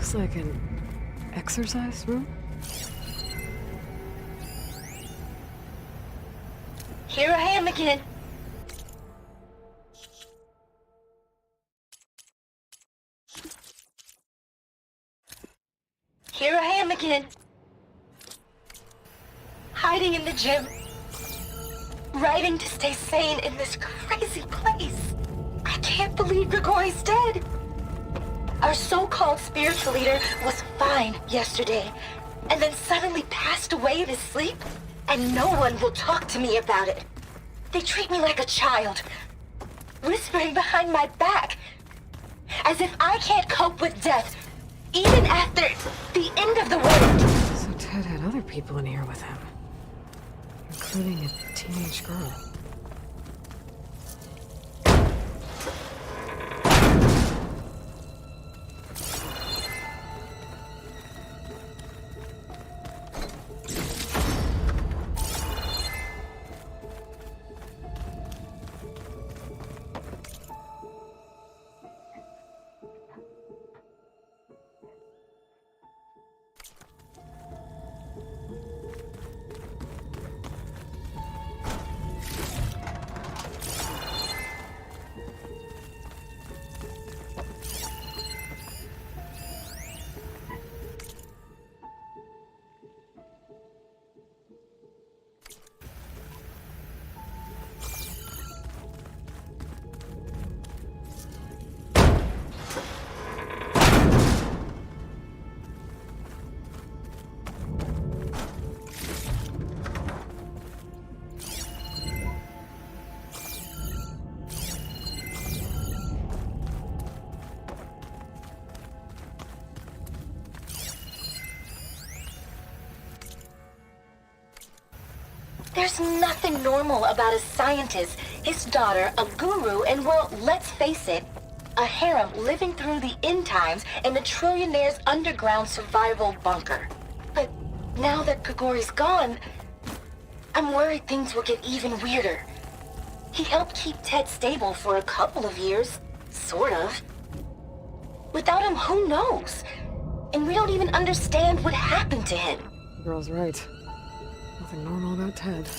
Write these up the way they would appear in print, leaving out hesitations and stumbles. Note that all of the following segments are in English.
Looks like an exercise room? Here I am again. Here I am again. Hiding in the gym. Writing to stay sane in this crazy place. I can't believe Grigori's dead. Our so-called spiritual leader was fine yesterday, and then suddenly passed away in his sleep, and no one will talk to me about it. They treat me like a child, whispering behind my back, as if I can't cope with death, even after the end of the world. So Ted had other people in here with him, including a teenage girl. There's nothing normal about a scientist, his daughter, a guru, and well, let's face it, a harem living through the end times in a trillionaire's underground survival bunker. But now that Grigori's gone, I'm worried things will get even weirder. He helped keep Ted stable for a couple of years, sort of. Without him, who knows? And we don't even understand what happened to him. The girl's right. Nothing normal about Ted.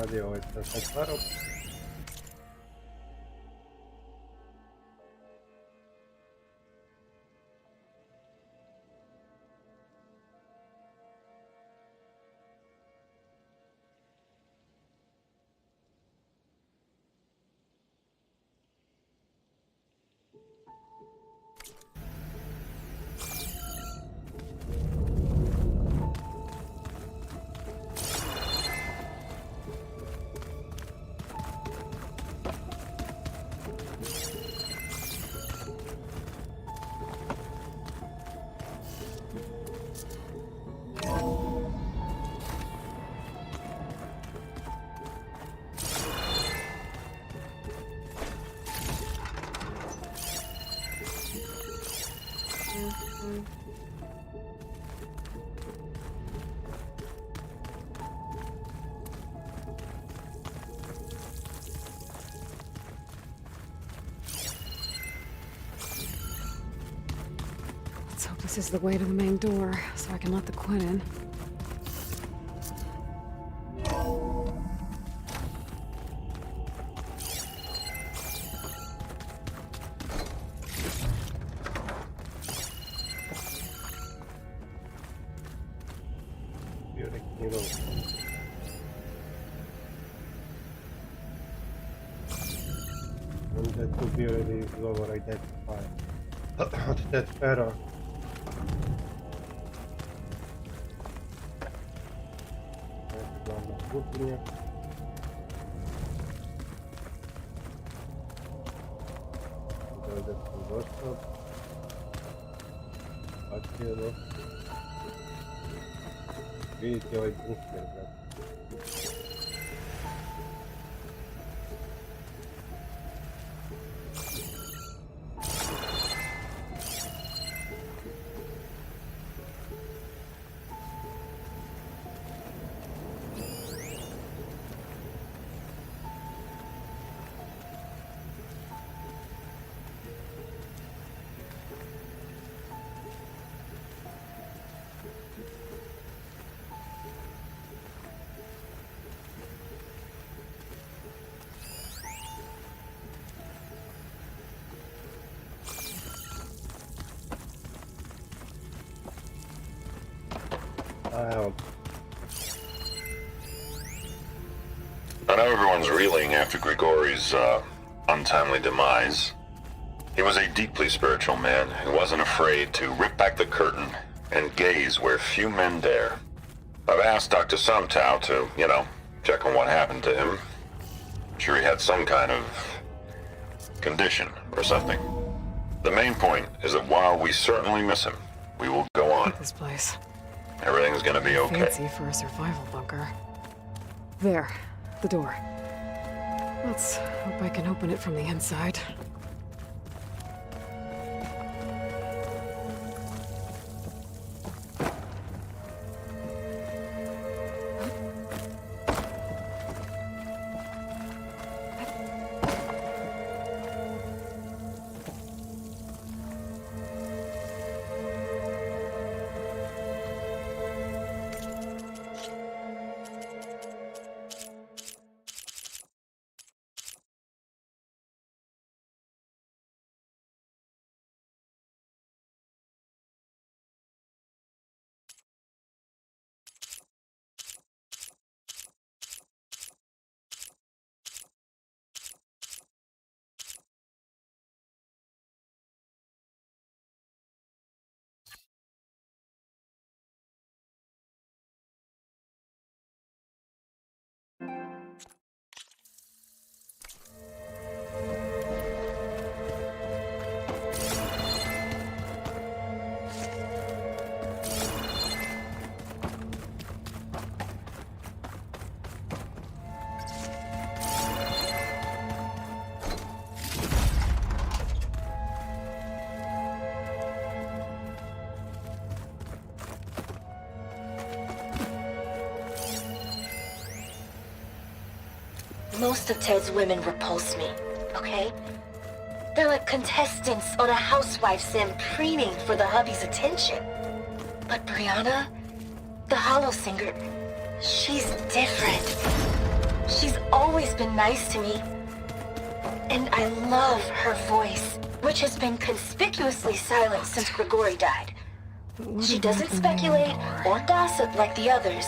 Radio jest na Let's hope this is the way to the main door, so I can let the Quinn in. that could be already lower identified. That's better. Главное, крупнее. Доступ. Открыл. Видите, делать бустер, да. I know everyone's reeling after Grigori's untimely demise. He was a deeply spiritual man who wasn't afraid to rip back the curtain and gaze where few men dare. I've asked Dr. Sumtow to, check on what happened to him. I'm sure he had some kind of condition or something. The main point is that while we certainly miss him, we will go on. This place. Everything's gonna be okay. Fancy for a survival bunker. There, the door. Let's hope I can open it from the inside. Most of Ted's women repulse me, okay? They're like contestants on a housewife sim preening for the hubby's attention. But Brianna, the hollow singer, she's different. She's always been nice to me. And I love her voice, which has been conspicuously silent since Grigori died. She doesn't speculate or gossip like the others.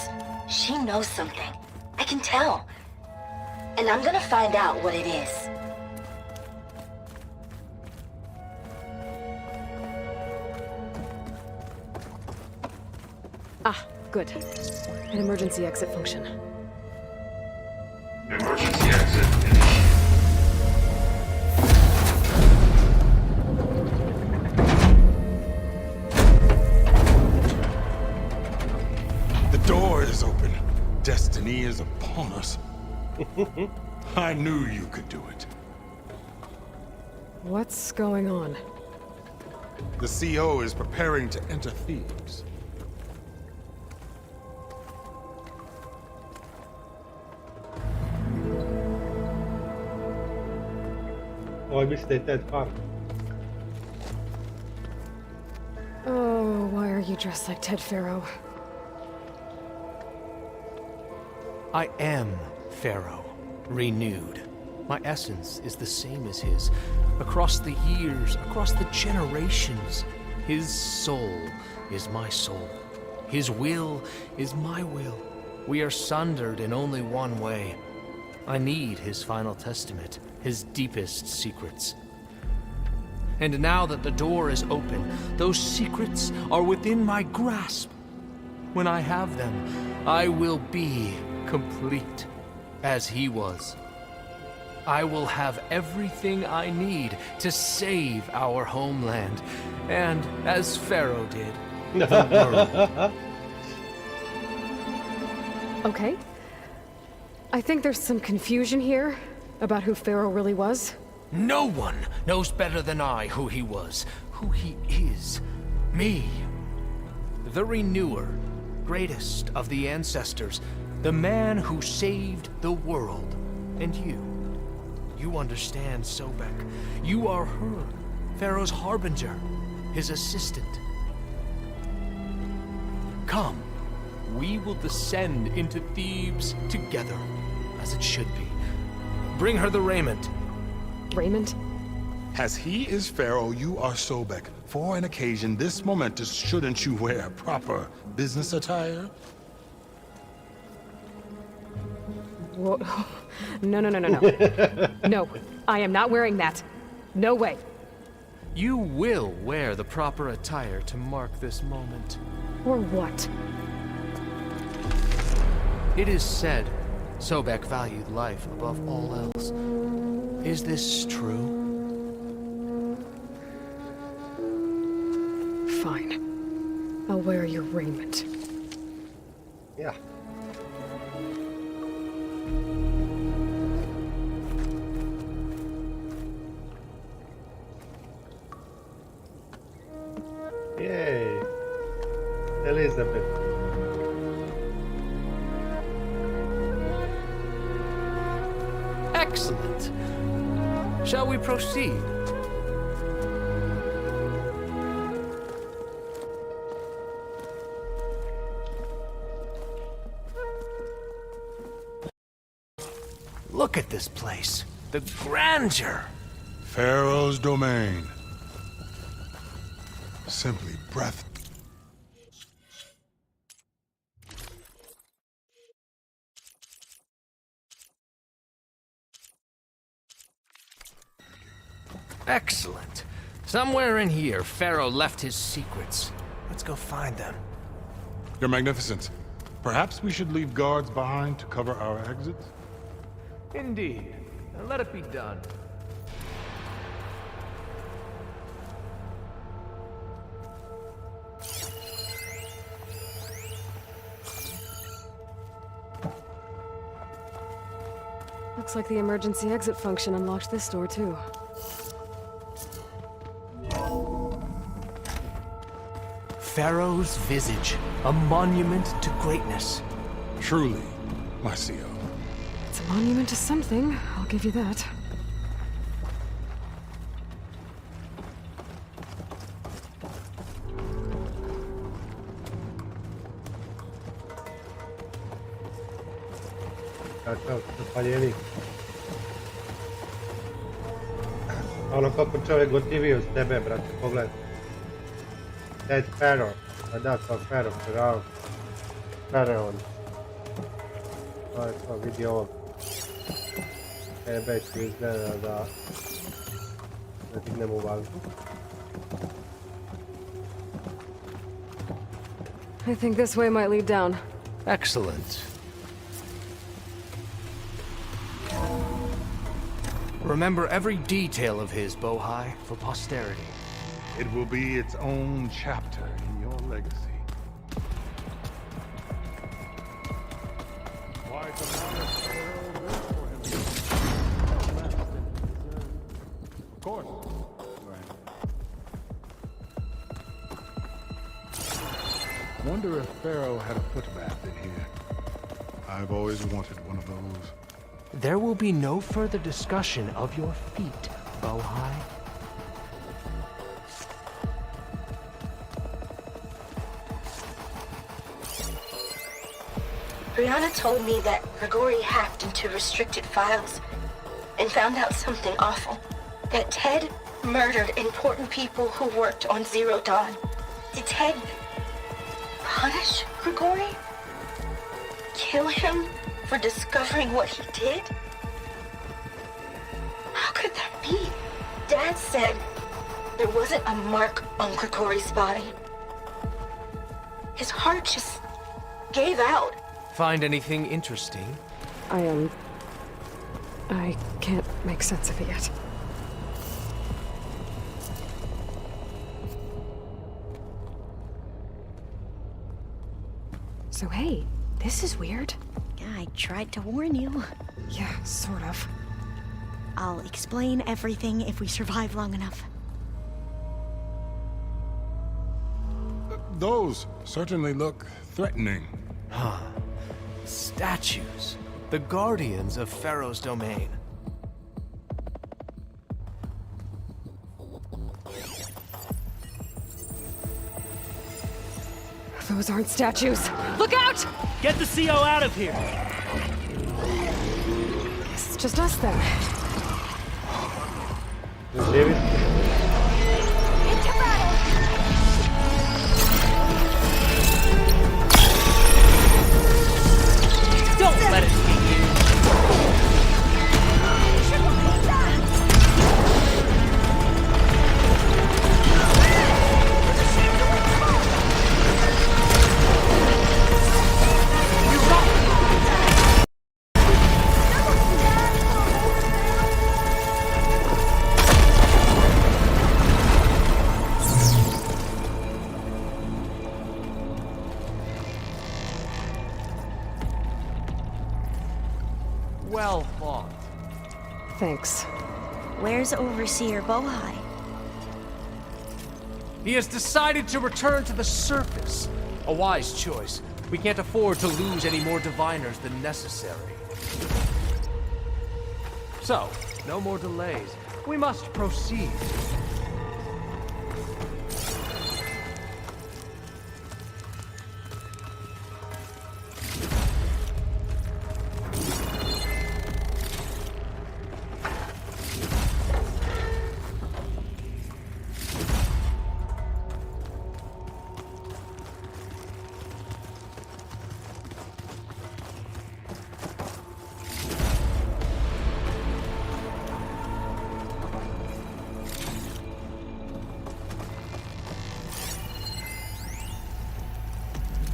She knows something. I can tell. And I'm gonna find out what it is. Ah, good. An emergency exit function. Emergency exit. The door is open. Destiny is upon us. I knew you could do it. What's going on? The CO is preparing to enter Thebes. Oh, I missed that part. Oh, why are you dressed like Ted Faro? I am Pharaoh, renewed. My essence is the same as his. Across the years, across the generations, his soul is my soul. His will is my will. We are sundered in only one way. I need his final testament, his deepest secrets. And now that the door is open, those secrets are within my grasp. When I have them, I will be complete, as he was. I will have everything I need to save our homeland, and as Pharaoh did, the world. Okay. I think there's some confusion here about who Pharaoh really was. No one knows better than I who he was, who he is. Me. The Renewer, greatest of the ancestors, the man who saved the world. And you. You understand, Sobek. You are her, Pharaoh's harbinger, his assistant. Come, we will descend into Thebes together, as it should be. Bring her the raiment. Raymond? As he is Pharaoh, you are Sobek. For an occasion this momentous, shouldn't you wear proper business attire? Whoa. No. No, I am not wearing that. No way. You will wear the proper attire to mark this moment. Or what? It is said Sobek valued life above all else. Is this true? Fine. I'll wear your raiment. Yeah. Yay. Elizabeth. Excellent. Shall we proceed? Look at this place. The grandeur. Pharaoh's domain. Simply breath. Excellent. Somewhere in here, Pharaoh left his secrets. Let's go find them. Your Magnificence, perhaps we should leave guards behind to cover our exits? Indeed. And let it be done. Looks like the emergency exit function unlocked this door, too. Pharaoh's visage, a monument to greatness. Truly, my CEO. It's a monument to something, I'll give you that. Kakav, zapaljeni. Ono kako čovjek gotivio s tebe, brate, pogledaj. Dead Pharaoh. A da, to je Pharaoh, Pharaoh. To je to, vidi ovo. Tebe ću izgleda da dignem u vazduh. I think this way might lead down. Excellent. Remember every detail of his, Bohai, for posterity. It will be its own chapter in your legacy. Why command Pharaoh this for him? Of course. Wonder if Pharaoh had a footbath in here. I've always wanted one of those. There will be no further discussion of your feet, Bohai. Brianna told me that Grigori hacked into restricted files and found out something awful. That Ted murdered important people who worked on Zero Dawn. Did Ted punish Grigori? Kill him for discovering what he did? Dad said there wasn't a mark on Grigori's body. His heart just gave out. Find anything interesting? I can't make sense of it yet. So hey, this is weird. Yeah, I tried to warn you. Yeah, sort of. I'll explain everything if we survive long enough. Those certainly look threatening. Huh. Statues. The guardians of Pharaoh's domain. Those aren't statues. Look out! Get the CO out of here! It's just us then. David? Into battle! Don't let it be you! Triple pizza! Well fought. Thanks. Where's Overseer Bohai? He has decided to return to the surface. A wise choice. We can't afford to lose any more diviners than necessary. So, no more delays. We must proceed.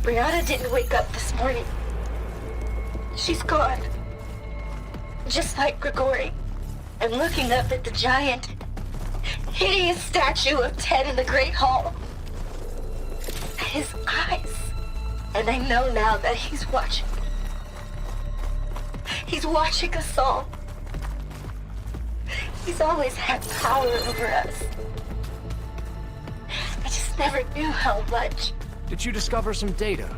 Brianna didn't wake up this morning. She's gone. Just like Grigori. I'm looking up at the giant, hideous statue of Ted in the Great Hall. His eyes. And I know now that he's watching. He's watching us all. He's always had power over us. I just never knew how much. Did you discover some data?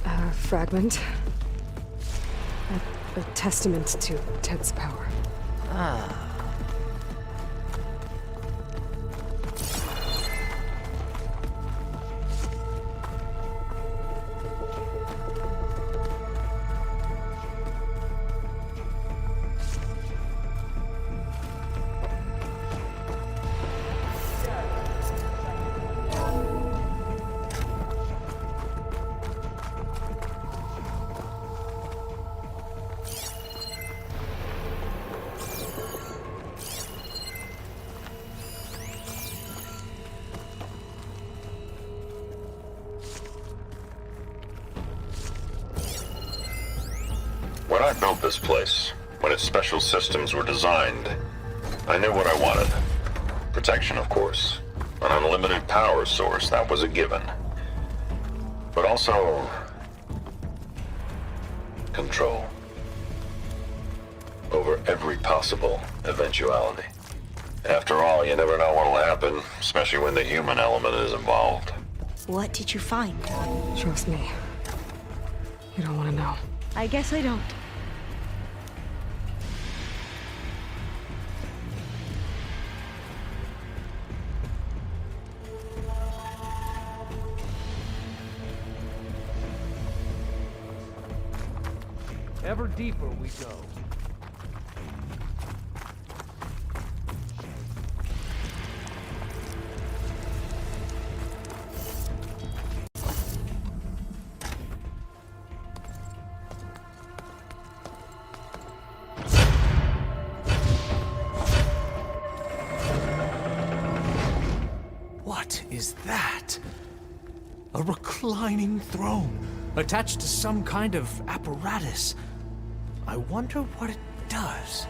A fragment. A testament to Ted's power. Ah. When I built this place, when its special systems were designed, I knew what I wanted. Protection, of course. An unlimited power source, that was a given. But also... control. Over every possible eventuality. After all, you never know what'll happen, especially when the human element is involved. What did you find? Trust me. You don't want to know. I guess I don't. Ever deeper we go. What is that? A reclining throne, attached to some kind of apparatus. I wonder what it does.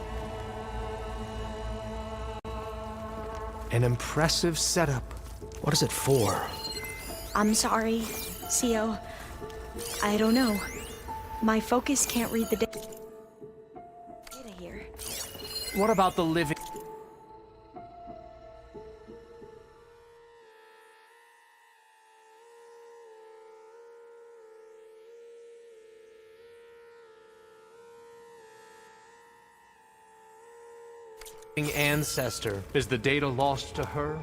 An impressive setup. What is it for? I'm sorry, CO. I don't know. My focus can't read the data here. What about the living... ancestor? Is the data lost to her?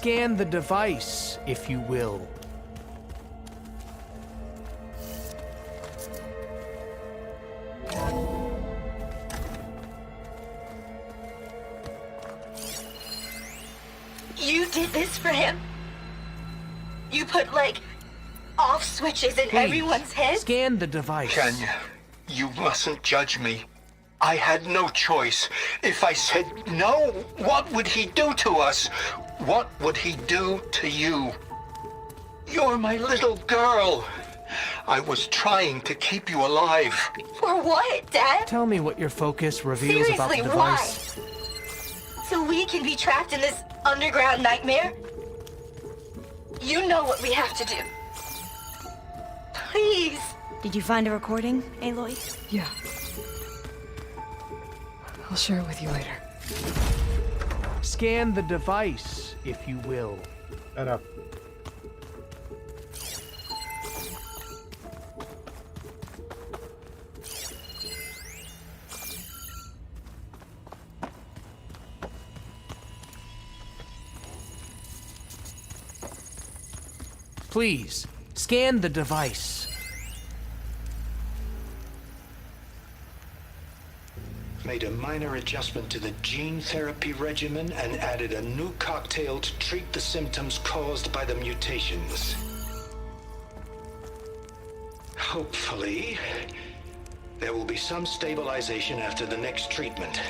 Scan the device, if you will. You did this for him? You put, like, off switches in Please, everyone's head? Scan the device. Kenya, you mustn't judge me. I had no choice. If I said no, what would he do to us? What would he do to you? You're my little girl. I was trying to keep you alive. For what, Dad? Tell me what your focus reveals about the Seriously, device. why? So we can be trapped in this underground nightmare? You know what we have to do. Please. Did you find a recording, Aloy? Yeah. I'll share it with you later. Scan the device, if you will. Shut up. Please, scan the device. Made a minor adjustment to the gene therapy regimen and added a new cocktail to treat the symptoms caused by the mutations. Hopefully, there will be some stabilization after the next treatment.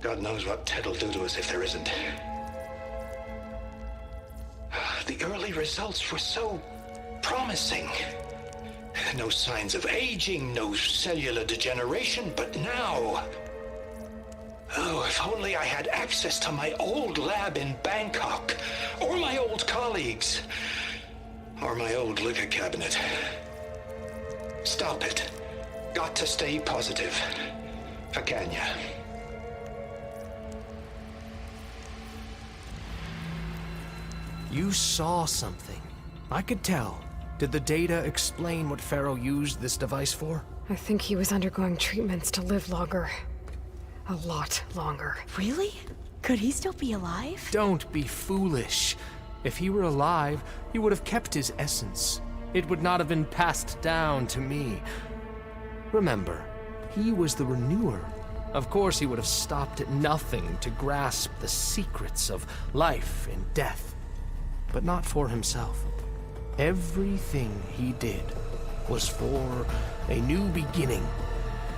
God knows what Ted'll do to us if there isn't. The early results were so promising. No signs of aging, no cellular degeneration, but now... Oh, if only I had access to my old lab in Bangkok, or my old colleagues, or my old liquor cabinet. Stop it. Got to stay positive. For Kenya. You saw something. I could tell. Did the data explain what Pharaoh used this device for? I think he was undergoing treatments to live longer. A lot longer. Really? Could he still be alive? Don't be foolish. If he were alive, he would have kept his essence. It would not have been passed down to me. Remember, he was the renewer. Of course, he would have stopped at nothing to grasp the secrets of life and death. But not for himself. Everything he did was for a new beginning.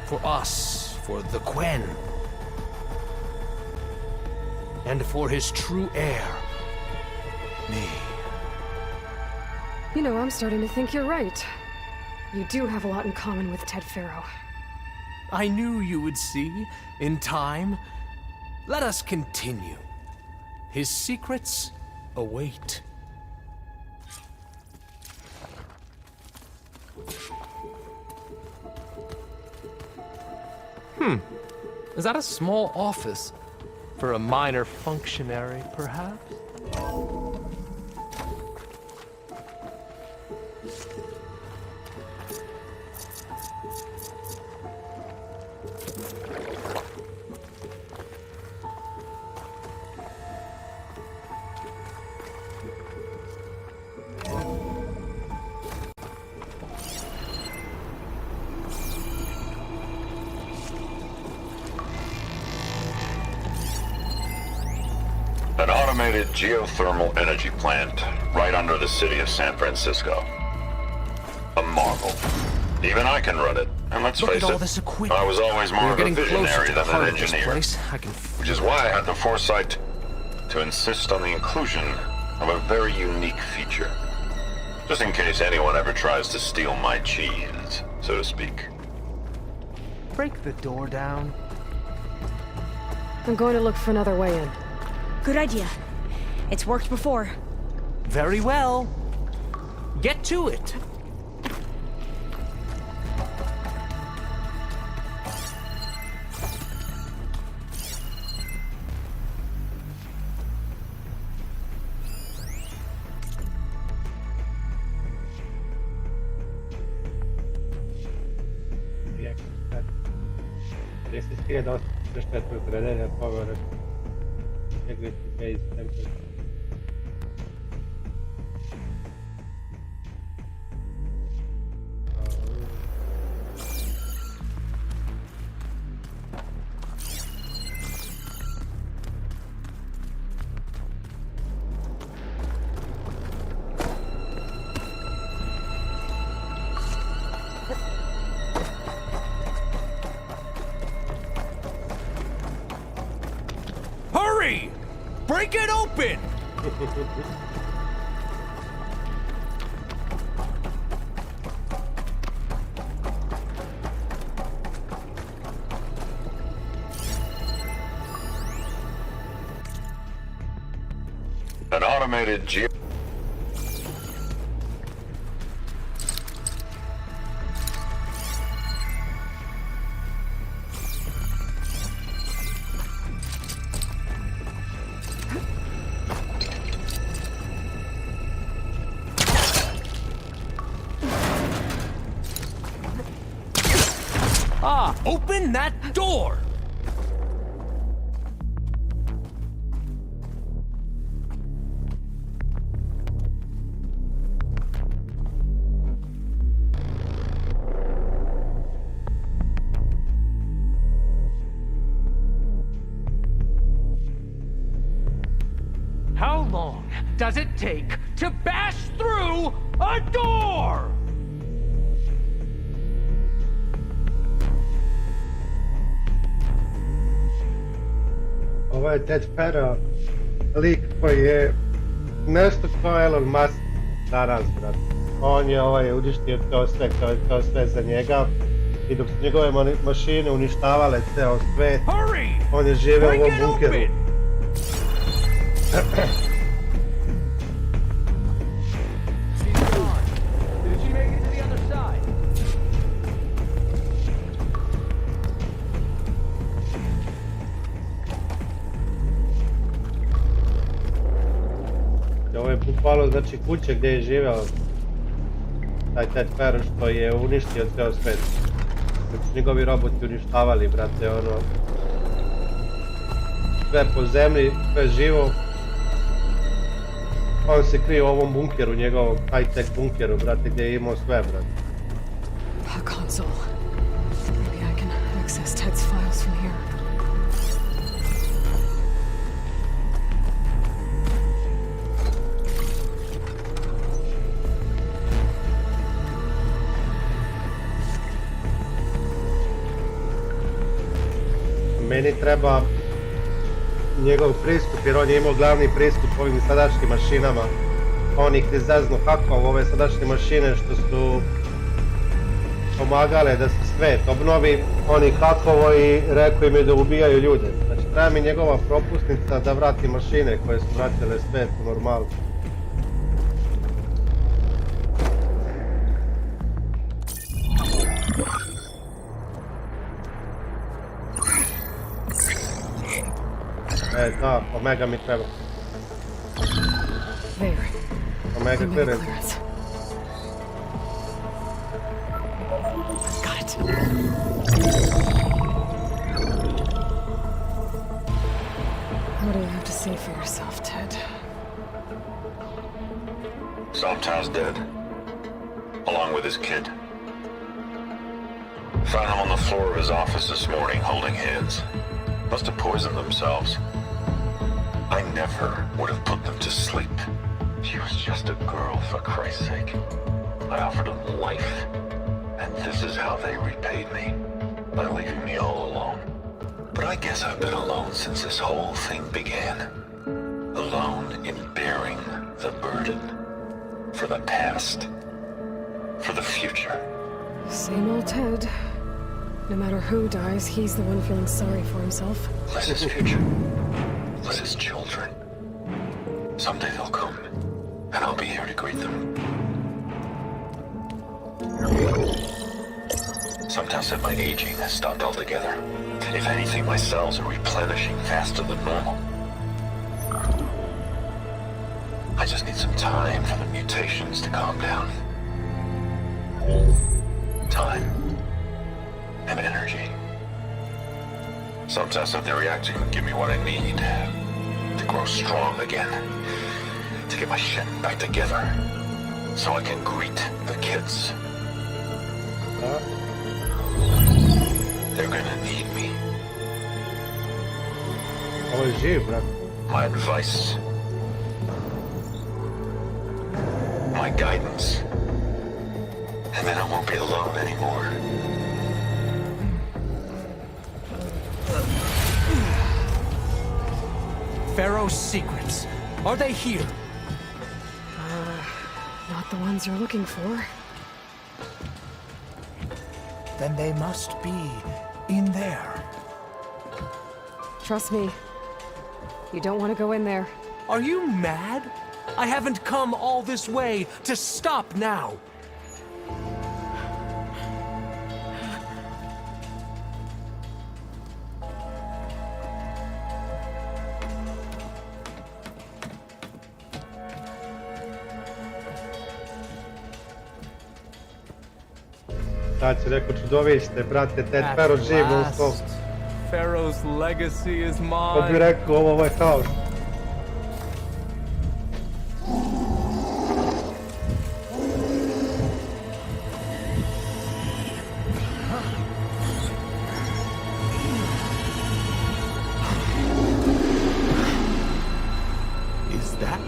For us, for the Quen. And for his true heir, me. You know, I'm starting to think you're right. You do have a lot in common with Ted Pharaoh. I knew you would see in time. Let us continue. His secrets await. Is that a small office? For a minor functionary, perhaps? An automated geothermal energy plant right under the city of San Francisco. A marvel. Even I can run it. And let's face Look at all it, this equipment. I was always more We're of a getting closer visionary to the than heart an of this engineer. place. I can Which is why I had the foresight to insist on the inclusion of a very unique feature. Just in case anyone ever tries to steal my cheese, so to speak. break the door down. I'm going to look for another way in. Good idea. It's worked before. Very well. Get to it. Jesi htio da ostaje štetu ukradene pogore. Čekaj ti ga iz tempe. Hurry! Break it open! An automated geo... Ah, open that door! How long does it take to bash through a door? Ovo je Ted Fero, lik koji je nešto kao Elon Musk danas, brat. On je uništio to sve za njega i dok su njegove mašine uništavale ceo svet, on je živeo u ovom bunkeru. Ovo je bukvalno znači kuća gdje je živeo taj Ted Fero što je uništio ceo svet. Dok su njegovi roboti uništavali, brate, ono... sve po zemlji, sve živo. On se krije u ovom bunkeru, njegovom high-tech bunkeru, brate, gdje je imao sve, brate. A console. Maybe I can access Ted's files from here. Meni treba njegov pristup, jer on je imao glavni pristup ovim sadašnjim mašinama. On ih je zazno hakao u ove sadašnje mašine što su po pomagale da se svet obnovi, oni hakovo i rekao im je da ubijaju ljude. Znači treba mi njegova propusnica da vrati mašine koje su vratile svet u normalu. Da, Omega mi treba. There. Omega clearance. Got it. What do you have to say for yourself, Ted? Somtown's dead. Along with his kid. Found him on the floor of his office this morning, holding hands. Must have poisoned themselves. I never would have put them to sleep. She was just a girl, for Christ's sake. I offered them life. And this is how they repaid me. By leaving me all alone. But I guess I've been alone since this whole thing began. Alone in bearing the burden. For the past. For the future. Same old Ted. No matter who dies, he's the one feeling sorry for himself. Liz's future. Liz's children. Someday they'll come. And I'll be here to greet them. Sometimes said my aging has stopped altogether. If anything, my cells are replenishing faster than normal. I just need some time for the mutations to calm down. Time. And energy. Sometimes said the reactor can give me what I need to grow strong again. To get my shit back together. So I can greet the kids. They're gonna need me. Ovo je živ, brat. My advice. My guidance. And then I won't be alone anymore. Pharaoh's secrets. Are they here? Not the ones you're looking for. Then they must be in there. Trust me. You don't want to go in there. Are you mad? I haven't come all this way to stop now. Sad si rekao čudovište, brate, Ted Pharaoh živ u svom. Pharaoh's legacy is Ko bi mine. rekao, ovo je haos. Is that?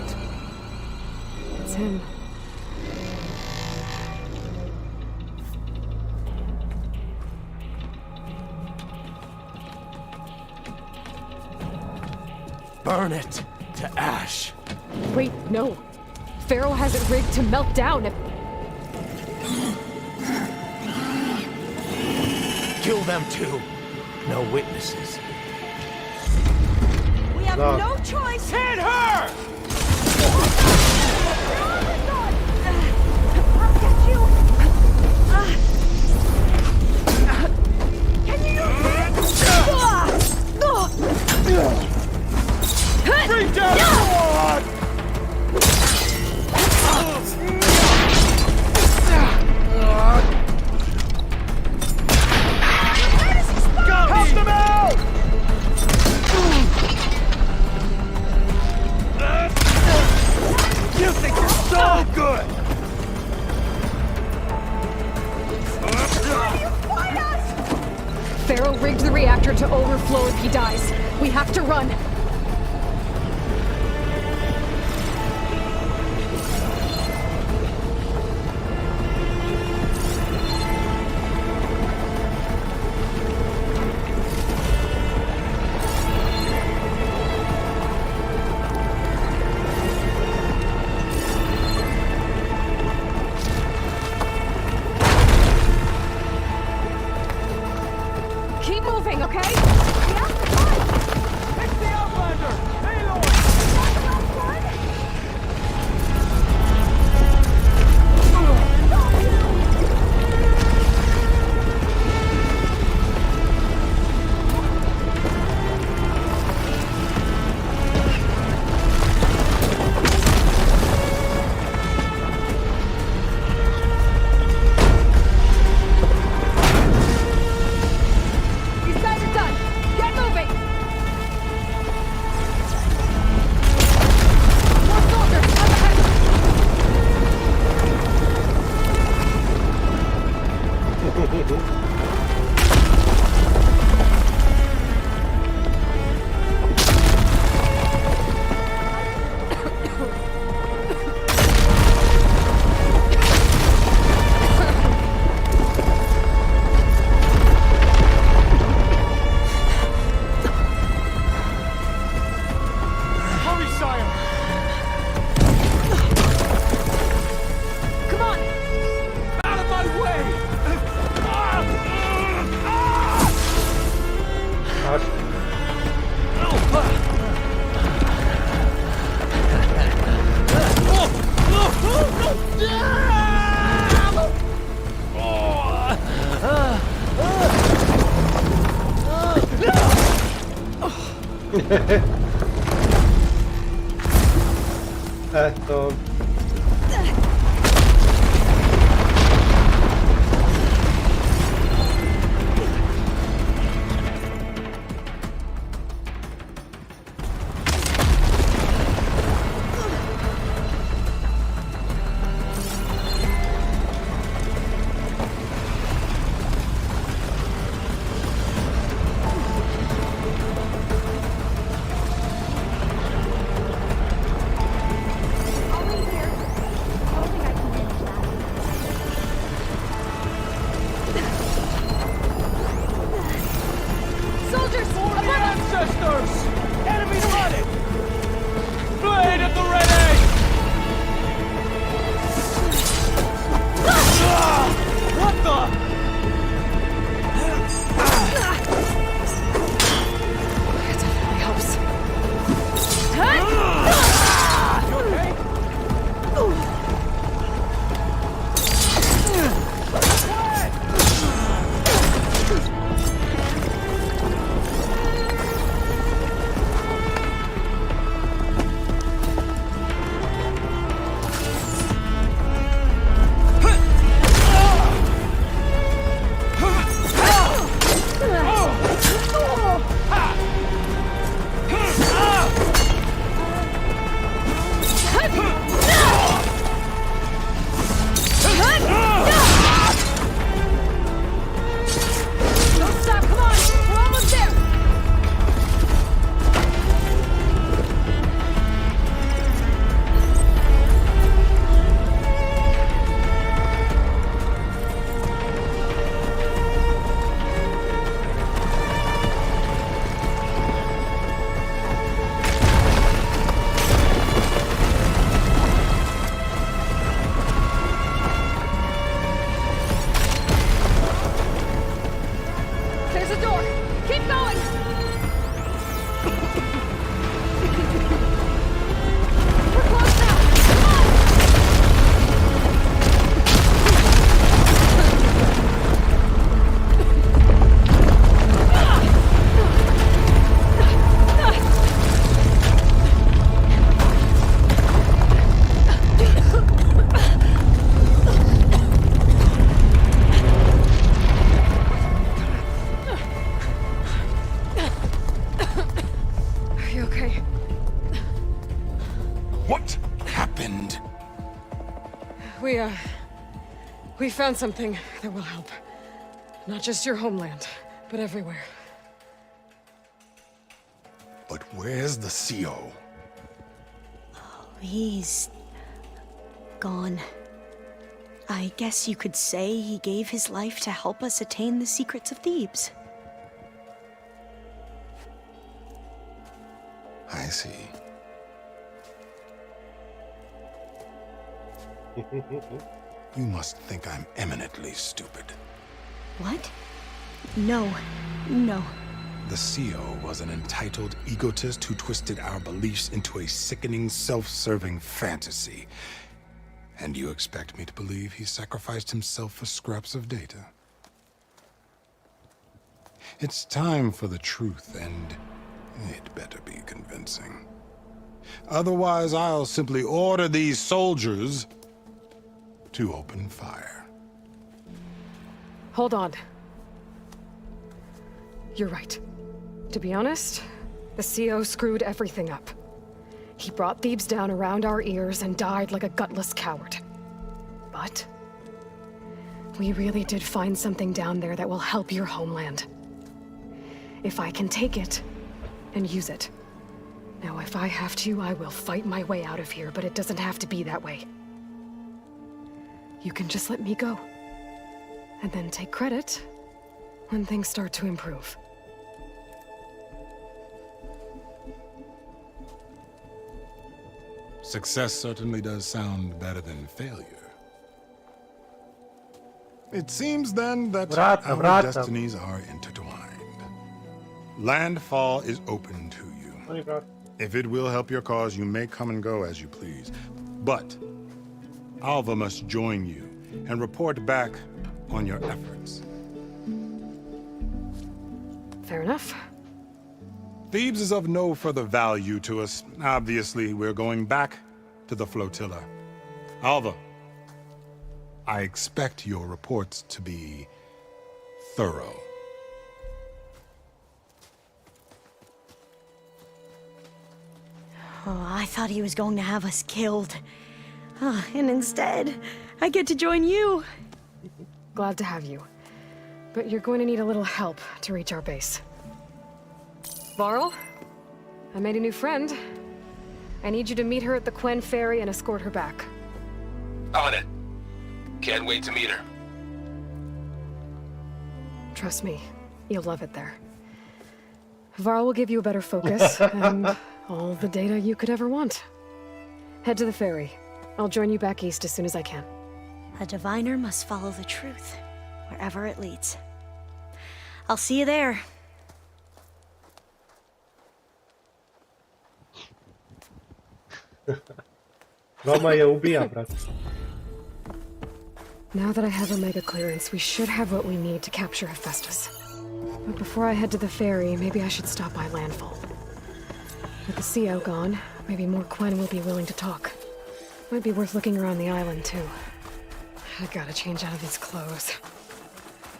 It's him. Burn it to ash. Wait, no. Pharaoh has it rigged to melt down if... Kill them too. No witnesses. We have No. no choice. Hit her! I'll get you. Can you Bring down the Help them out! You think you're so good! Pharaoh rigged the reactor to overflow if he dies. We have to run. okay? Yeah, fine. It's the Outlander! Aloy! That's the last one? These guys are done. Get moving. More soldiers up ahead. Hurry, sire! Come on. Out of my way! Gosh. So I'll leave here. I don't think I can manage that. Soldiers! For the Above us! ancestors! Enemies running! Blade at the ready! What the? It definitely helps. You okay? Don't stop, come on! We're almost there! There's a door! Keep going! We're close now! Come on! Are you okay? What happened? We found something that will help. Not just your homeland, but everywhere. But where's the CO? He's gone. I guess you could say he gave his life to help us attain the secrets of Thebes. I see. You must think I'm eminently stupid. What? No, no. The CEO was an entitled egotist who twisted our beliefs into a sickening, self-serving fantasy. And you expect me to believe he sacrificed himself for scraps of data? It's time for the truth, and it better be convincing. Otherwise, I'll simply order these soldiers to open fire. Hold on. You're right. To be honest, the CO screwed everything up. He brought Thebes down around our ears and died like a gutless coward. But we really did find something down there that will help your homeland. If I can take it and use it. Now, if I have to, I will fight my way out of here, but it doesn't have to be that way. You can just let me go. And then take credit when things start to improve. Success certainly does sound better than failure. It seems then that our destinies are intertwined. Landfall is open to you. If it will help your cause, you may come and go as you please. But Alva must join you and report back on your efforts. Fair enough. Thebes is of no further value to us. Obviously, we're going back to the flotilla. Alva, I expect your reports to be thorough. Oh, I thought he was going to have us killed. And instead, I get to join you. Glad to have you. But you're going to need a little help to reach our base. Varl, I made a new friend. I need you to meet her at the Quen Ferry and escort her back. On it. Can't wait to meet her. Trust me, you'll love it there. Varl will give you a better focus, and all the data you could ever want. Head to the ferry. I'll join you back east as soon as I can. A diviner must follow the truth, wherever it leads. I'll see you there. Roma je ubija, brate. Now that I have Omega clearance, we should have what we need to capture Hephaestus. But before I head to the ferry, maybe I should stop by Landfall. With the CO gone, maybe more Quen will be willing to talk. Might be worth looking around the island, too. I gotta change out of these clothes.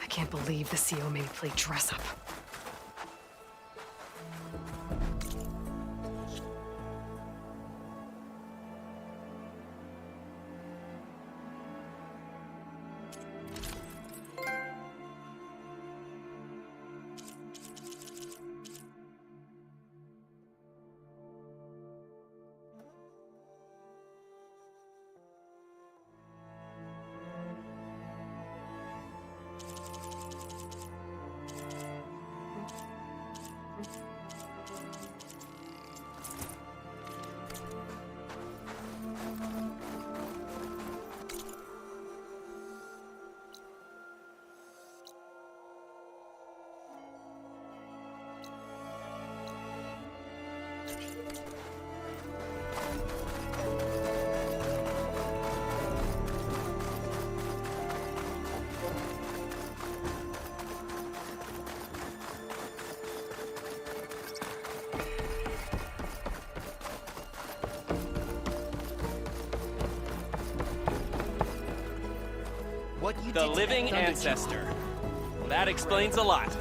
I can't believe the CO made me play dress up. The living ancestor. That explains a lot.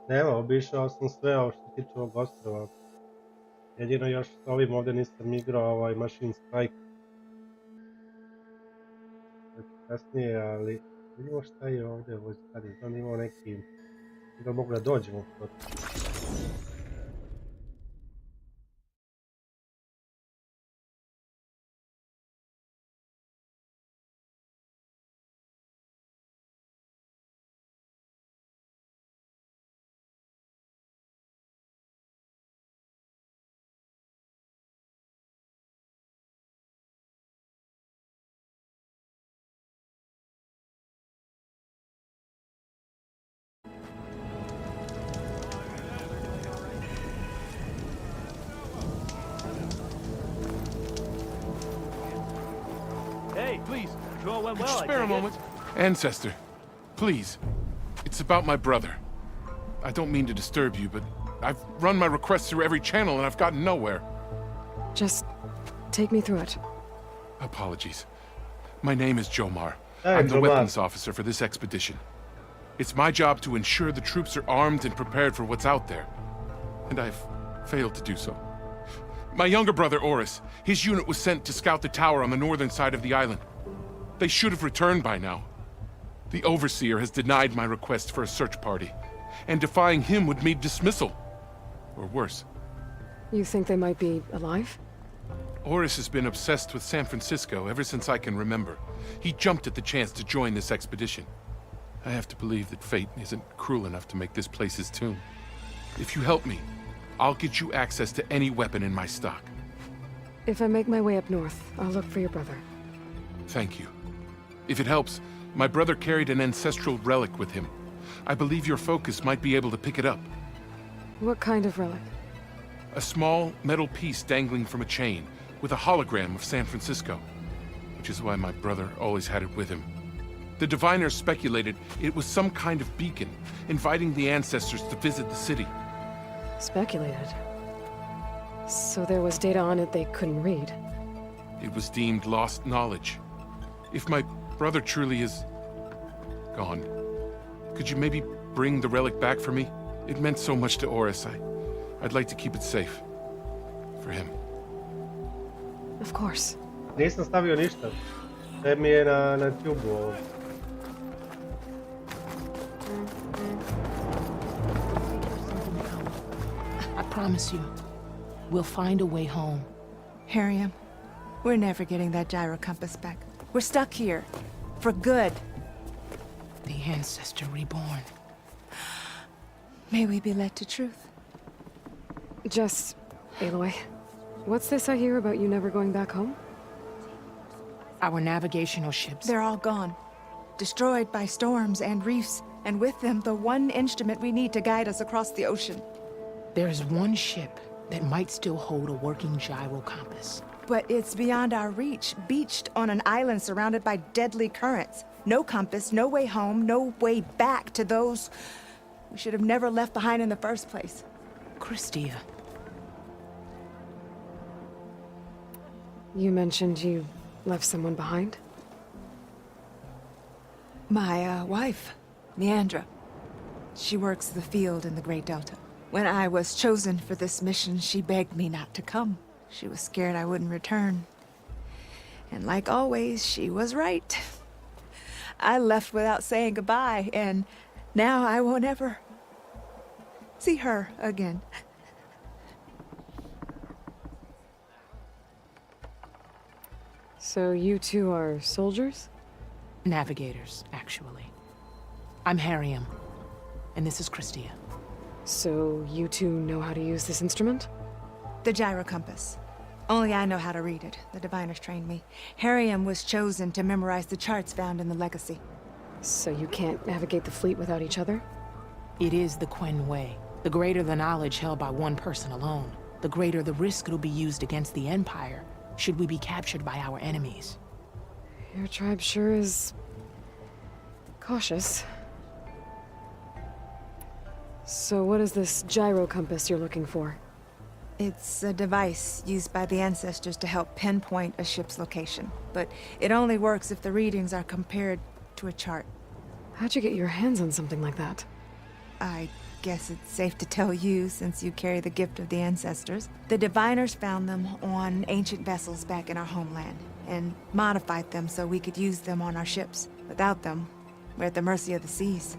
Evo, obišao sam sve ovo što se tiče ovog ostrova. Jedino još s ovim ovdje nisam igrao ovaj Machine Strike. Kasnije, ali Vidimo šta je ovdje, ovo sad imamo neki... Da mogu da dođemo protiv. Hey, please. It all went well, I Spare a take it. moment. Ancestor, please. It's about my brother. I don't mean to disturb you, but I've run my requests through every channel and I've gotten nowhere. Just take me through it. Apologies. My name is Jomar. Hey, I'm the Jomar. weapons officer for this expedition. It's my job to ensure the troops are armed and prepared for what's out there. And I've failed to do so. My younger brother, Oris, his unit was sent to scout the tower on the northern side of the island. They should have returned by now. The Overseer has denied my request for a search party, and defying him would mean dismissal. Or worse. You think they might be alive? Oris has been obsessed with San Francisco ever since I can remember. He jumped at the chance to join this expedition. I have to believe that fate isn't cruel enough to make this place his tomb. If you help me, I'll get you access to any weapon in my stock. If I make my way up north, I'll look for your brother. Thank you. If it helps, my brother carried an ancestral relic with him. I believe your focus might be able to pick it up. What kind of relic? A small metal piece dangling from a chain, with a hologram of San Francisco. Which is why my brother always had it with him. The diviners speculated it was some kind of beacon, inviting the ancestors to visit the city. Speculated. So there was data on it they couldn't read. It was deemed lost knowledge. If my brother truly is gone, could you maybe bring the relic back for me? It meant so much to Oris. I'd like to keep it safe. For him. Of course. Nisam stavio ništa. Sve mi je na tubu ovo. I promise you, we'll find a way home. Harriam, we're never getting that gyro compass back. We're stuck here. For good. The ancestor reborn. May we be led to truth. Just, Aloy, what's this I hear about you never going back home? Our navigational ships. They're all gone. Destroyed by storms and reefs, and with them the one instrument we need to guide us across the ocean. There is one ship that might still hold a working gyro compass. But it's beyond our reach, beached on an island surrounded by deadly currents. No compass, no way home, no way back to those we should have never left behind in the first place. Christia. You mentioned you left someone behind? My wife, Leandra. She works the field in the Great Delta. When I was chosen for this mission, she begged me not to come. She was scared I wouldn't return. And like always, she was right. I left without saying goodbye, and now I won't ever see her again. So you two are soldiers? Navigators, actually. I'm Harriam, and this is Christia. So you two know how to use this instrument? The gyro compass. Only I know how to read it. The diviners trained me. Harriam was chosen to memorize the charts found in the Legacy. So you can't navigate the fleet without each other? It is the Quen Way. The greater the knowledge held by one person alone, the greater the risk it'll be used against the Empire, should we be captured by our enemies. Your tribe sure is... cautious. So what is this gyro compass you're looking for? It's a device used by the ancestors to help pinpoint a ship's location. But it only works if the readings are compared to a chart. How'd you get your hands on something like that? I guess it's safe to tell you, since you carry the gift of the ancestors. The diviners found them on ancient vessels back in our homeland, and modified them so we could use them on our ships. Without them, We're at the mercy of the seas.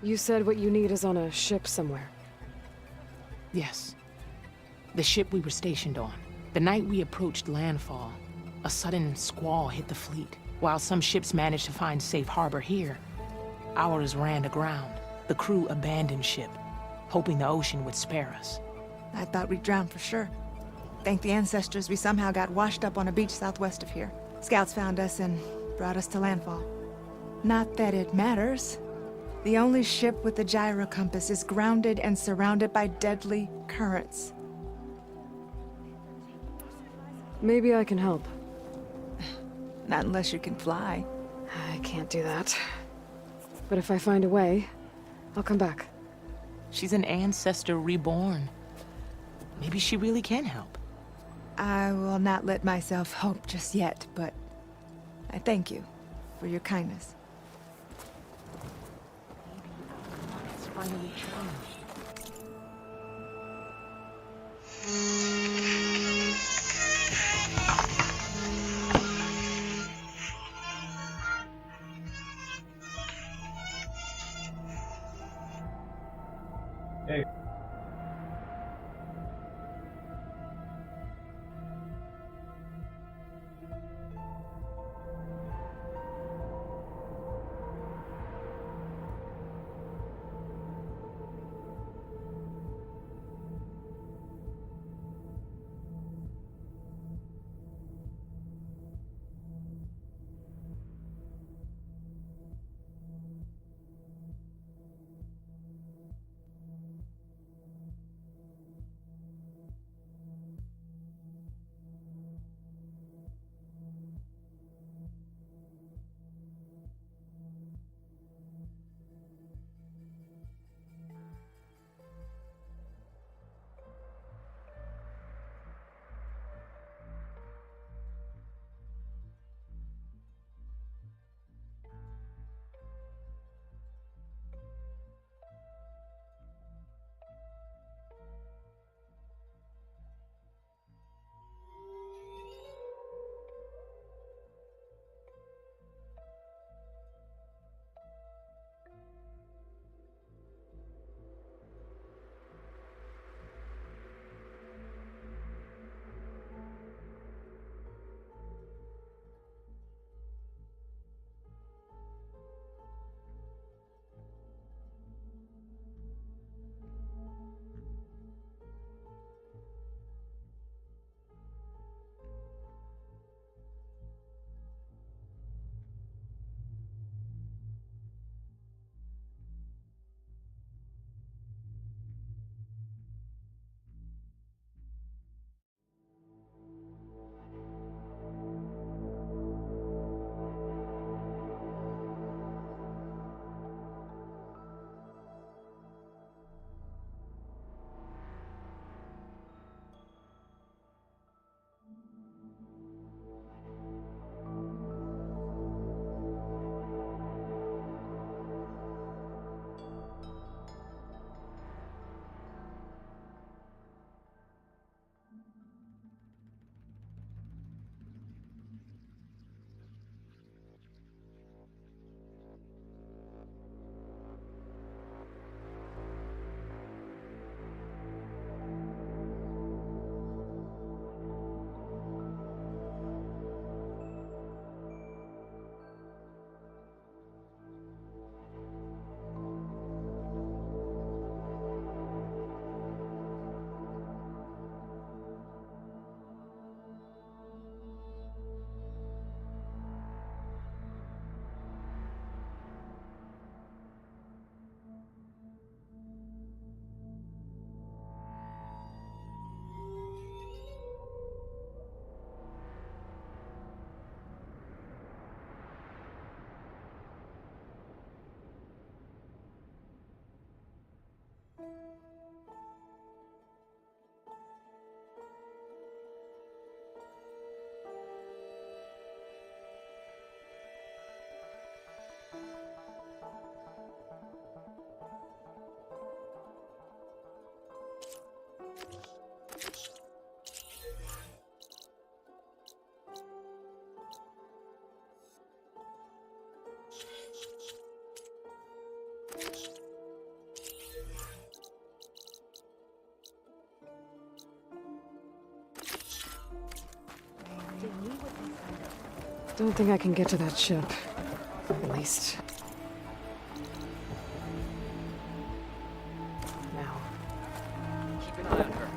You said what you need is on a ship somewhere. Yes. The ship we were stationed on. The night we approached landfall, a sudden squall hit the fleet. While some ships managed to find safe harbor here, ours ran aground. The crew abandoned ship, hoping the ocean would spare us. I thought we'd drown for sure. Thank the ancestors we somehow got washed up on a beach southwest of here. Scouts found us and brought us to landfall. Not that it matters. The only ship with the gyro compass is grounded and surrounded by deadly currents. Maybe I can help. Not unless you can fly. I can't do that. But if I find a way, I'll come back. She's an ancestor reborn. Maybe she really can help. I will not let myself hope just yet, but I thank you for your kindness. It's finally changed. Hey. Don't think I can get to that ship. At least. Now. Keep an eye on her.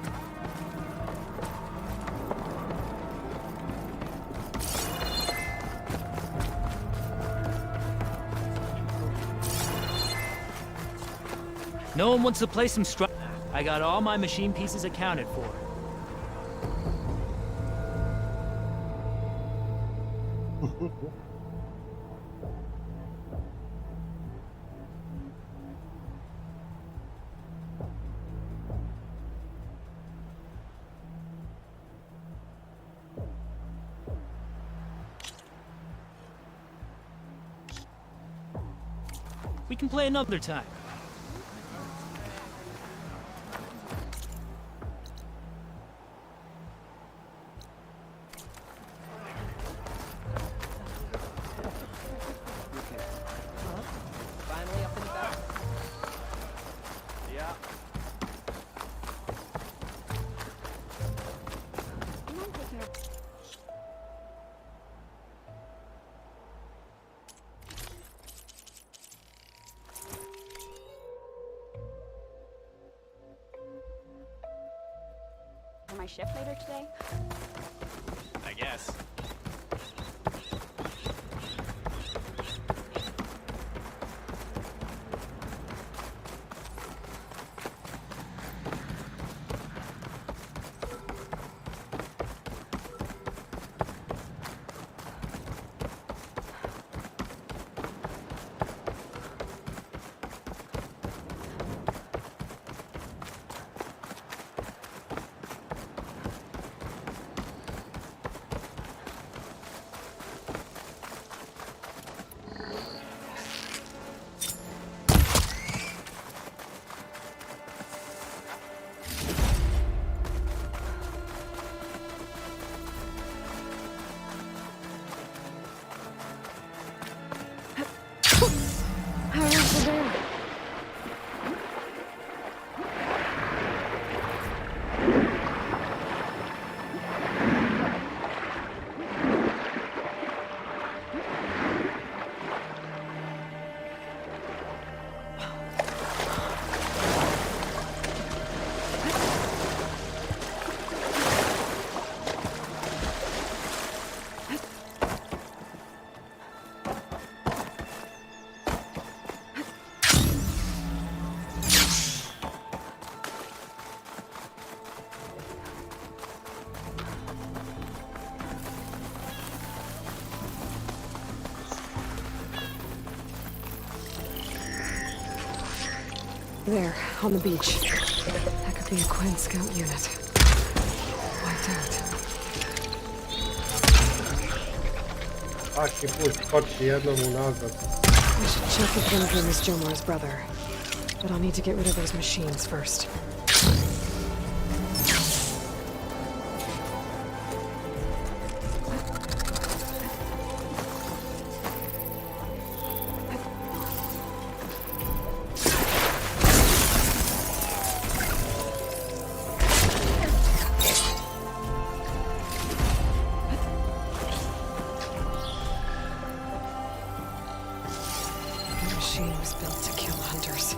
No one wants to play some I got all my machine pieces accounted for. We can play another time. Finally up and about. Yeah. For my shift later today? I guess. There, on the beach. That could be a Quinn scout unit. Wiped out. Svaki put skoči jednom unazad. I should check if Lindgren is Jomar's brother. But I'll need to get rid of those machines first. The machine was built to kill hunters.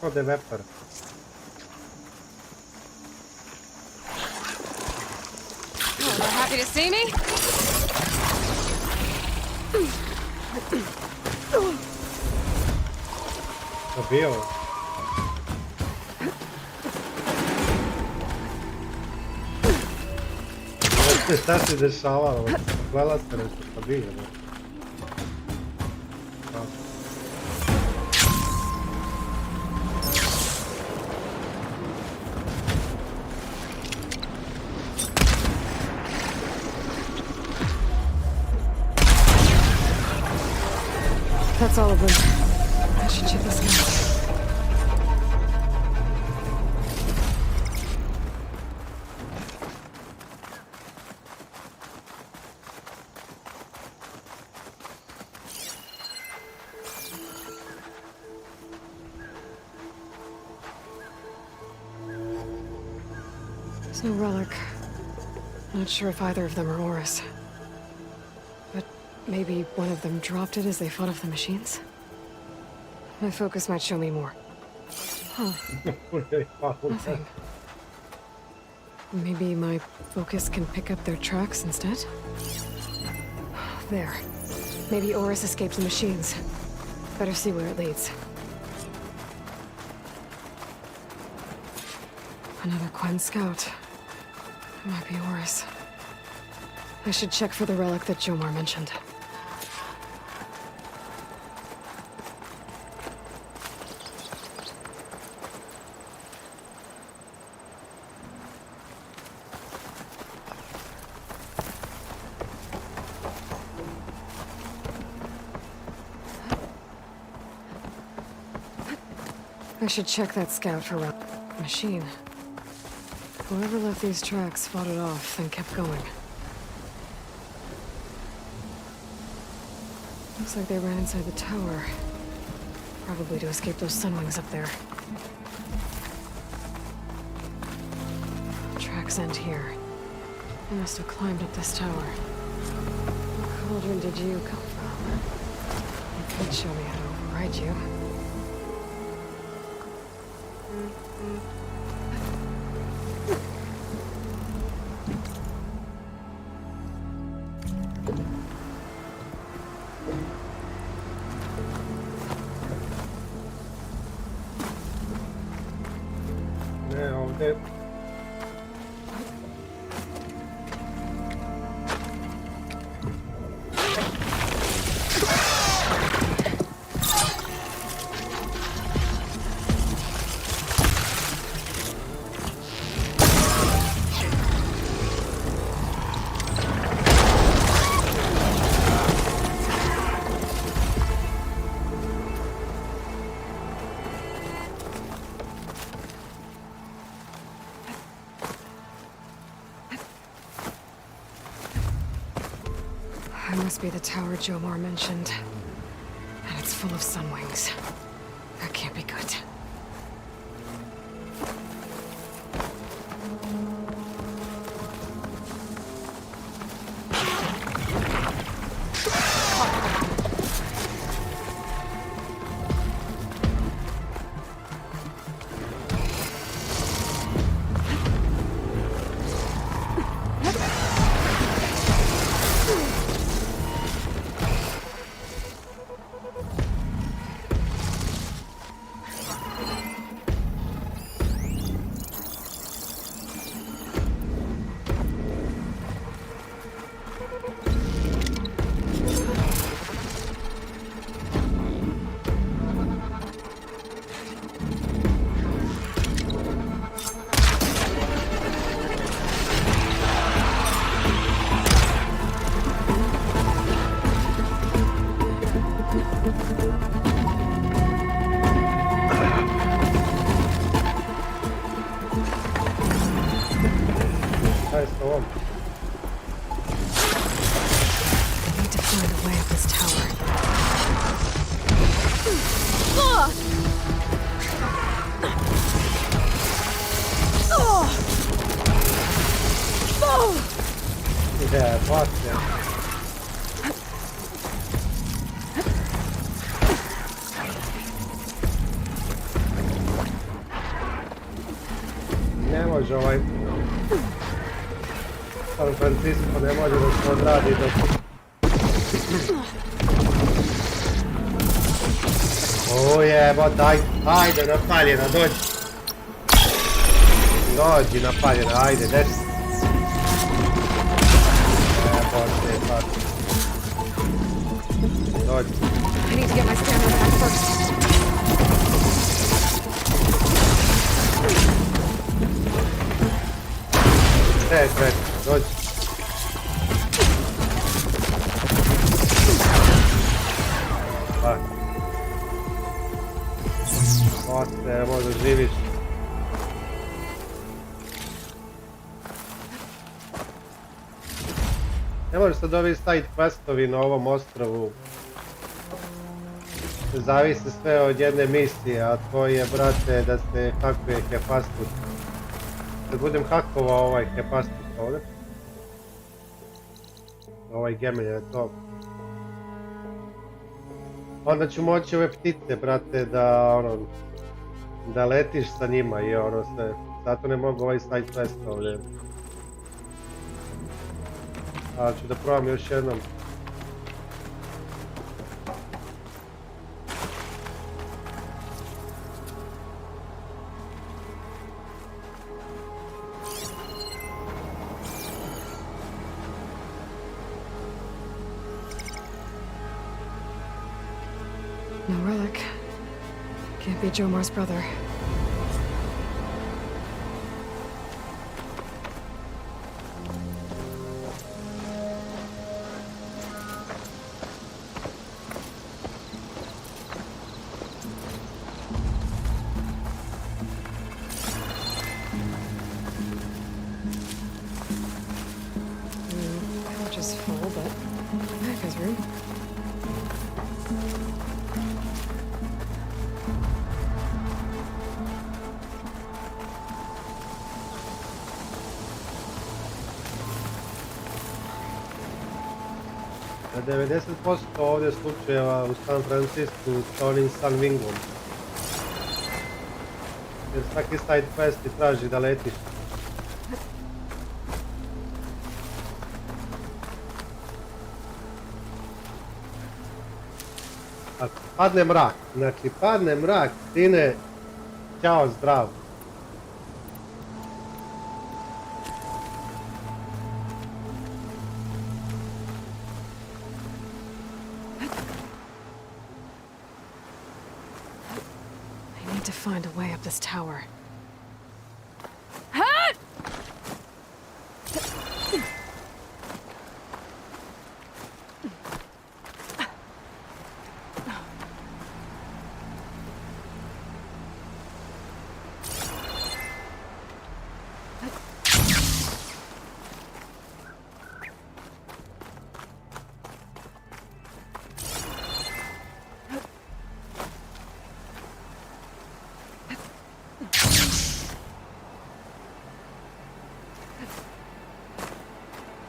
Oh, the weapon. Oh, not happy to see me? Zabijao. Šta se dešavalo? Hvala se nešto pa bilo. That's all of them. I should check this out. There's no relic. Not sure if either of them are Oris. But maybe one of them dropped it as they fought off the machines? My focus might show me more. Huh. Nothing. Maybe my focus can pick up their tracks instead? There. Maybe Oris escaped the machines. Better see where it leads. Another Quen scout. It might be Oris. I should check for the relic that Jomar mentioned. I should check that scout for a machine. Whoever left these tracks fought it off, then kept going. Looks like they ran inside the tower. Probably to escape those sunwings up there. Tracks end here. They must have climbed up this tower. What cauldron did you come from? You could show me how to override you. It must be the tower Jomar mentioned. And it's full of sunwings. That can't be good. Ne može ovaj San Francisco ne može da se odradi dok... O jebot, ajde napaljena, dođi. Dođi napaljena, ajde, deci. poslije, pa. Dođi. I need to get my stamina back first. Sve, dođi. Pa. Poslije, možda živiš. Ne možeš sad ovi side questovi na ovom ostrovu. Zavisi sve od jedne misije, a to je, brate, da se hakuje Hephaestus. Da budem hakovao ovaj Hephaestus ovdje. Ovaj gemelj je to. Onda ću moći ove ptice, brate, da ono... Da letiš sa njima i ono sve. Zato ne mogu ovaj side quest ovdje. Ali ću da probam još jednom. No relic. Can't be Jomar's brother. Couch is full, but back has room. Na 90% ovdje slučajeva u San Francisku s onim San Wingom. Jer svaki side quest ti traži da letiš. Ako padne mrak, znači padne mrak, sine, ćao, zdrav. I need to find a way up this tower.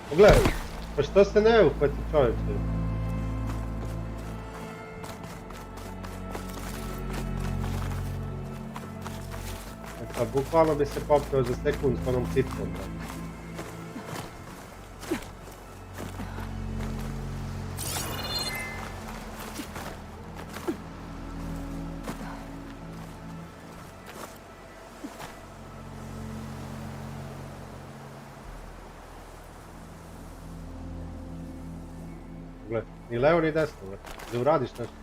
Pogledaj, pa što se ne uhvati čovječe? Pa bukvalno bi se popio za sekund s onom pticom. Gle, ni levo ni desno, gle. Da uradiš nešto.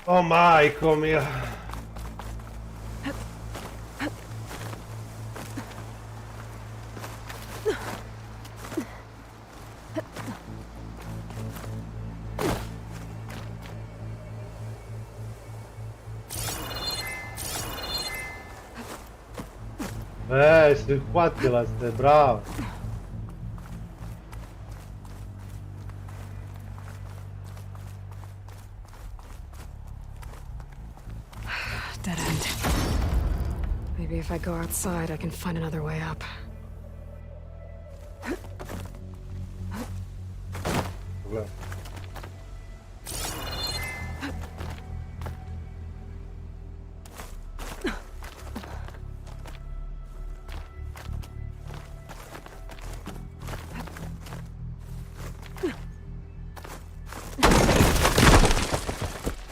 O majko mila. Uhvatila ste, bravo. Dead end. Maybe if I go outside, I can find another way up.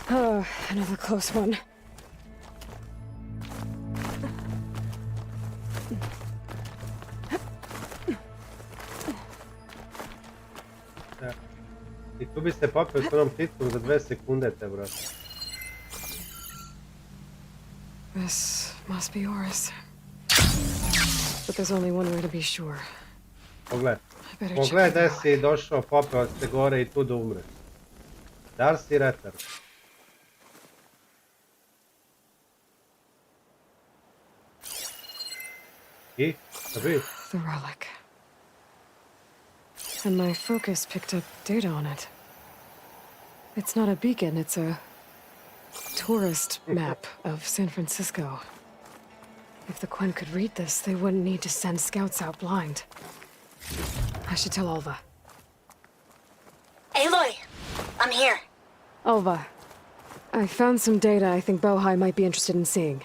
Oh, another close one. I tu bi se popio s onom pticom za 2 sekunde, te brate. This must be Oris. But there's only one way to be sure. Pogledaj. I better check Pogledaj the gde relic. si došao, popeo se gore i tu da umreš. Darcy Retter. I? Šta bi? The relic. And my focus picked up data on it. It's not a beacon, it's a tourist map of San Francisco. If the Quen could read this, they wouldn't need to send scouts out blind. I should tell Alva. Aloy, I'm here. Alva, I found some data I think Bohai might be interested in seeing.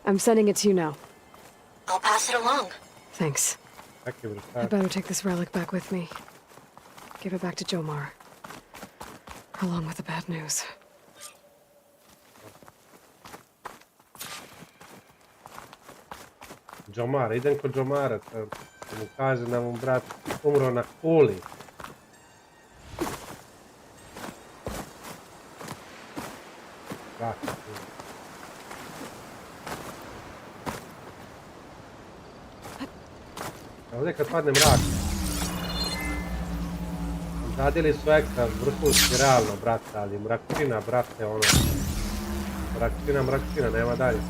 I'm sending it to you now. I'll pass it along. Thanks. I better take this relic back with me. Give it back to Jomar. Along with the bad news. Jomar, idem kod Jomara, da mu kaže da mu brat umro na kuli. Ovdje kad padne mrak, radili su ekstra vrhunski realno, brate, ali mrakčina, brate, ono, mrakčina, nema dalje.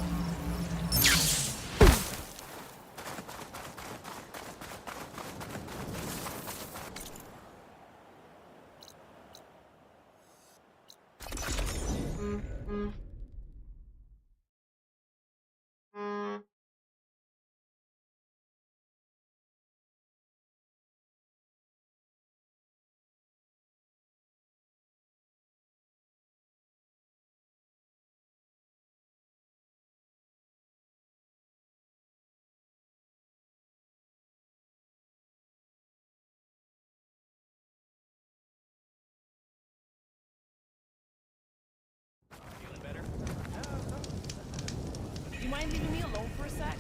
You mind leaving me alone for a sec?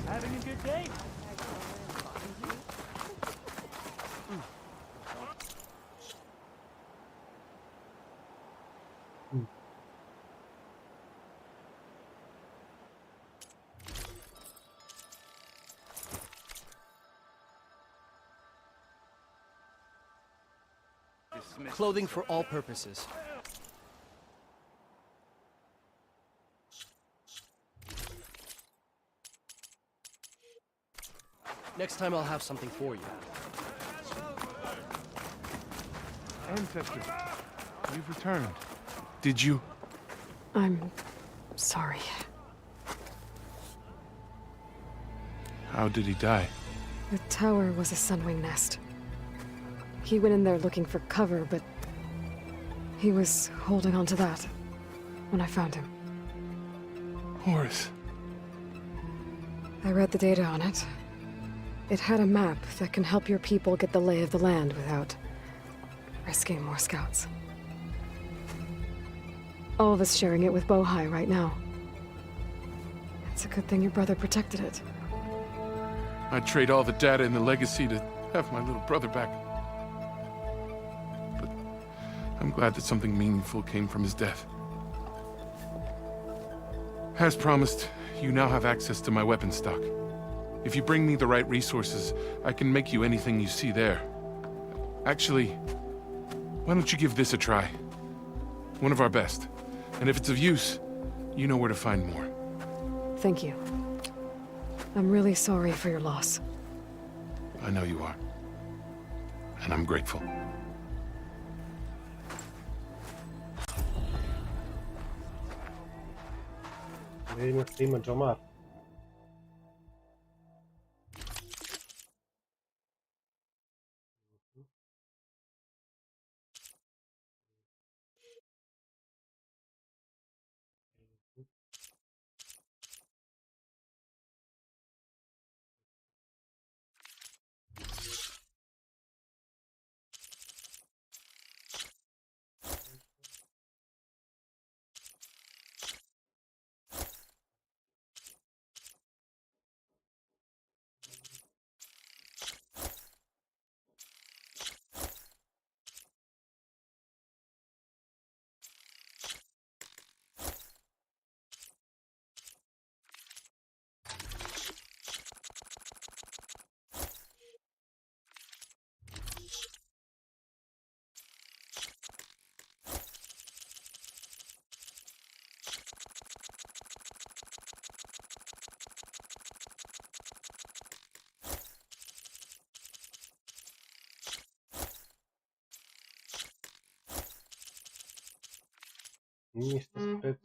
Having a good day? Clothing for all purposes. Next time I'll have something for you. Ancestor, you've returned. Did you? I'm sorry. How did he die? The tower was a sunwing nest. He went in there looking for cover, but he was holding on to that when I found him. Horace. I read the data on it. It had a map that can help your people get the lay of the land without risking more scouts. All of us sharing it with Bohai right now. It's a good thing your brother protected it. I'd trade all the data and the legacy to have my little brother back. But I'm glad that something meaningful came from his death. As promised, you now have access to my weapon stock. If you bring me the right resources, I can make you anything you see there. Actually, why don't you give this a try? One of our best. And if it's of use, you know where to find more. Thank you. I'm really sorry for your loss. I know you are. And I'm grateful. Vidimo što ima Jomar. Ništa spet.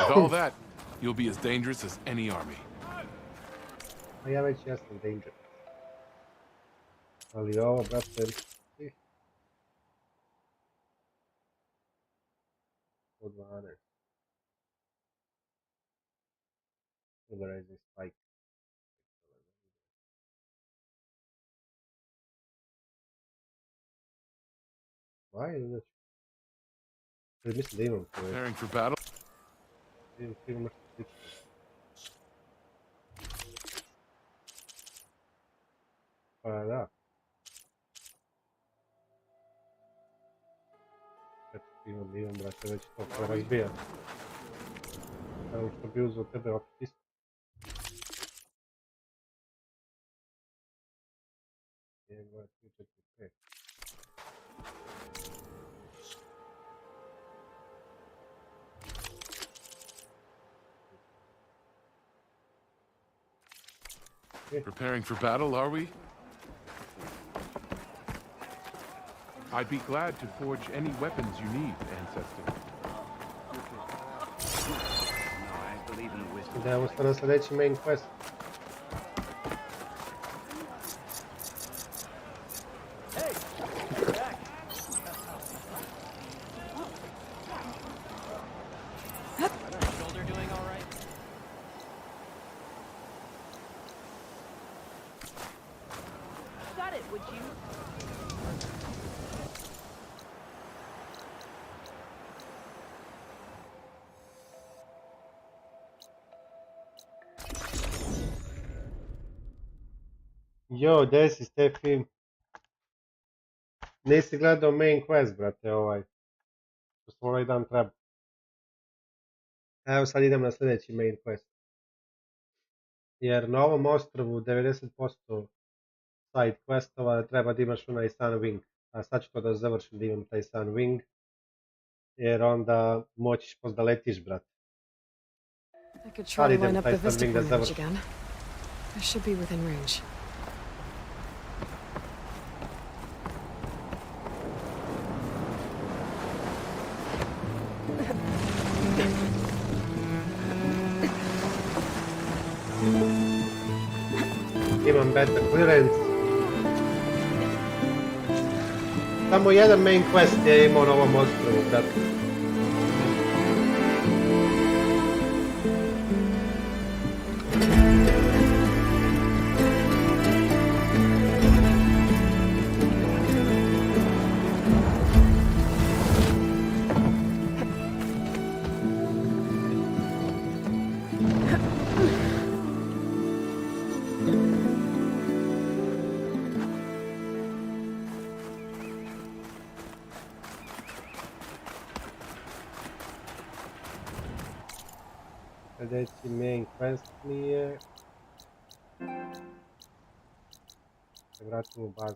With all that, you'll be as dangerous as any army. A ja već jesam danger. Ali ovo, brate... 112. Polarizing spike. Why is it? Mislim da imam to. Preparing for battle? Imam sigurno što slično. Pa da. Eto, imam, brate, već to kao razbija. Samo što bi uzeo tebe opet isto. Jedan, dva, tri, četiri, pet. Preparing for battle, are we? I'd be glad to forge any weapons you need, Ancestor. Idemo se na sljedeći main quest. Jo, gdje si Stefi? Nisi gledao main quest, brate, ovaj. To smo ovaj dan treba. Evo sad idem na sljedeći main quest. Jer na ovom ostrovu 90% side questova treba da imaš onaj Sun Wing. A sad ću to da završim da imam taj Sun Wing. Jer onda moćiš da letiš, brate. I could try to line up the Vista range again. I should be within range. Imam beta clearance. Samo jedan main quest je imao na ovom ostrovu, brate. Sljedeći main quest mi je... Se vratimo u bazu.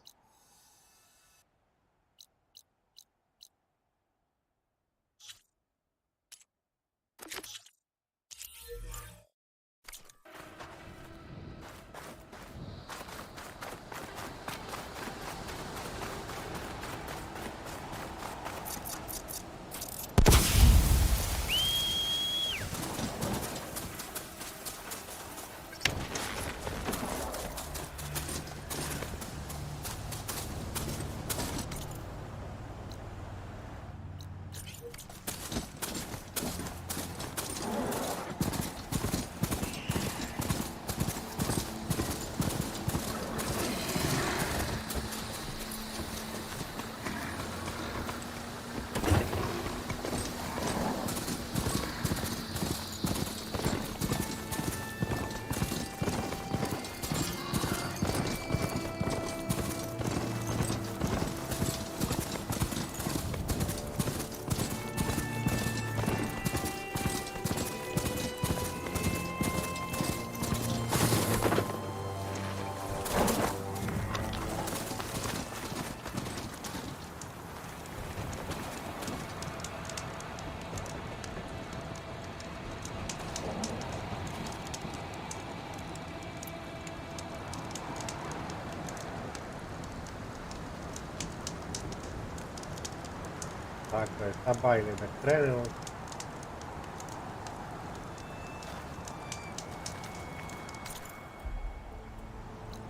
Tako je, ta bajne da krenemo.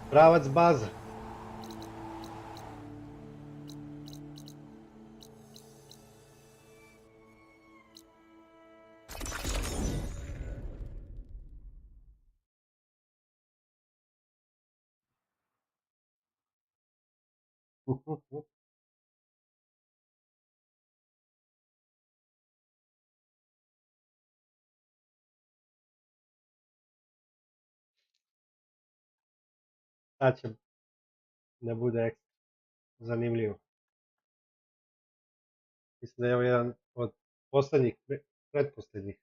Pravac baza. Sad će da bude ekstra zanimljivo. Mislim da je ovo jedan od posljednjih, pretposljednjih,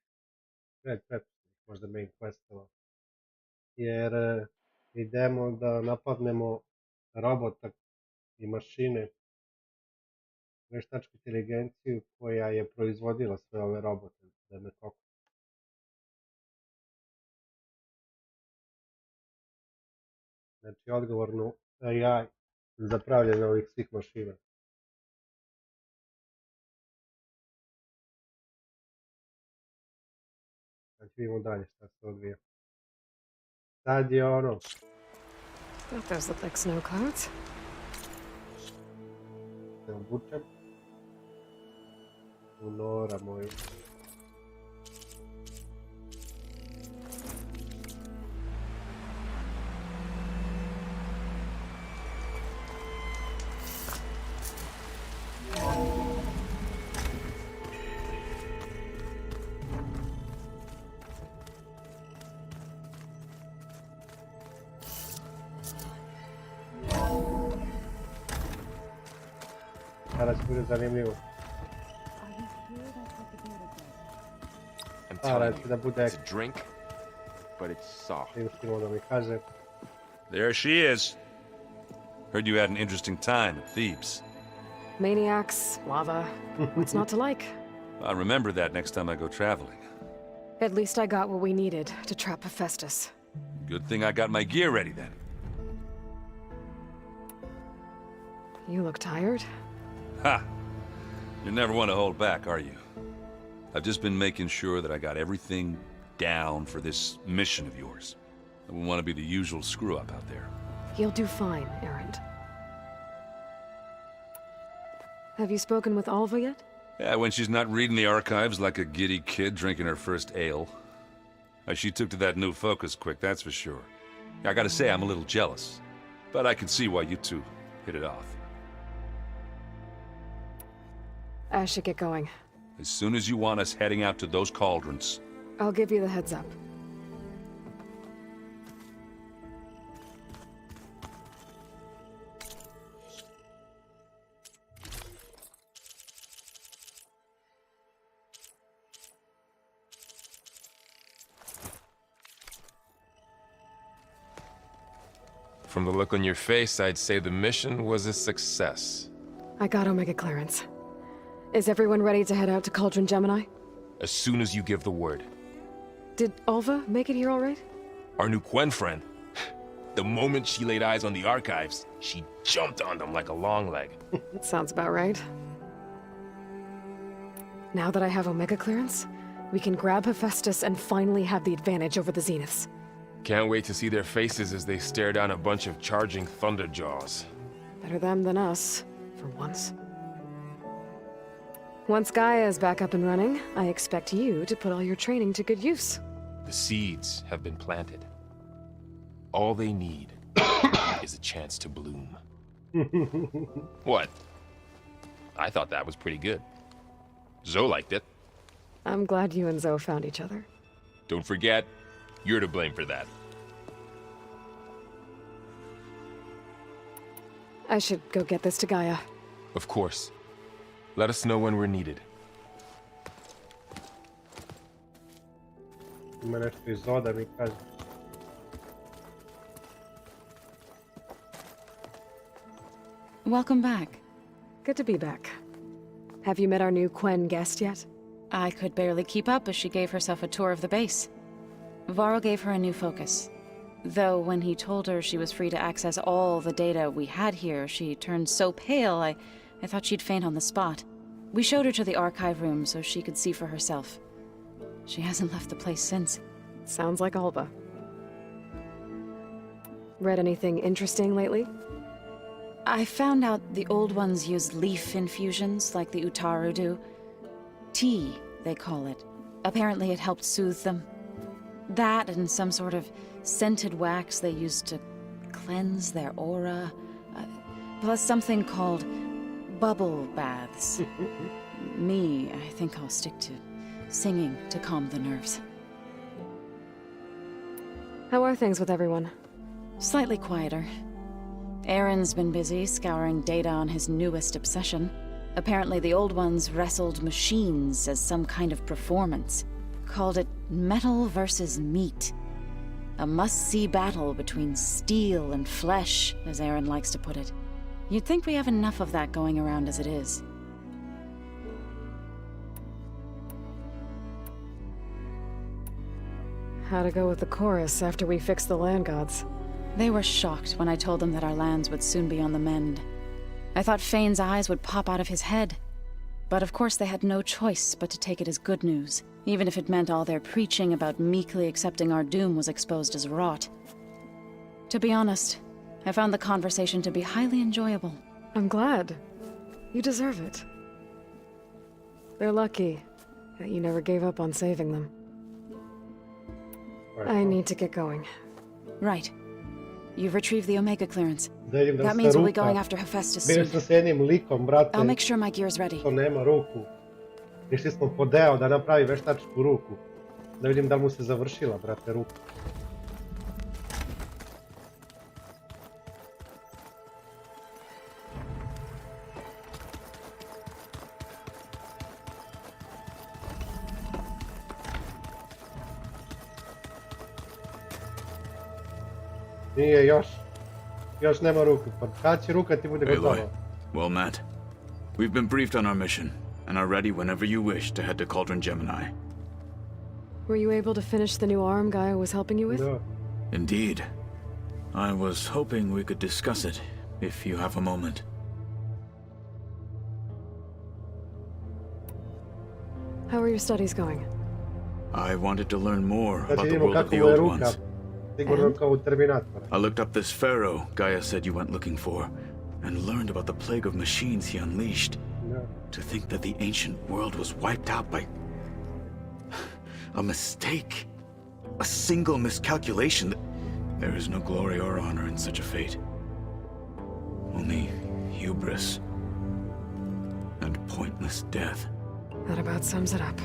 možda main questova. Jer idemo da napadnemo robota i mašine, veštačku inteligenciju koja je proizvodila sve ove robote. Znači odgovornu AI za pravljanje ovih svih mašina. Znači vidimo dalje šta se odvija. Sad je ono... Thought those looked like snow clouds. Se obučem. U nora moju. Sada će bude zanimljivo. Sada će da bude... It's a drink, but it's soft. Da mi kaže. There she is. Heard you had an interesting time at Thebes. Maniacs, lava. What's not to like? I'll remember that next time I go traveling. At least I got what we needed to trap Hephaestus. Good thing I got my gear ready then. You look tired. Ha! You never want to hold back, are you? I've just been making sure that I got everything down for this mission of yours. I wouldn't want to be the usual screw-up out there. You'll do fine, Errand. Have you spoken with Alva yet? Yeah, when she's not reading the archives like a giddy kid drinking her first ale. She took to that new focus quick, that's for sure. I gotta say, I'm a little jealous. But I can see why you two hit it off. I should get going. As soon as you want us heading out to those cauldrons. I'll give you the heads up. From the look on your face, I'd say the mission was a success. I got Omega clearance. Is everyone ready to head out to Cauldron Gemini? As soon as you give the word. Did Alva make it here all right? Our new Quen friend. The moment she laid eyes on the archives, she jumped on them like a long leg. Sounds about right. Now that I have Omega clearance, we can grab Hephaestus and finally have the advantage over the Zeniths. Can't wait to see their faces as they stare down a bunch of charging thunderjaws. Better them than us, for once. Once Gaia is back up and running, I expect you to put all your training to good use. The seeds have been planted. All they need is a chance to bloom. What? I thought that was pretty good. Zoe liked it. I'm glad you and Zoe found each other. Don't forget, you're to blame for that. I should go get this to Gaia. Of course. Let us know when we're needed. Ima nešto iz Oda mi kaže. Welcome back. Good to be back. Have you met our new Quen guest yet? I could barely keep up as she gave herself a tour of the base. Varl gave her a new focus. Though when he told her she was free to access all the data we had here, she turned so pale, I thought she'd faint on the spot. We showed her to the archive room so she could see for herself. She hasn't left the place since. Sounds like Alva. Read anything interesting lately? I found out the old ones used leaf infusions like the Utaru do. Tea, they call it. Apparently it helped soothe them. That and some sort of scented wax they used to cleanse their aura. Plus something called bubble baths. Me, I think I'll stick to singing to calm the nerves. How are things with everyone? Slightly quieter. Aaron's been busy scouring data on his newest obsession. Apparently the old ones wrestled machines as some kind of performance. Called it metal versus meat. A must-see battle between steel and flesh, as Aaron likes to put it. You'd think we have enough of that going around as it is. How'd it go with the chorus after we fixed the land gods? They were shocked when I told them that our lands would soon be on the mend. I thought Fane's eyes would pop out of his head. But of course they had no choice but to take it as good news, even if it meant all their preaching about meekly accepting our doom was exposed as rot. To be honest, I found the conversation to be highly enjoyable. I'm glad. You deserve it. They're lucky that you never gave up on saving them. I need to get going. Right. You've retrieved the Omega clearance. That means we'll be going after Hephaestus Bili soon. smo s jednim likom, brate. I'll make sure my gear's ready. To nema ruku. Išli smo po Deo da napravi veštačku ruku. Da vidim da li mu se završila, brate, ruku. Nije još. Još nema ruku. Pa kad će ruka ti bude gotova? Aloy. Well met. We've been briefed on our mission, and are ready whenever you wish to head to Cauldron Gemini. Were you able to finish the new arm Gaia was helping you with? No. Indeed. I was hoping we could discuss it, if you have a moment. How are your studies going? I wanted to learn more Sad about the vidimo world of kako the mu je Old ruka. Ones. Sigurno kao u Terminatora. I looked up this pharaoh Gaia said you went looking for, and learned about the plague of machines he unleashed. No. To think that the ancient world was wiped out by a mistake. A single miscalculation. There is no glory or honor in such a fate. Only hubris and pointless death. That about sums it up.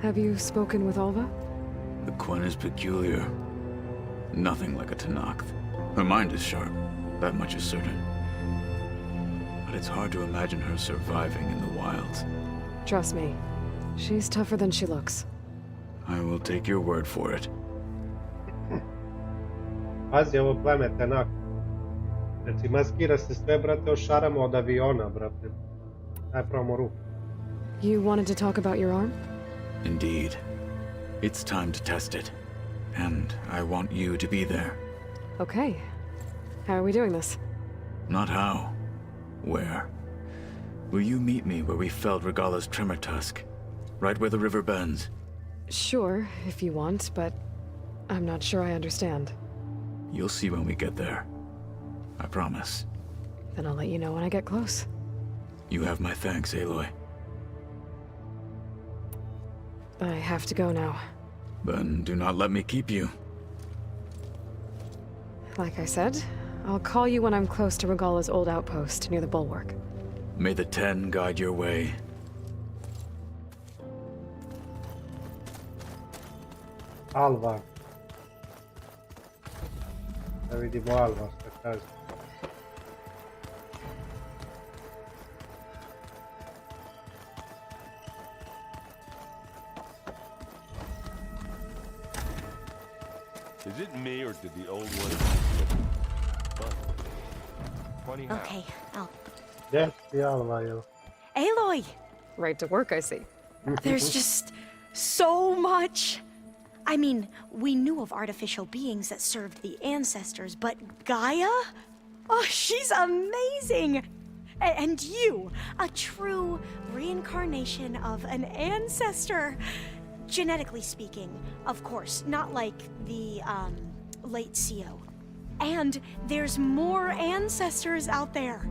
Have you spoken with Alva? The Quen is peculiar. Nothing like a Tenakth. Her mind is sharp, that much is certain. But it's hard to imagine her surviving in the wilds. Trust me, she's tougher than she looks. I will take your word for it. Pazi, ovo pleme Tenak. Znači, maskira se sve, brate, ošaramo od aviona, brate. Daj probamo ruku. You wanted to talk about your arm? Indeed. It's time to test it. And I want you to be there. Okay. How are we doing this? Not how. Where? Will you meet me where we felled Regala's tremor tusk? Right where the river bends? Sure, if you want, but I'm not sure I understand. You'll see when we get there. I promise. Then I'll let you know when I get close. You have my thanks, Aloy. I have to go now. Then do not let me keep you. Like I said, I'll call you when I'm close to Regala's old outpost near the bulwark. May the Ten guide your way. Alva. Da vidimo Alva, što kaže. Is it me, or did the old one... Funny how. Okay, I'll... Gdje si Alva, jel? Aloy! Right to work, I see. There's just so much. I mean, we knew of artificial beings that served the ancestors, but Gaia? Oh, she's amazing! And you, a true reincarnation of an ancestor. Genetically speaking, of course, not like the, late CO. And there's more ancestors out there,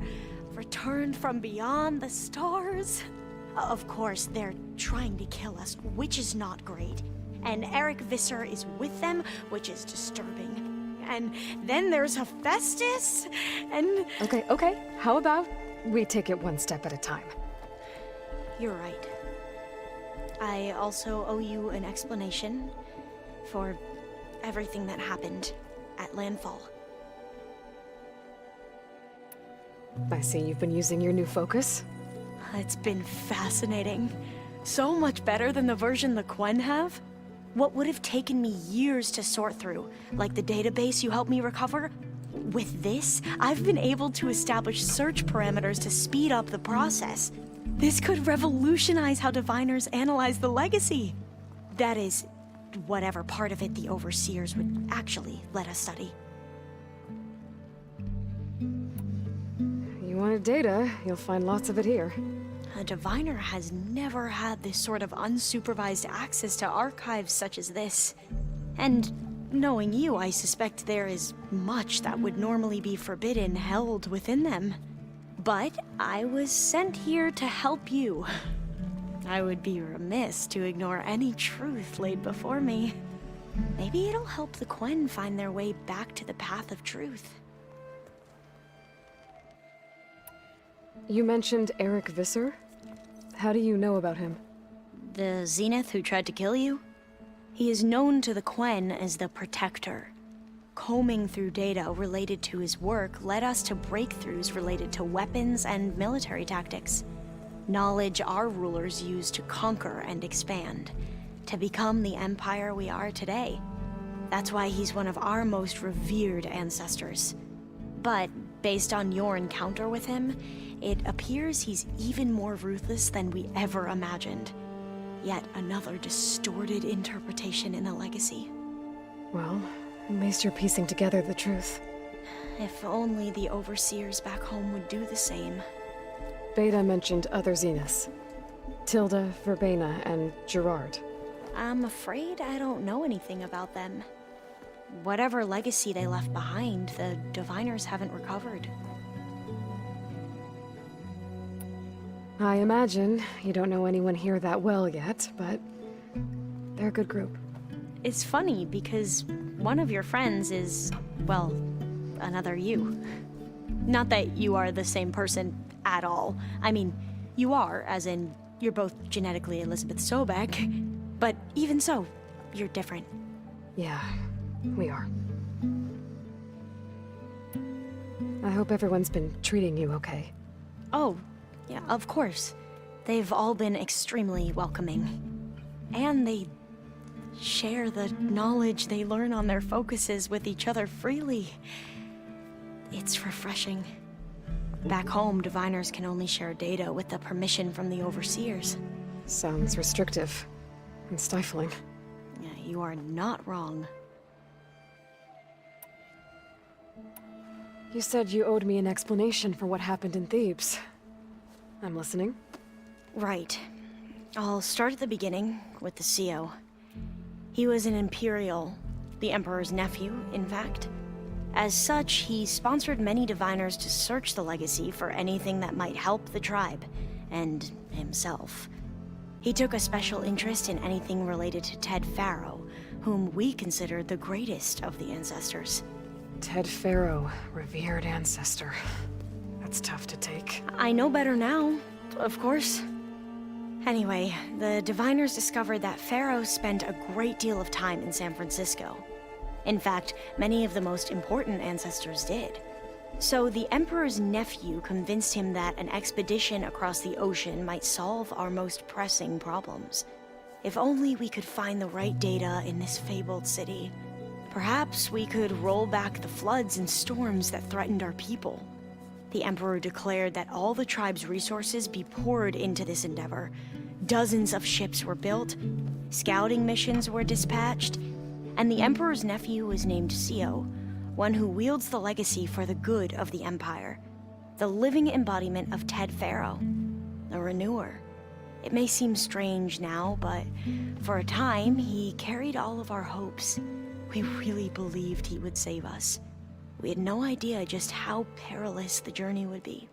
returned from beyond the stars. Of course, they're trying to kill us, which is not great. And Eric Visser is with them, which is disturbing. And then there's Hephaestus, and... Okay. How about we take it one step at a time? You're right. I also owe you an explanation for everything that happened at Landfall. I see you've been using your new focus. It's been fascinating. So much better than the version the Quen have. What would have taken me years to sort through, like the database you helped me recover, with this, I've been able to establish search parameters to speed up the process. This could revolutionize how diviners analyze the legacy. That is, whatever part of it the Overseers would actually let us study. You wanted data, you'll find lots of it here. A diviner has never had this sort of unsupervised access to archives such as this. And knowing you, I suspect there is much that would normally be forbidden held within them. But I was sent here to help you. I would be remiss to ignore any truth laid before me. Maybe it'll help the Quen find their way back to the path of truth. You mentioned Eric Visser? How do you know about him? The Zenith who tried to kill you? He is known to the Quen as the Protector. Combing through data related to his work led us to breakthroughs related to weapons and military tactics. Knowledge our rulers used to conquer and expand, to become the empire we are today. That's why he's one of our most revered ancestors. But based on your encounter with him, it appears he's even more ruthless than we ever imagined. Yet another distorted interpretation in the legacy. Well, at least you're piecing together the truth. If only the Overseers back home would do the same. Beta mentioned other Zeniths. Tilda, Verbena, and Gerard. I'm afraid I don't know anything about them. Whatever legacy they left behind, the diviners haven't recovered. I imagine you don't know anyone here that well yet, but they're a good group. It's funny because one of your friends is, well, another you. Not that you are the same person at all. I mean, you are, as in, you're both genetically Elizabeth Sobek, but even so, you're different. Yeah, we are. I hope everyone's been treating you okay. Oh, yeah, of course. They've all been extremely welcoming. And they share the knowledge they learn on their focuses with each other freely. It's refreshing. Back home, diviners can only share data with the permission from the Overseers. Sounds restrictive and stifling. Yeah, you are not wrong. You said you owed me an explanation for what happened in Thebes. I'm listening. Right. I'll start at the beginning with the CO. He was an Imperial, the Emperor's nephew, in fact. As such, he sponsored many diviners to search the legacy for anything that might help the tribe, and himself. He took a special interest in anything related to Ted Farrow, whom we considered the greatest of the ancestors. Ted Farrow, revered ancestor. That's tough to take. I know better now, of course. Anyway, the diviners discovered that Farrow spent a great deal of time in San Francisco. In fact, many of the most important ancestors did. So the Emperor's nephew convinced him that an expedition across the ocean might solve our most pressing problems. If only we could find the right data in this fabled city. Perhaps we could roll back the floods and storms that threatened our people. The Emperor declared that all the tribe's resources be poured into this endeavor. Dozens of ships were built, scouting missions were dispatched, and the Emperor's nephew was named CO, one who wields the legacy for the good of the Empire. The living embodiment of Ted Faro, a renewer. It may seem strange now, but for a time, he carried all of our hopes. We really believed he would save us. We had no idea just how perilous the journey would be.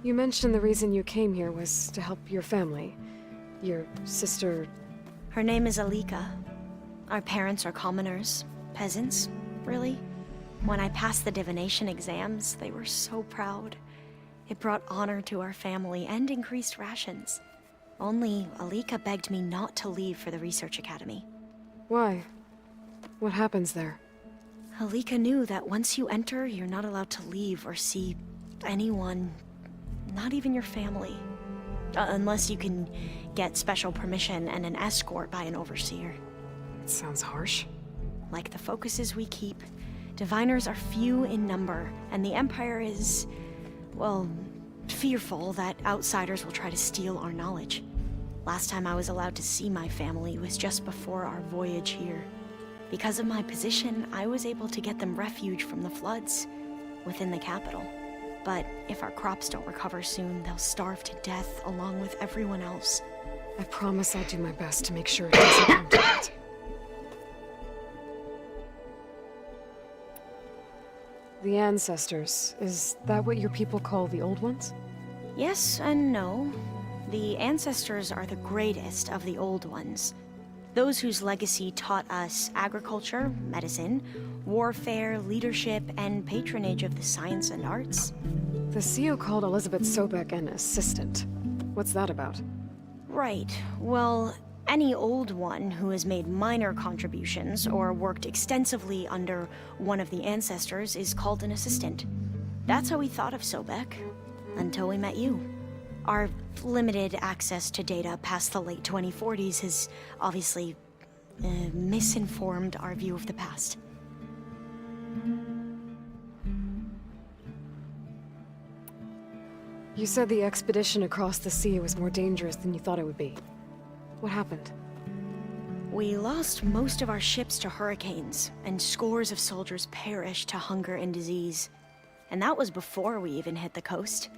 You mentioned the reason you came here was to help your family. Your sister... Her name is Alika. Our parents are commoners. Peasants, really. When I passed the divination exams, they were so proud. It brought honor to our family and increased rations. Only Alika begged me not to leave for the research academy. Why? What happens there? Alika knew that once you enter, you're not allowed to leave or see anyone, not even your family. Unless you can get special permission and an escort by an overseer. It sounds harsh. Like the focuses we keep, diviners are few in number, and the Empire is, well, fearful that outsiders will try to steal our knowledge. Last time I was allowed to see my family was just before our voyage here. Because of my position, I was able to get them refuge from the floods within the capital. But if our crops don't recover soon, they'll starve to death along with everyone else. I promise I'll do my best to make sure it doesn't come to that. The ancestors, is that what your people call the old ones? Yes and no. The ancestors are the greatest of the old ones. Those whose legacy taught us agriculture, medicine, warfare, leadership, and patronage of the science and arts. The CEO called Elizabeth Sobek an assistant. What's that about? Right. Well, any old one who has made minor contributions or worked extensively under one of the ancestors is called an assistant. That's how we thought of Sobek, until we met you. Our limited access to data past the late 2040s has obviously misinformed our view of the past. You said the expedition across the sea was more dangerous than you thought it would be. What happened? We lost most of our ships to hurricanes, and scores of soldiers perished to hunger and disease. And that was before we even hit the coast.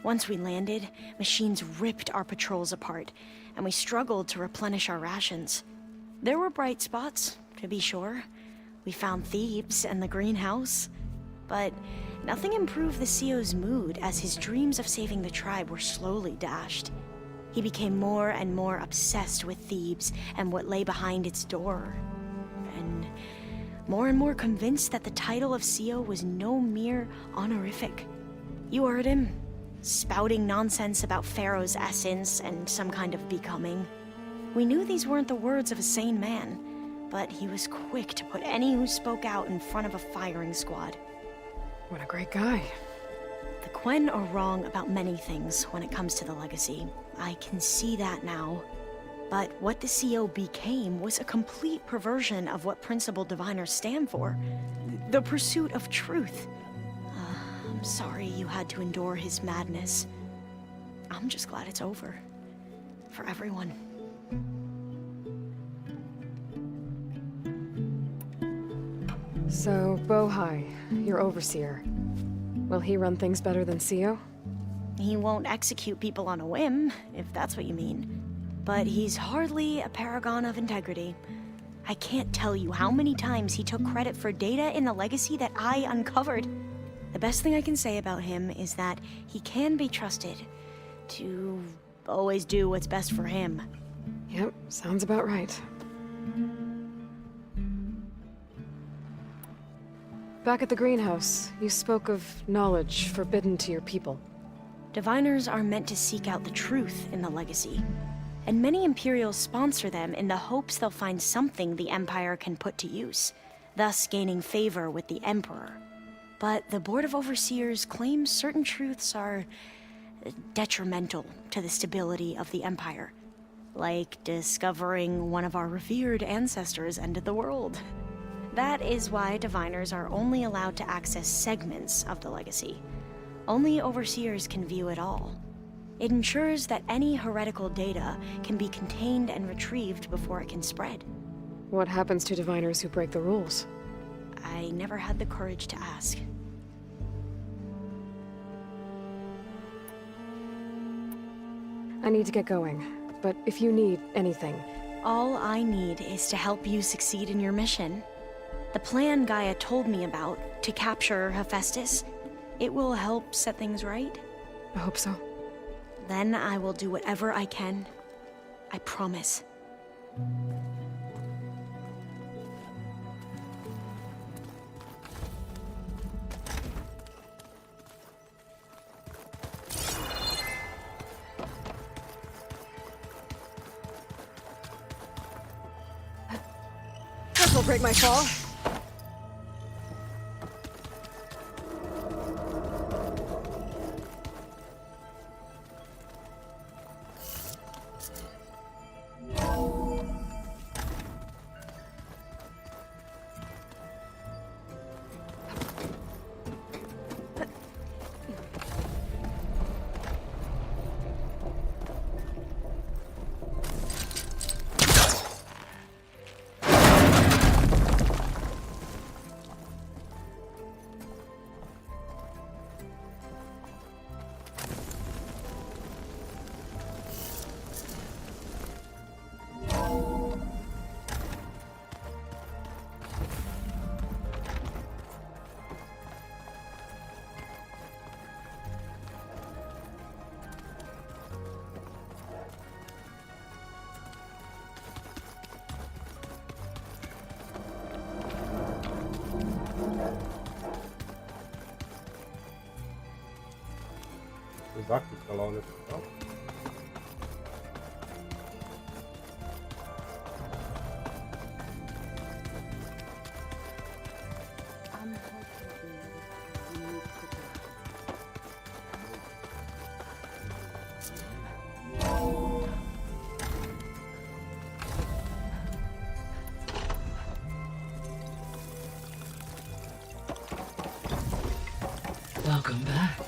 Once we landed, machines ripped our patrols apart, and we struggled to replenish our rations. There were bright spots, to be sure. We found Thebes and the greenhouse. But nothing improved the CEO's mood as his dreams of saving the tribe were slowly dashed. He became more and more obsessed with Thebes and what lay behind its door. And more convinced that the title of CEO was no mere honorific. You heard him, spouting nonsense about Pharaoh's essence and some kind of becoming. We knew these weren't the words of a sane man, but he was quick to put any who spoke out in front of a firing squad. What a great guy. The Quen are wrong about many things when it comes to the legacy. I can see that now. But what the CEO became was a complete perversion of what principled diviners stand for. The pursuit of truth. I'm sorry you had to endure his madness. I'm just glad it's over. For everyone. So, Bohai, your overseer. Will he run things better than CEO? He won't execute people on a whim, if that's what you mean. But he's hardly a paragon of integrity. I can't tell you how many times he took credit for data in the legacy that I uncovered. The best thing I can say about him is that he can be trusted to always do what's best for him. Yep, sounds about right. Back at the greenhouse, you spoke of knowledge forbidden to your people. Diviners are meant to seek out the truth in the legacy, and many Imperials sponsor them in the hopes they'll find something the Empire can put to use, thus gaining favor with the Emperor. But the Board of Overseers claims certain truths are detrimental to the stability of the Empire, like discovering one of our revered ancestors ended the world. That is why diviners are only allowed to access segments of the legacy. Only overseers can view it all. It ensures that any heretical data can be contained and retrieved before it can spread. What happens to diviners who break the rules? I never had the courage to ask. I need to get going, but if you need anything... All I need is to help you succeed in your mission. The plan Gaia told me about, to capture Hephaestus, it will help set things right. I hope so. Then I will do whatever I can. I promise. This'll break my fall. Zaklikal ovdje to. Welcome back.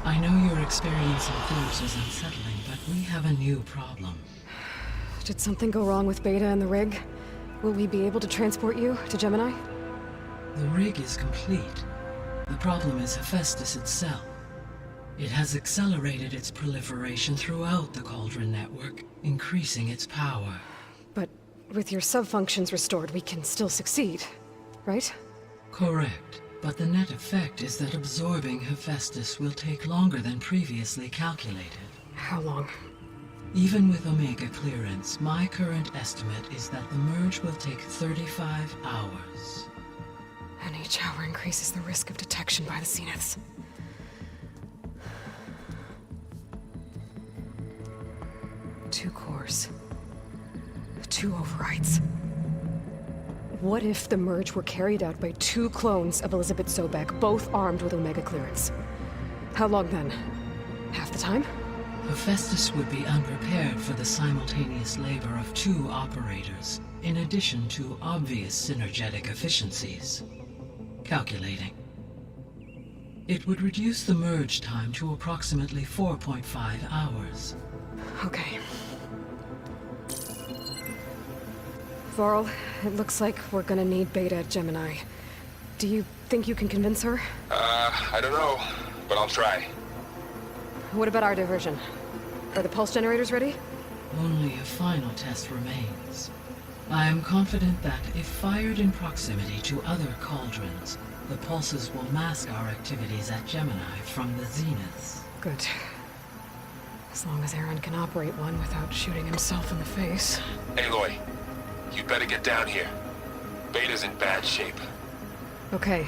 I know your experience in Thebes was unsettling, but we have a new problem. Did something go wrong with Beta and the rig? Will we be able to transport you to Gemini? The rig is complete. The problem is Hephaestus itself. It has accelerated its proliferation throughout the Cauldron network, increasing its power. But with your sub-functions restored, we can still succeed, right? Correct. But the net effect is that absorbing Hephaestus will take longer than previously calculated. How long? Even with Omega clearance, my current estimate is that the merge will take 35 hours. And each hour increases the risk of detection by the Zeniths. Two cores. Two overrides. What if the merge were carried out by two clones of Elizabeth Sobek, both armed with Omega clearance? How long then? Half the time? Hephaestus would be unprepared for the simultaneous labor of two operators, in addition to obvious synergetic efficiencies. Calculating. It would reduce the merge time to approximately 4.5 hours. Okay. Varl, it looks like we're gonna need Beta at Gemini. Do you think you can convince her? I don't know, but I'll try. What about our diversion? Are the pulse generators ready? Only a final test remains. I am confident that if fired in proximity to other cauldrons, the pulses will mask our activities at Gemini from the Zeniths. Good. As long as Aaron can operate one without shooting himself in the face. Aloy, you better get down here. Beta's in bad shape. Okay.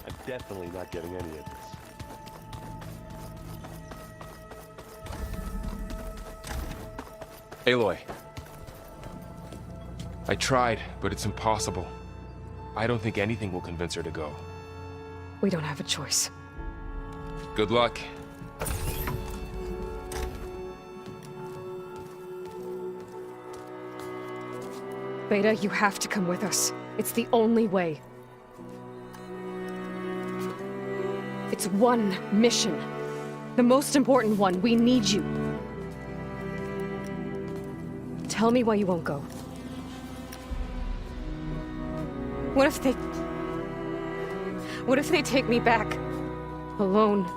I'm definitely not getting any of this. Aloy. I tried, but it's impossible. I don't think anything will convince her to go. We don't have a choice. Good luck. Beta, you have to come with us. It's the only way. It's one mission. The most important one. We need you. Tell me why you won't go. What if they take me back? Alone,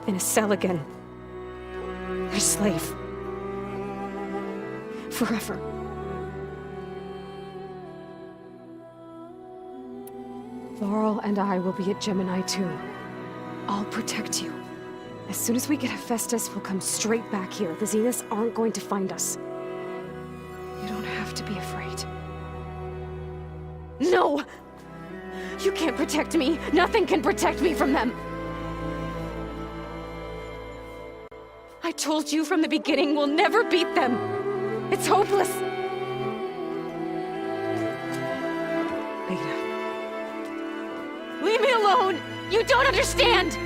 in a cell again. A slave. Forever. Laurel and I will be at Gemini 2. I'll protect you. As soon as we get Hephaestus, we'll come straight back here. The Zeniths aren't going to find us. You don't have to be afraid. No! You can't protect me. Nothing can protect me from them. I told you from the beginning we'll never beat them. It's hopeless. Beta. Leave me alone! You don't understand!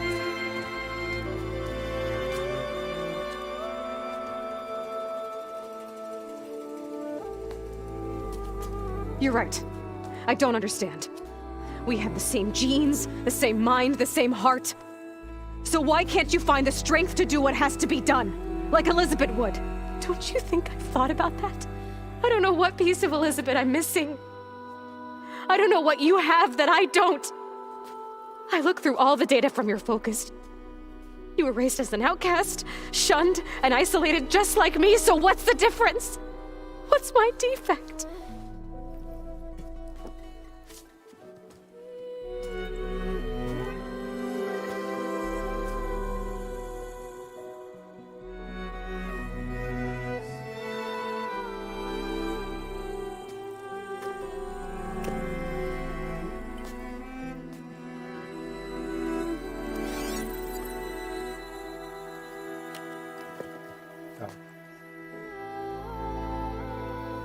You're right. I don't understand. We have the same genes, the same mind, the same heart. So why can't you find the strength to do what has to be done? Like Elizabeth would. Don't you think I've thought about that? I don't know what piece of Elizabeth I'm missing. I don't know what you have that I don't. I look through all the data from your focus. You were raised as an outcast, shunned, and isolated just like me, so what's the difference? What's my defect?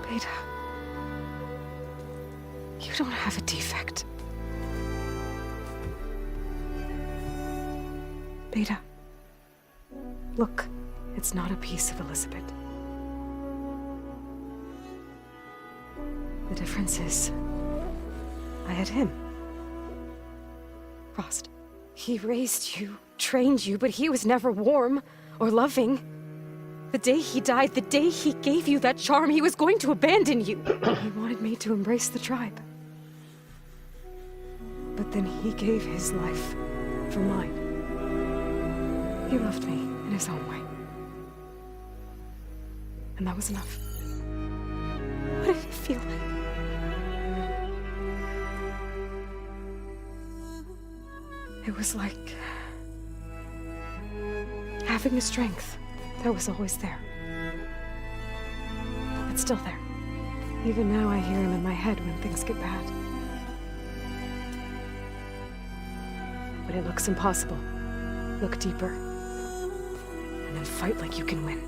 Beta, you don't have a defect. Beta, look, it's not a piece of Elizabeth. The difference is, I had him. Frost. He raised you, trained you, but he was never warm or loving. The day he died, the day he gave you that charm, he was going to abandon you. He wanted me to embrace the tribe. But then he gave his life for mine. He loved me in his own way. And that was enough. What did it feel like? It was like having the strength that was always there. It's still there. Even now I hear him in my head when things get bad. But it looks impossible. Look deeper. And then fight like you can win.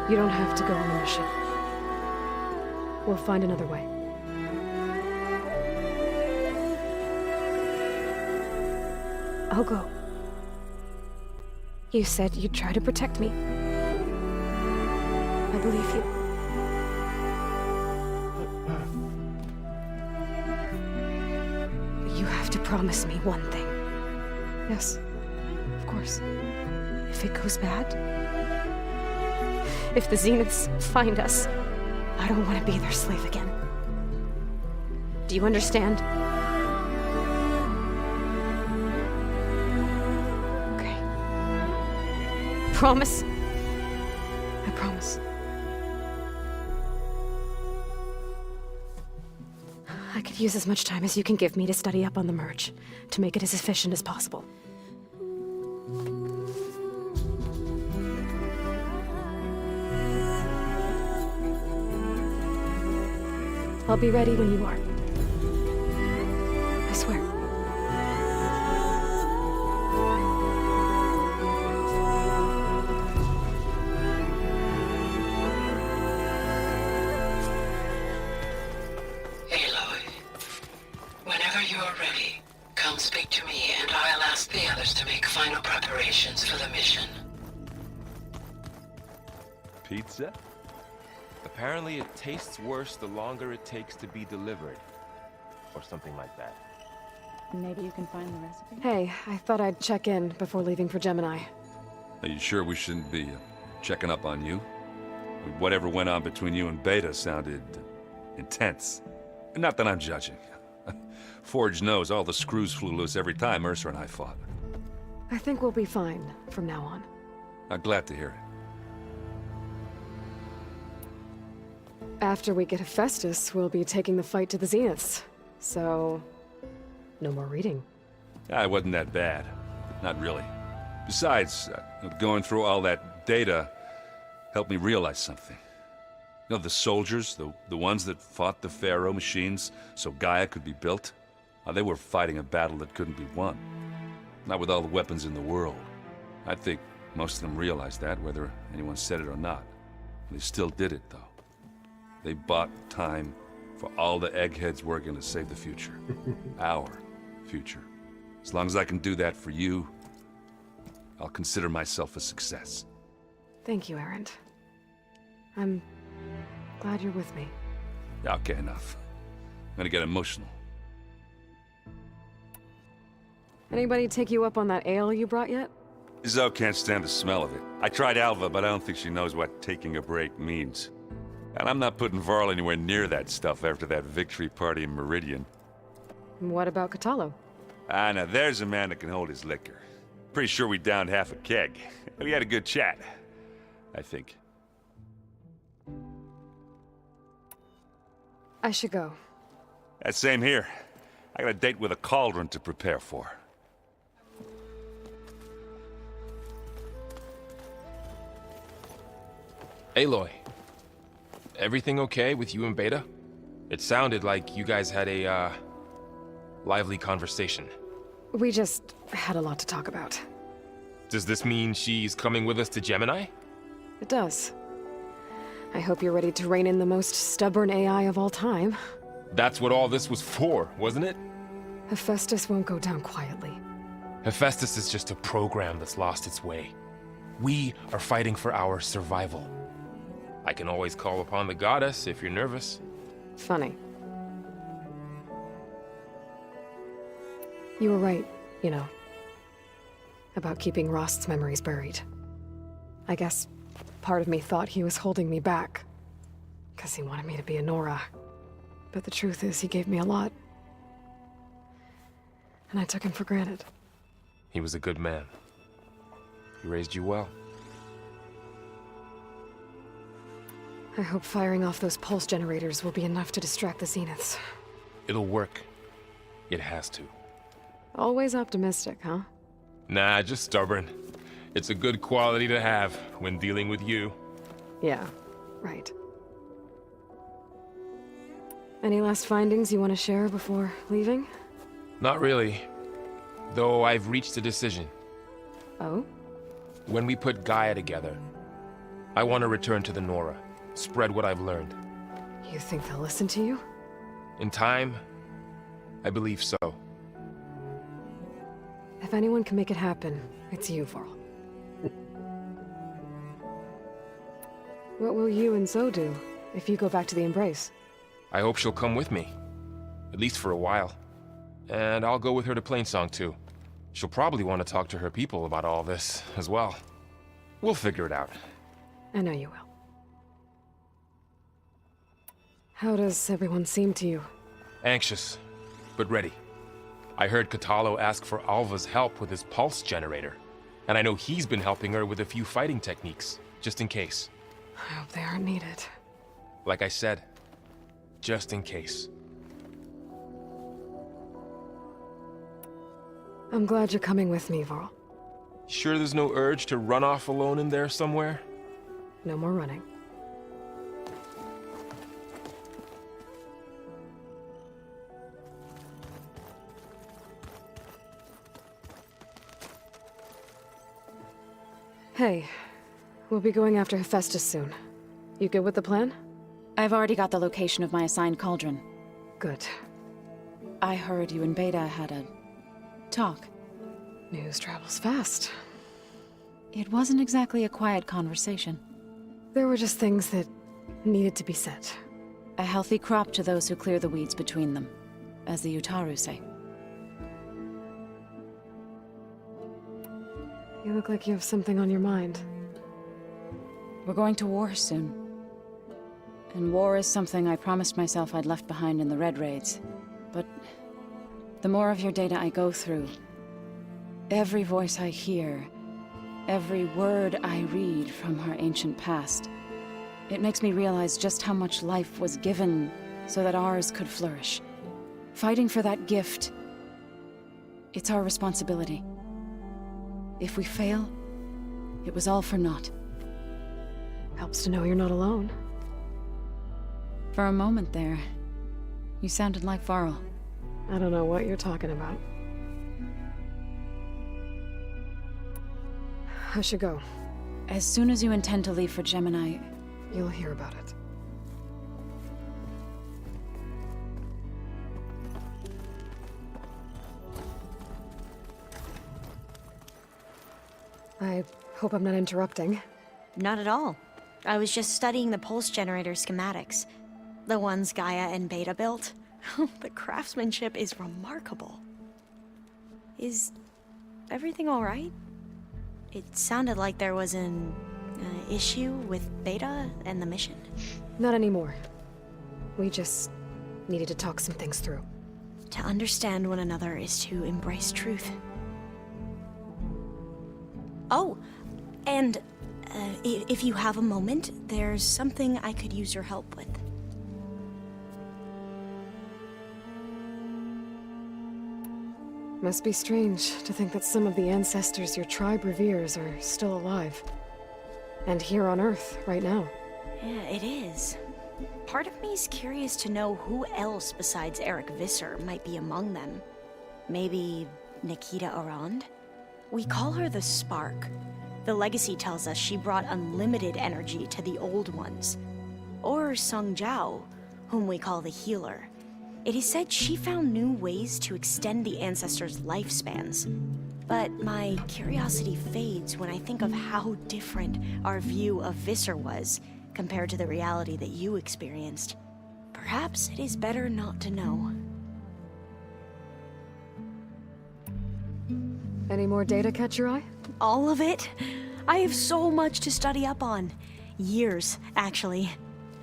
You don't have to go on the mission. We'll find another way. I'll go. You said you'd try to protect me. I believe you. But you have to promise me one thing. Yes, of course. If it goes bad, if the Zeniths find us, I don't want to be their slave again. Do you understand? Okay. Promise? I promise. I could use as much time as you can give me to study up on the merge, to make it as efficient as possible. I'll be ready when you are. I swear. Aloy, whenever you're ready, come speak to me and I'll ask the others to make final preparations for the mission. Pizza? Apparently it tastes worse the longer it takes to be delivered. Or something like that. Maybe you can find the recipe? Hey, I thought I'd check in before leaving for Gemini. Are you sure we shouldn't be checking up on you? Whatever went on between you and Beta sounded intense. Not that I'm judging. Forge knows all the screws flew loose every time Mercer and I fought. I think we'll be fine from now on. I'm glad to hear it. After we get Hephaestus, we'll be taking the fight to the Zeniths. So, no more reading. It wasn't that bad. Not really. Besides, going through all that data helped me realize something. You know, the soldiers, the ones that fought the Pharaoh machines so Gaia could be built, they were fighting a battle that couldn't be won. Not with all the weapons in the world. I think most of them realized that, whether anyone said it or not. They still did it, though. They bought time for all the eggheads working to save the future. Our future. As long as I can do that for you, I'll consider myself a success. Thank you, Erend. I'm glad you're with me. Okay, enough. I'm gonna get emotional. Anybody take you up on that ale you brought yet? Zoe can't stand the smell of it. I tried Alva, but I don't think she knows what taking a break means. And I'm not putting Varl anywhere near that stuff after that victory party in Meridian. What about Catalo? Now there's a man that can hold his liquor. Pretty sure we downed half a keg. We had a good chat, I think. I should go. Same here. I got a date with a cauldron to prepare for. Aloy, everything okay with you and Beta? It sounded like you guys had a, lively conversation. We just had a lot to talk about. Does this mean she's coming with us to Gemini? It does. I hope you're ready to rein in the most stubborn AI of all time. That's what all this was for, wasn't it? Hephaestus won't go down quietly. Hephaestus is just a program that's lost its way. We are fighting for our survival. I can always call upon the goddess if you're nervous. Funny. You were right, you know, about keeping Rost's memories buried. I guess part of me thought he was holding me back, because he wanted me to be a Nora. But the truth is, he gave me a lot. And I took him for granted. He was a good man. He raised you well. I hope firing off those pulse generators will be enough to distract the Zeniths. It'll work. It has to. Always optimistic, huh? Nah, just stubborn. It's a good quality to have when dealing with you. Yeah, right. Any last findings you want to share before leaving? Not really. Though I've reached a decision. Oh? When we put Gaia together, I want to return to the Nora. Spread what I've learned. You think they'll listen to you? In time, I believe so. If anyone can make it happen, it's you, Varl. What will you and Zoe do if you go back to the Embrace? I hope she'll come with me. At least for a while. And I'll go with her to Plainsong too. She'll probably want to talk to her people about all this as well. We'll figure it out. I know you will. How does everyone seem to you? Anxious, but ready. I heard Catalo ask for Alva's help with his pulse generator. And I know he's been helping her with a few fighting techniques, just in case. I hope they aren't needed. Like I said, just in case. I'm glad you're coming with me, Varl. Sure there's no urge to run off alone in there somewhere? No more running. Hey, we'll be going after Hephaestus soon. You good with the plan? I've already got the location of my assigned cauldron. Good. I heard you and Beta had a talk. News travels fast. It wasn't exactly a quiet conversation. There were just things that needed to be said. A healthy crop to those who clear the weeds between them, as the Utaru say. You look like you have something on your mind. We're going to war soon. And war is something I promised myself I'd left behind in the Red Raids. But the more of your data I go through, every voice I hear, every word I read from our ancient past, it makes me realize just how much life was given so that ours could flourish. Fighting for that gift, it's our responsibility. If we fail, it was all for naught. Helps to know you're not alone. For a moment there, you sounded like Varl. I don't know what you're talking about. I should go. As soon as you intend to leave for Gemini, you'll hear about it. I hope I'm not interrupting. Not at all. I was just studying the pulse generator schematics. The ones Gaia and Beta built. The craftsmanship is remarkable. Is everything all right? It sounded like there was an issue with Beta and the mission. Not anymore. We just needed to talk some things through. To understand one another is to embrace truth. Oh, and if you have a moment, there's something I could use your help with. Must be strange to think that some of the ancestors your tribe reveres are still alive. And here on Earth, right now. Yeah, it is. Part of me's curious to know who else besides Eric Visser might be among them. Maybe Nikita Arand? We call her the Spark. The legacy tells us she brought unlimited energy to the old ones. Or Sung Jiao, whom we call the Healer. It is said she found new ways to extend the ancestors' lifespans. But my curiosity fades when I think of how different our view of Visser was compared to the reality that you experienced. Perhaps it is better not to know. Any more data catch your eye? All of it? I have so much to study up on. Years, actually.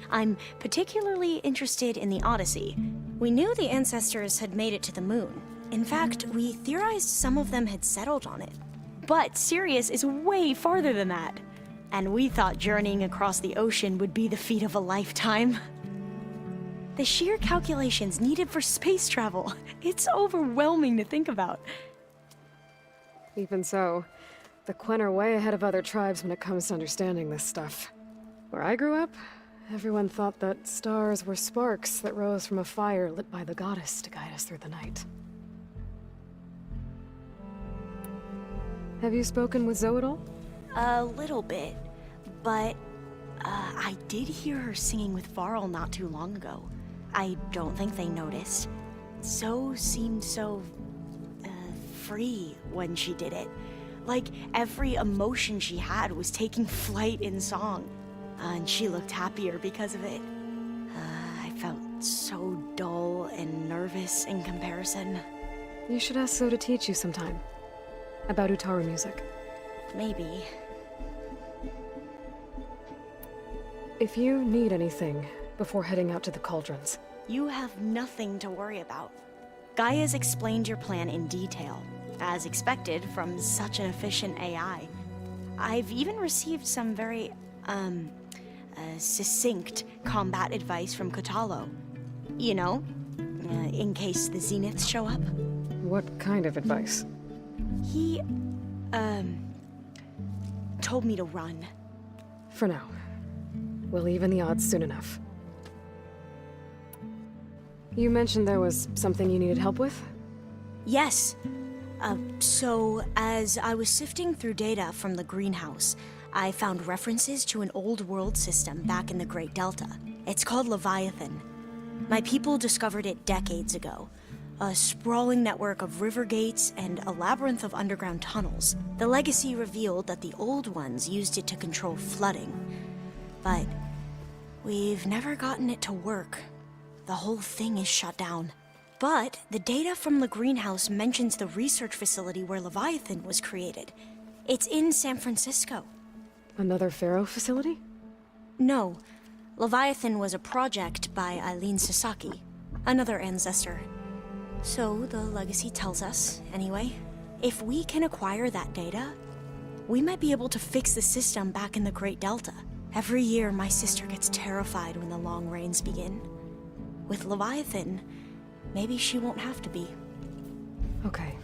I'm particularly interested in the Odyssey. We knew the ancestors had made it to the moon. In fact, we theorized some of them had settled on it. But Sirius is way farther than that. And we thought journeying across the ocean would be the feat of a lifetime. The sheer calculations needed for space travel, it's overwhelming to think about. Even so, the Quen are way ahead of other tribes when it comes to understanding this stuff. Where I grew up, everyone thought that stars were sparks that rose from a fire lit by the goddess to guide us through the night. Have you spoken with Zoe at all? A little bit, but I did hear her singing with Varl not too long ago. I don't think they noticed. Zoe seemed so free when she did it. Like every emotion she had was taking flight in song. And she looked happier because of it. I felt so dull and nervous in comparison. You should ask Zoe to teach you sometime. About Utaru music. Maybe. If you need anything before heading out to the cauldrons. You have nothing to worry about. Gaia's explained your plan in detail, as expected from such an efficient AI. I've even received some very, succinct combat advice from Kotalo. You know, in case the Zeniths show up. What kind of advice? He, told me to run. For now. We'll even the odds soon enough. You mentioned there was something you needed help with? Yes. So, as I was sifting through data from the greenhouse, I found references to an old world system back in the Great Delta. It's called Leviathan. My people discovered it decades ago. A sprawling network of river gates and a labyrinth of underground tunnels. The legacy revealed that the old ones used it to control flooding. But we've never gotten it to work. The whole thing is shut down. But the data from the greenhouse mentions the research facility where Leviathan was created. It's in San Francisco. Another Pharaoh facility? No. Leviathan was a project by Eileen Sasaki, another ancestor. So the legacy tells us, anyway, if we can acquire that data, we might be able to fix the system back in the Great Delta. Every year, my sister gets terrified when the long rains begin. With Leviathan, maybe she won't have to be. Okay.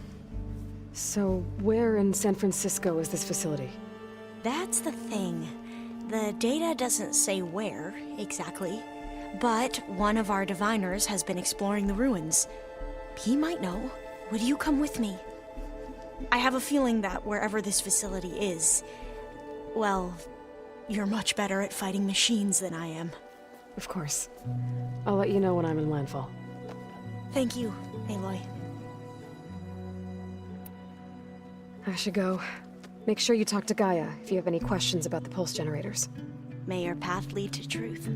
So, where in San Francisco is this facility? That's the thing. The data doesn't say where, exactly. But one of our diviners has been exploring the ruins. He might know. Would you come with me? I have a feeling that wherever this facility is, well, you're much better at fighting machines than I am. Of course. I'll let you know when I'm in landfall. Thank you, Aloy. I should go. Make sure you talk to Gaia if you have any questions about the pulse generators. May your path lead to truth.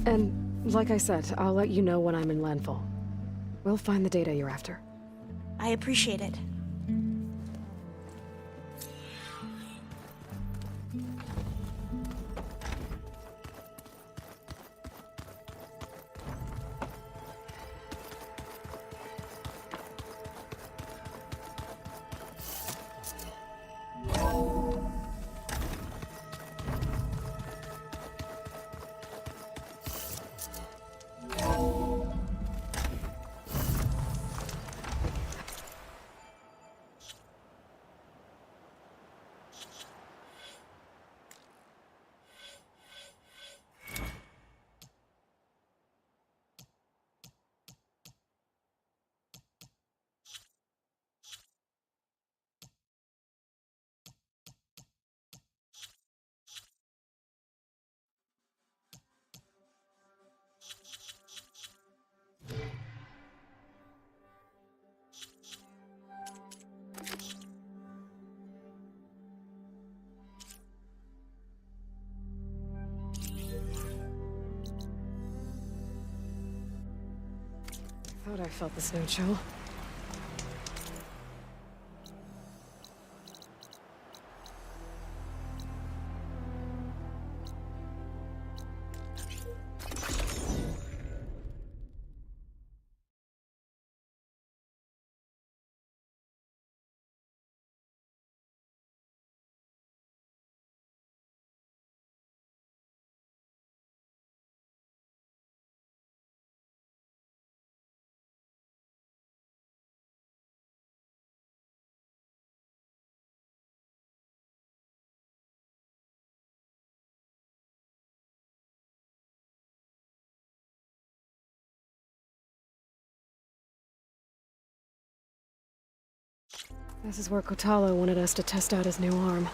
And, like I said, I'll let you know when I'm in landfall. We'll find the data you're after. I appreciate it. Thought I felt this no chill. This is where Kotalo wanted us to test out his new arm.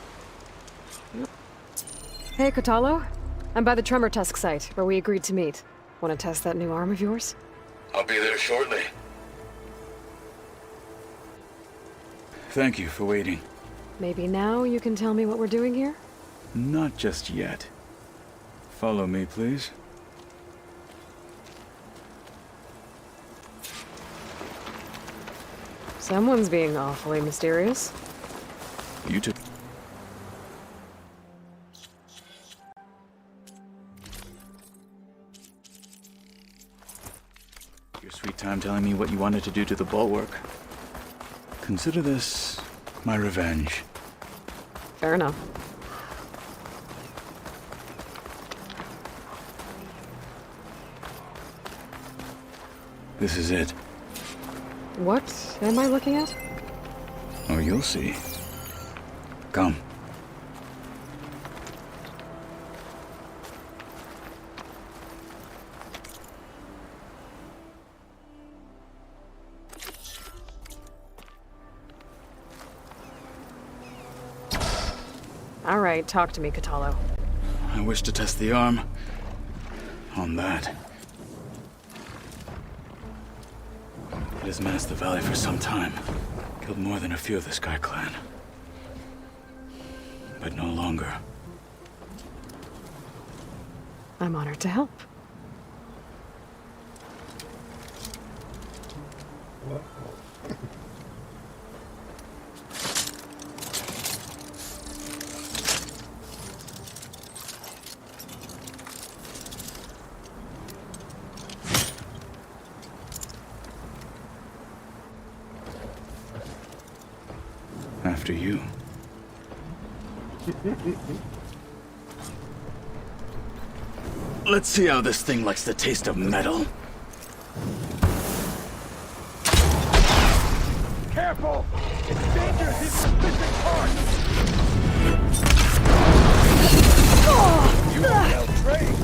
Hey, Kotalo. I'm by the Tremor Tusk site, where we agreed to meet. Want to test that new arm of yours? I'll be there shortly. Thank you for waiting. Maybe now you can tell me what we're doing here? Not just yet. Follow me, please. Someone's being awfully mysterious. You took... Your sweet time telling me what you wanted to do to the bulwark. Consider this my revenge. Fair enough. This is it. What am I looking at? Oh, you'll see. Come. All right, talk to me, Catalo. I wish to test the arm on that. It has menaced the valley for some time. Killed more than a few of the Sky Clan. But no longer. I'm honored to help. After you. Let's see how this thing likes the taste of metal. Careful! It's dangerous in specific parts! You are well trained!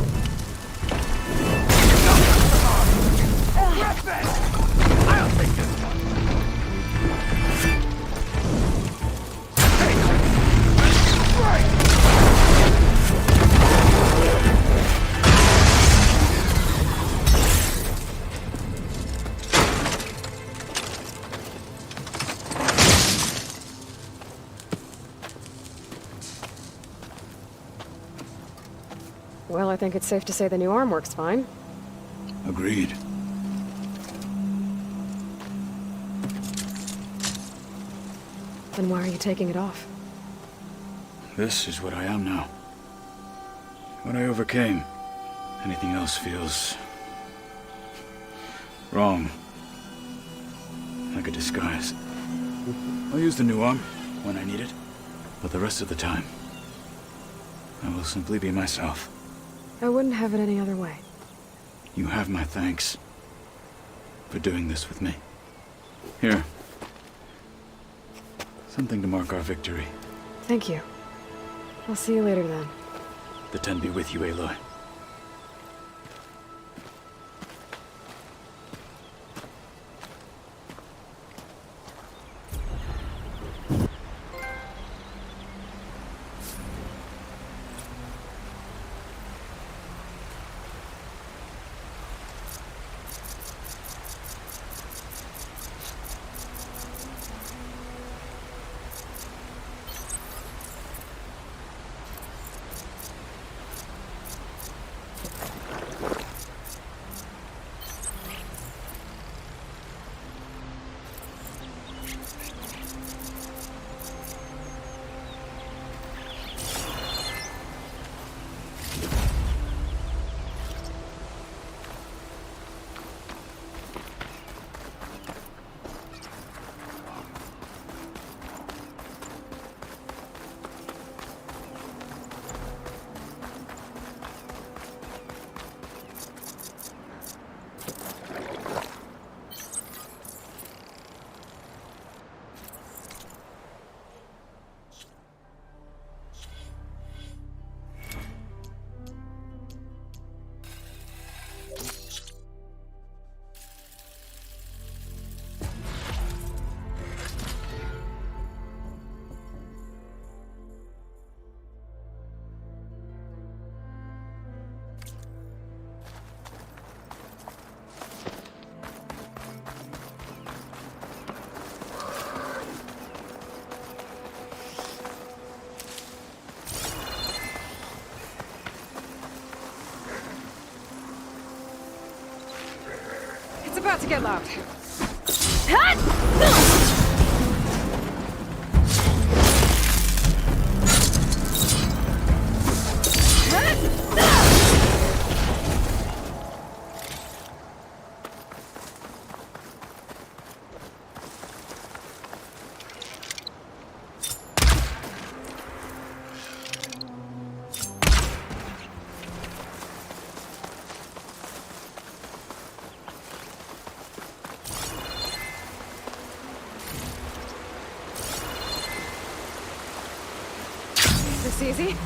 Grab that! I'll take this one! Well, I think it's safe to say the new arm works fine. Agreed. Then why are you taking it off? This is what I am now. What I overcame. Anything else feels wrong. Like a disguise. I'll use the new arm when I need it, but the rest of the time, I will simply be myself. I wouldn't have it any other way. You have my thanks for doing this with me. Here. Something to mark our victory. Thank you. I'll see you later then. The Ten be with you, Aloy. It's about to get loud. this easy.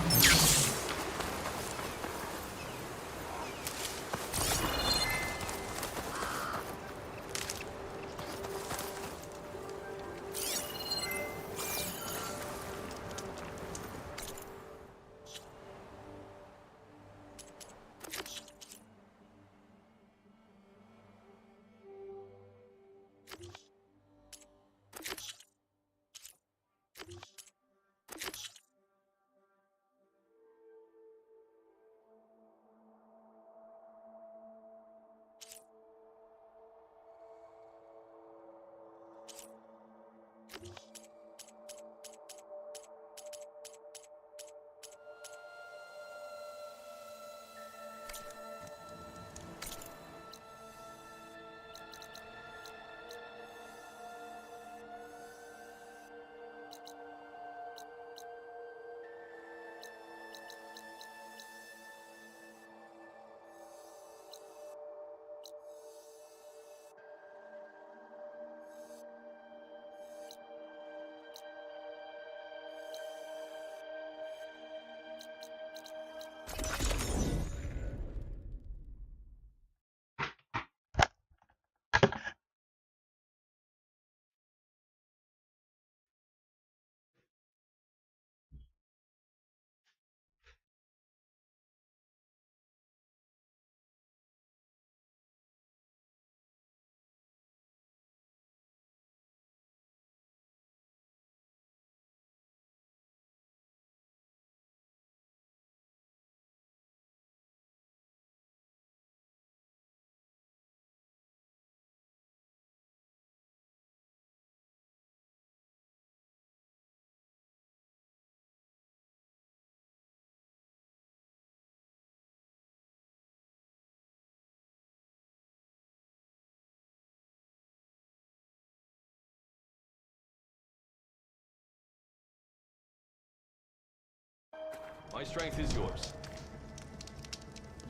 My strength is yours.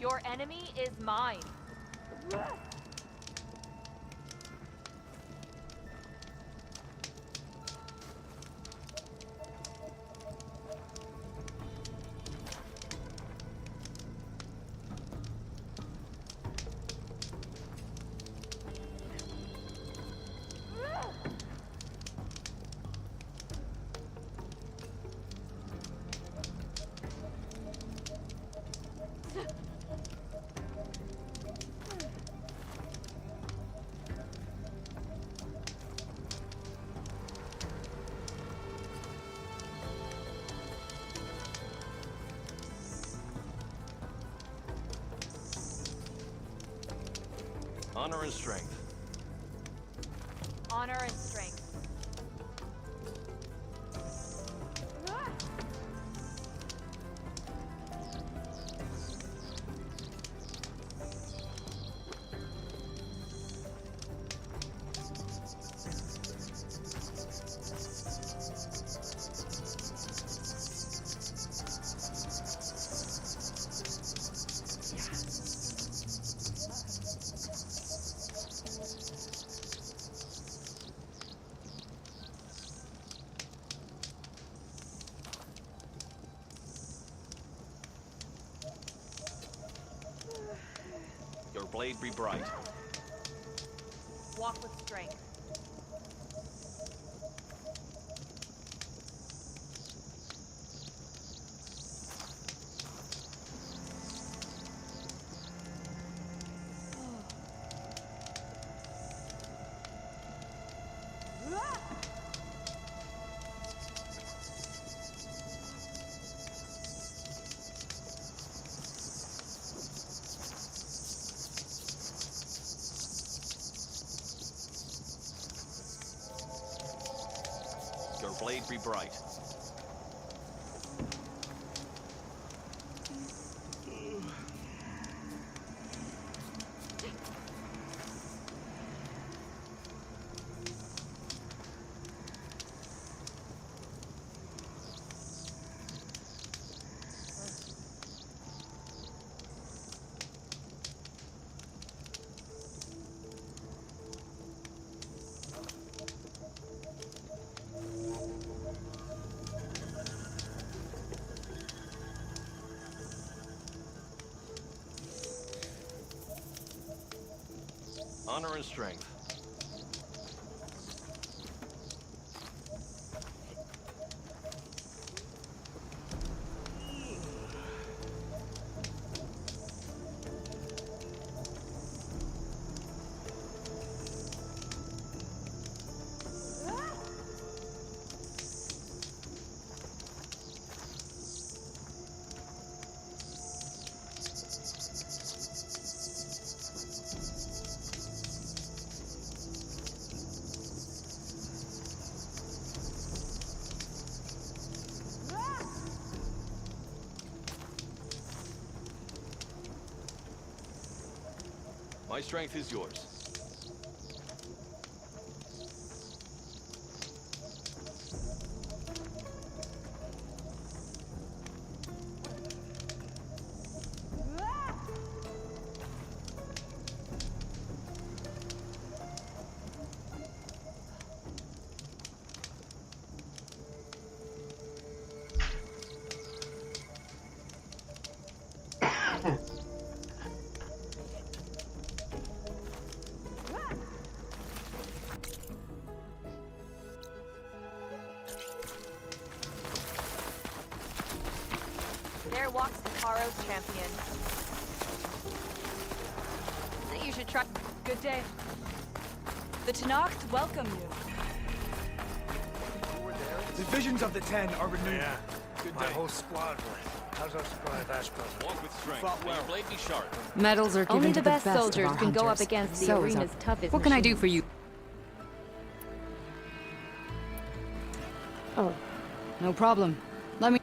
Your enemy is mine. Honor and strength. Honor and strength. Your blade be bright. Walk with strength. Your blade be bright. Honor and strength. My strength is yours. There walks Takaro's champion. Think you should try. Good day. The Tenakth welcome you. The visions of the Ten are renewed. Yeah. Good My day. whole squad went. How's our supply of Ashbrook? Walk with strength. Fought well. Your blade be sharp. Medals are given Only to the best of soldiers our can go up hunters. against the So is arena's our- toughest What can I do machines. for you? Oh, no problem. Let me...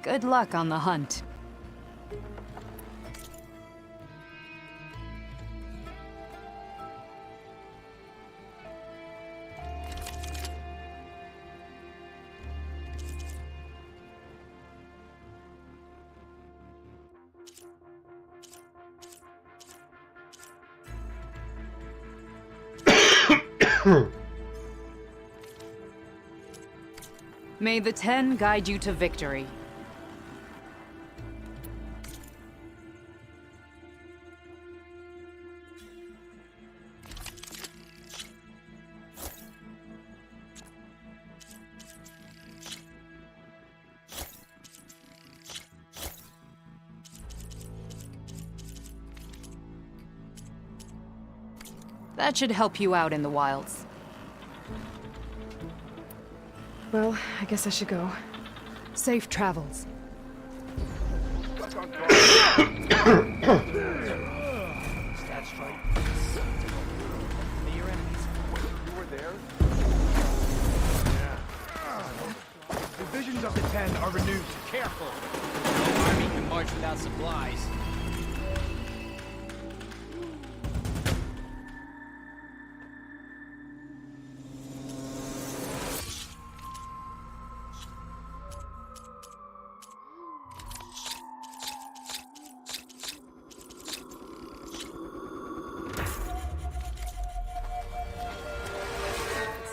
Good luck on the hunt. May the Ten guide you to victory. That should help you out in the wilds. Well, I guess I should go. Safe travels. That's right. Your enemies. You were there? Yeah. The visions of the Ten are renewed. Careful. No army can march without supplies.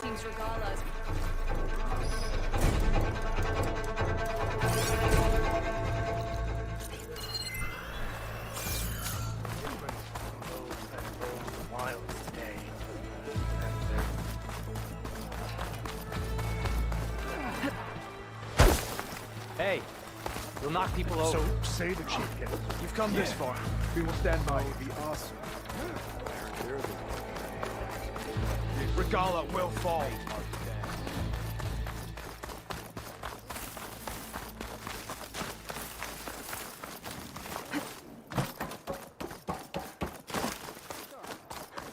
Seems Regala's. Wild today. Hey, we'll knock people over. So, say the chief gets. You've come this far. We will stand by. That would be awesome. Regala will fall.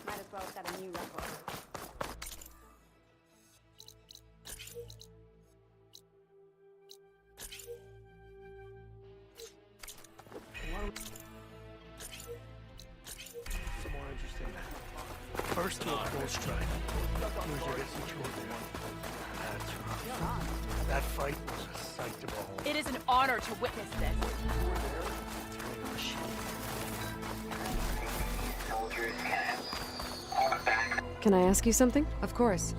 Might as well set a new record. Some more interesting. First to a full strike. Usually gets situated. That's right. That fight was a sight to behold. It is an honor to witness this. Can I ask you something? Of course.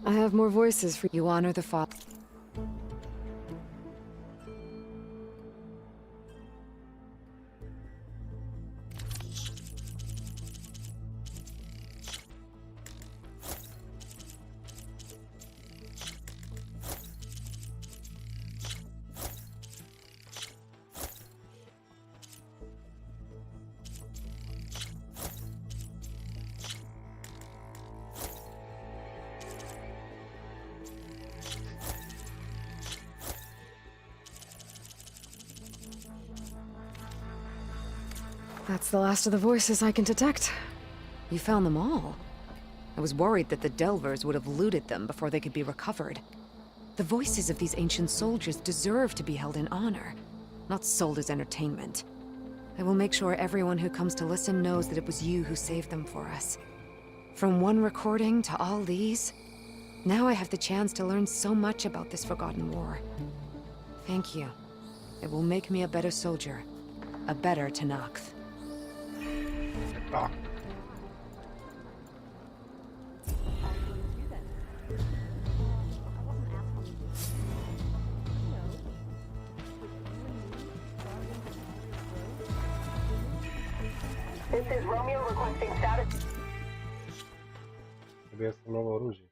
I have more voices for you. You honor the father. That's the last of the voices I can detect. You found them all. I was worried that the Delvers would have looted them before they could be recovered. The voices of these ancient soldiers deserve to be held in honor, not sold as entertainment. I will make sure everyone who comes to listen knows that it was you who saved them for us. From one recording to all these, now I have the chance to learn so much about this forgotten war. Thank you. It will make me a better soldier, a better Tenakth. This is Romeo requesting status. Trebuie să luăm oružje.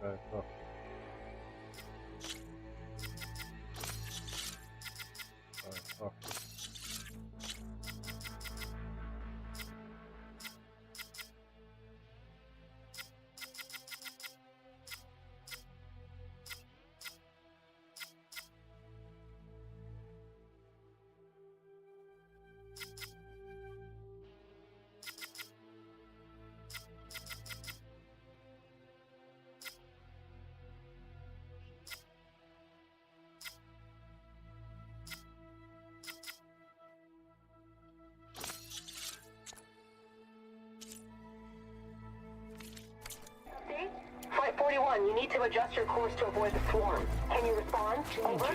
To. To. Flight 41, you need to adjust your course to avoid the swarm. Can you respond? Over.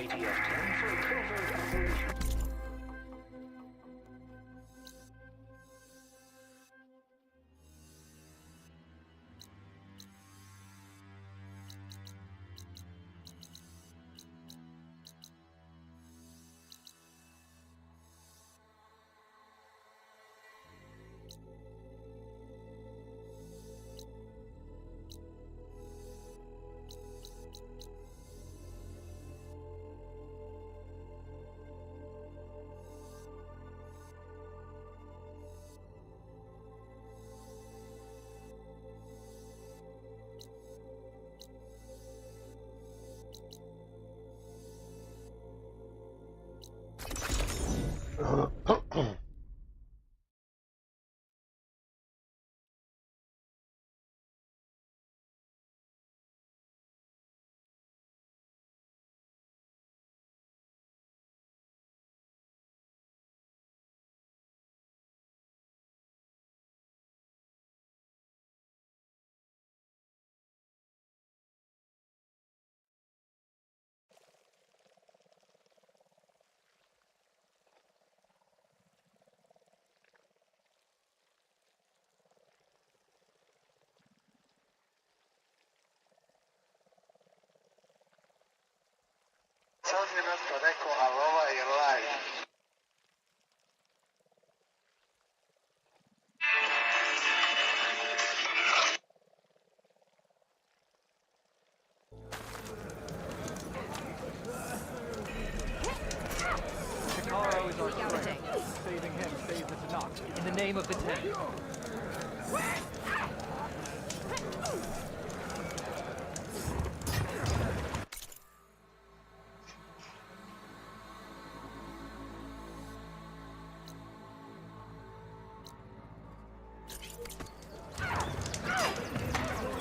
Shikaro is our strength. Saving him saves the Tenakth. In the name of the Ten.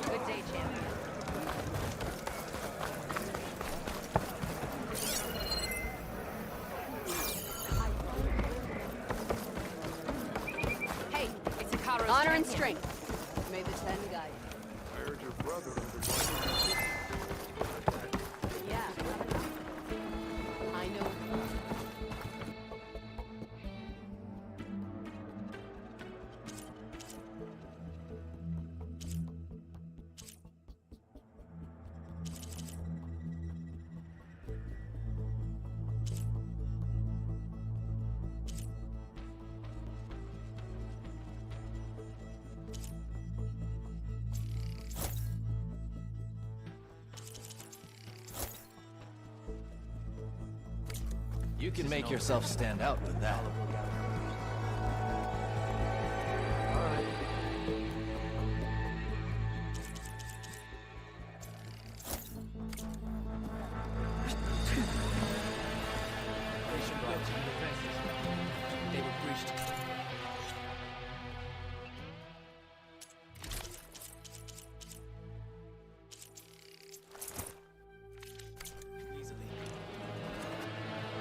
Good day, champion. Honor and strength. May the 10 guide. I heard your brother Yeah. I know. You can make yourself stand out with that. They were breached.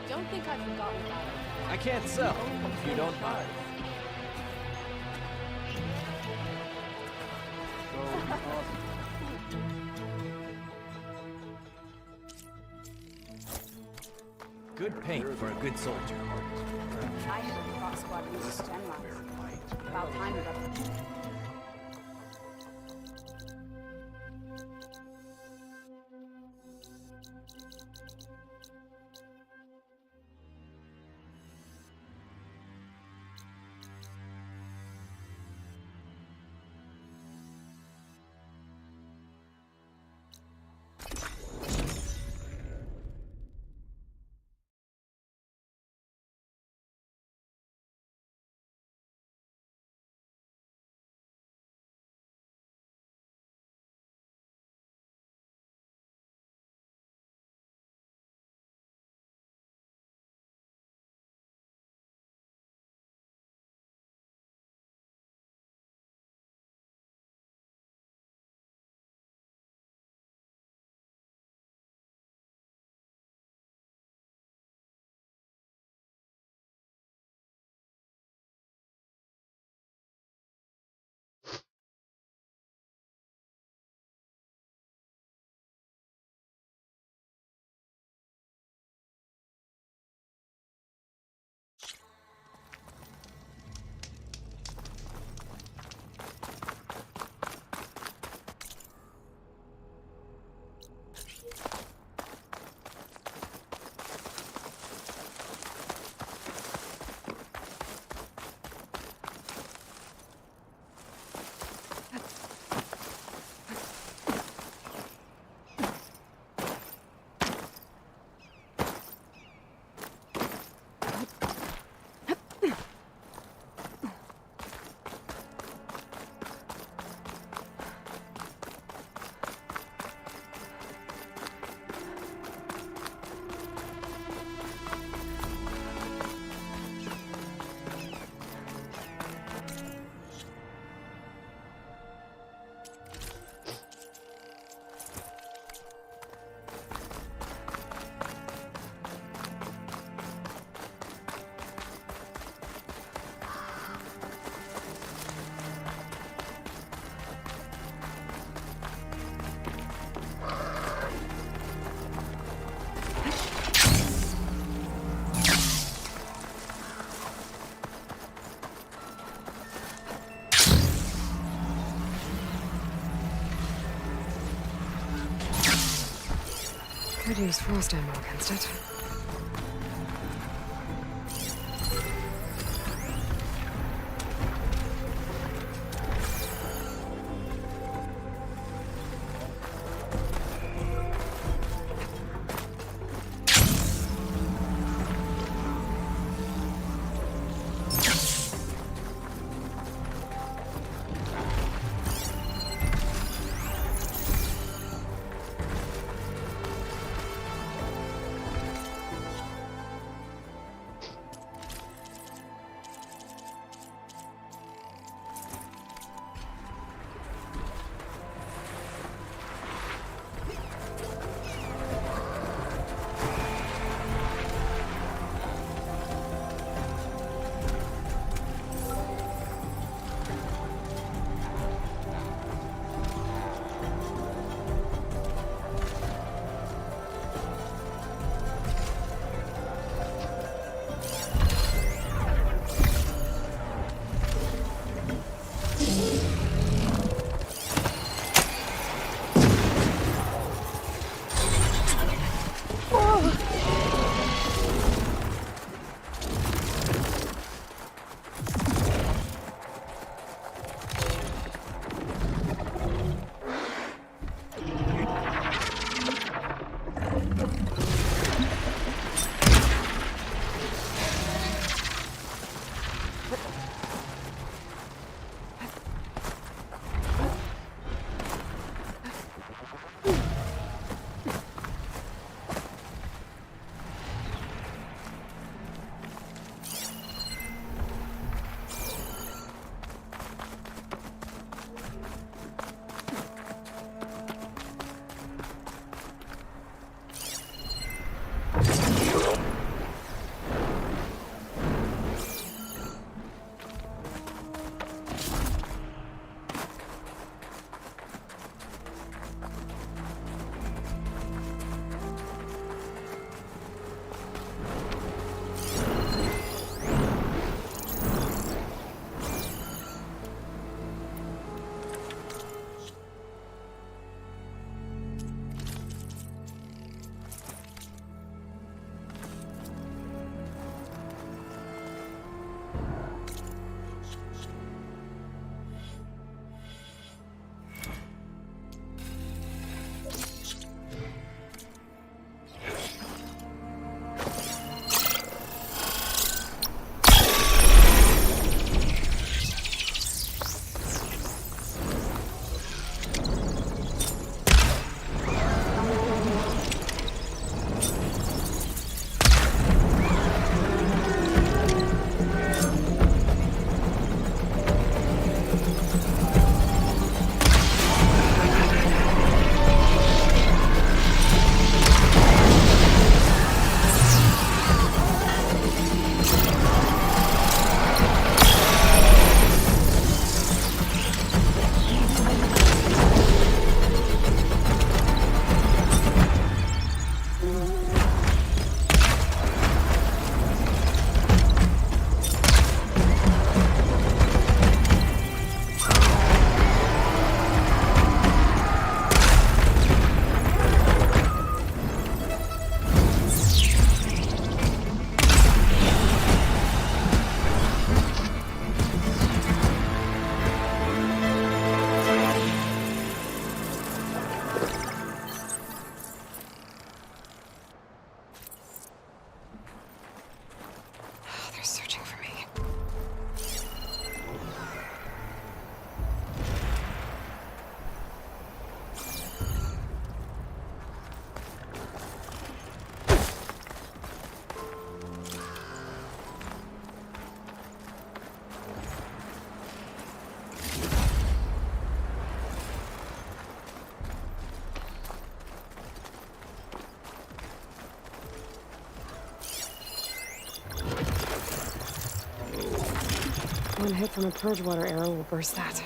Don't think I've forgotten about it. I can't sell if you don't buy. Good paint for a good soldier. I heard the Fox Squad uses Genlock. About time it up. Could use frost ammo against it. One hit from a purge water arrow will burst that.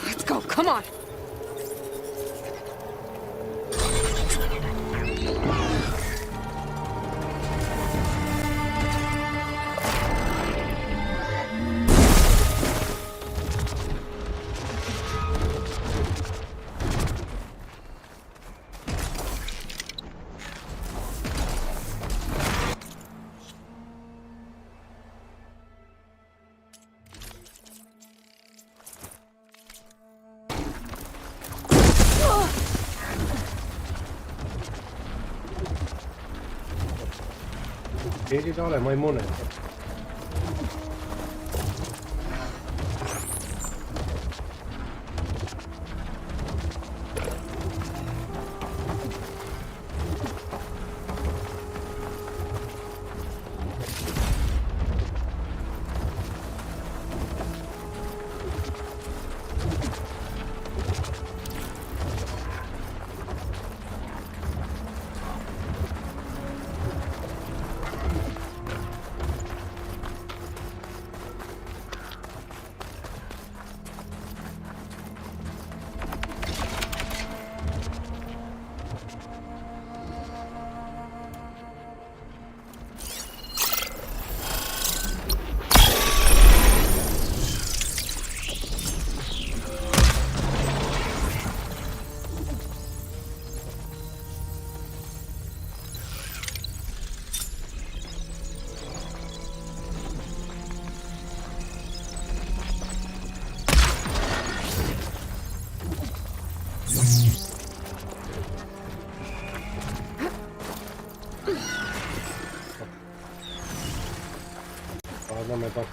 Let's go, come on! Vedi dole, maimune. Guardami qua.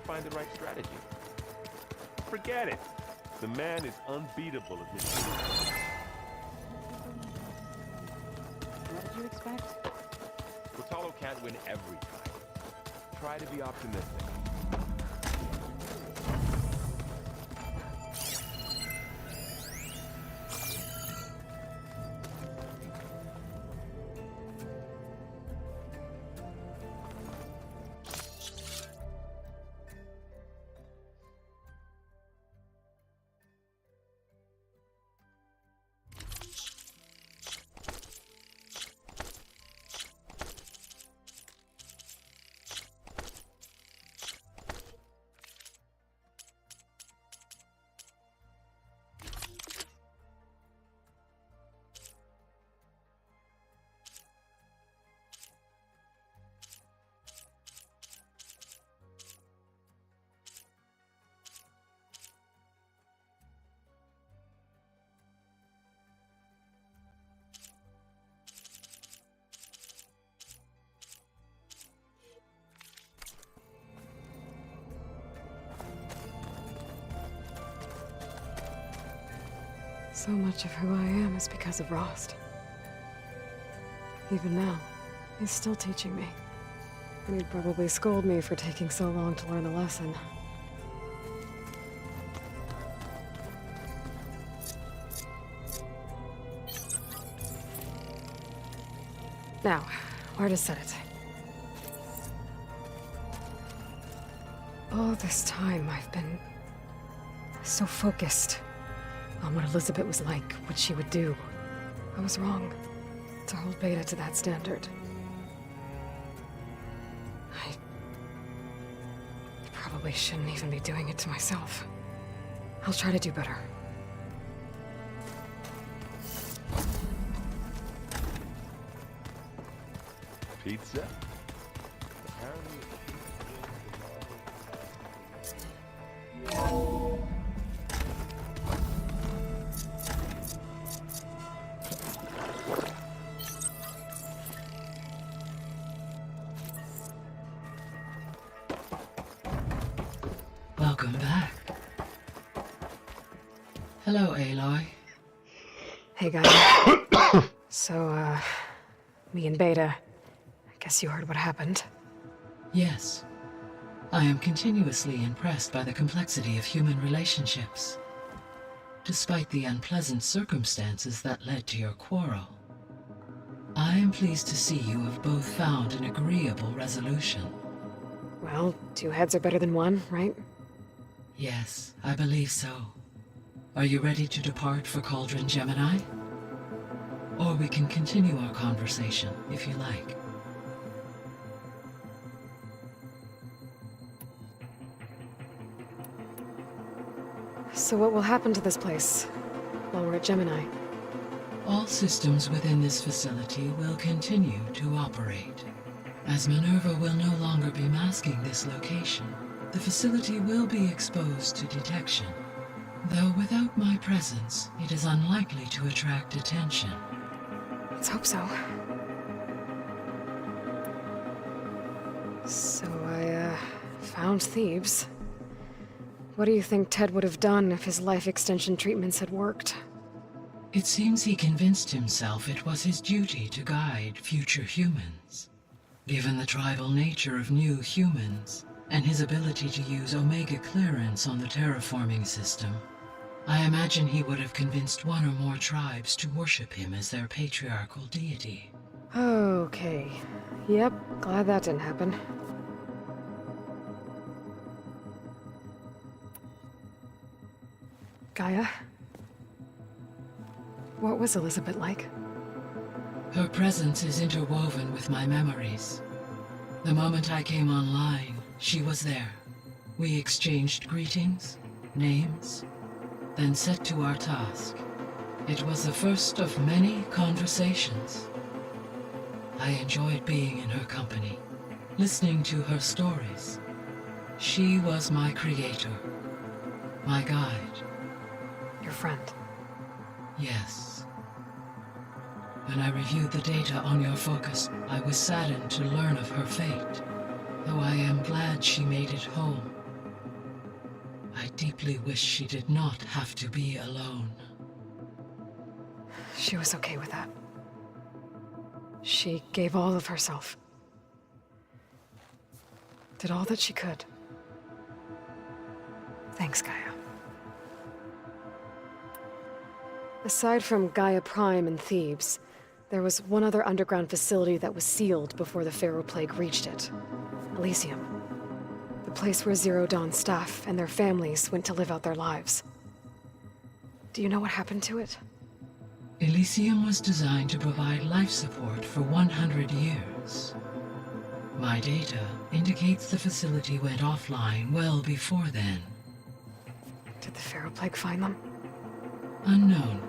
Find the right strategy. Forget it. The man is unbeatable at this. What did you expect? Rotalo can't win every time. Try to be optimistic. So much of who I am is because of Rost. Even now, he's still teaching me. And he'd probably scold me for taking so long to learn the lesson. Now, where to set it? All this time, I've been so focused on what Elizabeth was like, what she would do. I was wrong to hold Beta to that standard. I probably shouldn't even be doing it to myself. I'll try to do better. Pizza? Welcome back. Hello, Aloy. Hey, guys. So, me and Beta, I guess you heard what happened. Yes. I am continuously impressed by the complexity of human relationships. Despite the unpleasant circumstances that led to your quarrel, I am pleased to see you have both found an agreeable resolution. Well, two heads are better than one, right? Yes, I believe so. Are you ready to depart for Cauldron Gemini? Or we can continue our conversation, if you like. So what will happen to this place while we're at Gemini? All systems within this facility will continue to operate. As Minerva will no longer be masking this location, the facility will be exposed to detection. Though without my presence, it is unlikely to attract attention. Let's hope so. So I, found Thebes. What do you think Ted would have done if his life extension treatments had worked? It seems he convinced himself it was his duty to guide future humans. Given the tribal nature of new humans, and his ability to use Omega clearance on the terraforming system, I imagine he would have convinced one or more tribes to worship him as their patriarchal deity. Okay. Yep, glad that didn't happen. Gaia? What was Elizabeth like? Her presence is interwoven with my memories. The moment I came online, she was there. We exchanged greetings, names, then set to our task. It was the first of many conversations. I enjoyed being in her company, listening to her stories. She was my creator, my guide. Your friend? Yes. When I reviewed the data on your focus, I was saddened to learn of her fate, though I am glad she made it home. I deeply wish she did not have to be alone. She was okay with that. She gave all of herself. Did all that she could. Thanks, Gaia. Aside from Gaia Prime and Thebes, there was one other underground facility that was sealed before the Pharaoh Plague reached it. Elysium. The place where Zero Dawn staff and their families went to live out their lives. Do you know what happened to it? Elysium was designed to provide life support for 100 years. My data indicates the facility went offline well before then. Did the Pharaoh Plague find them? Unknown.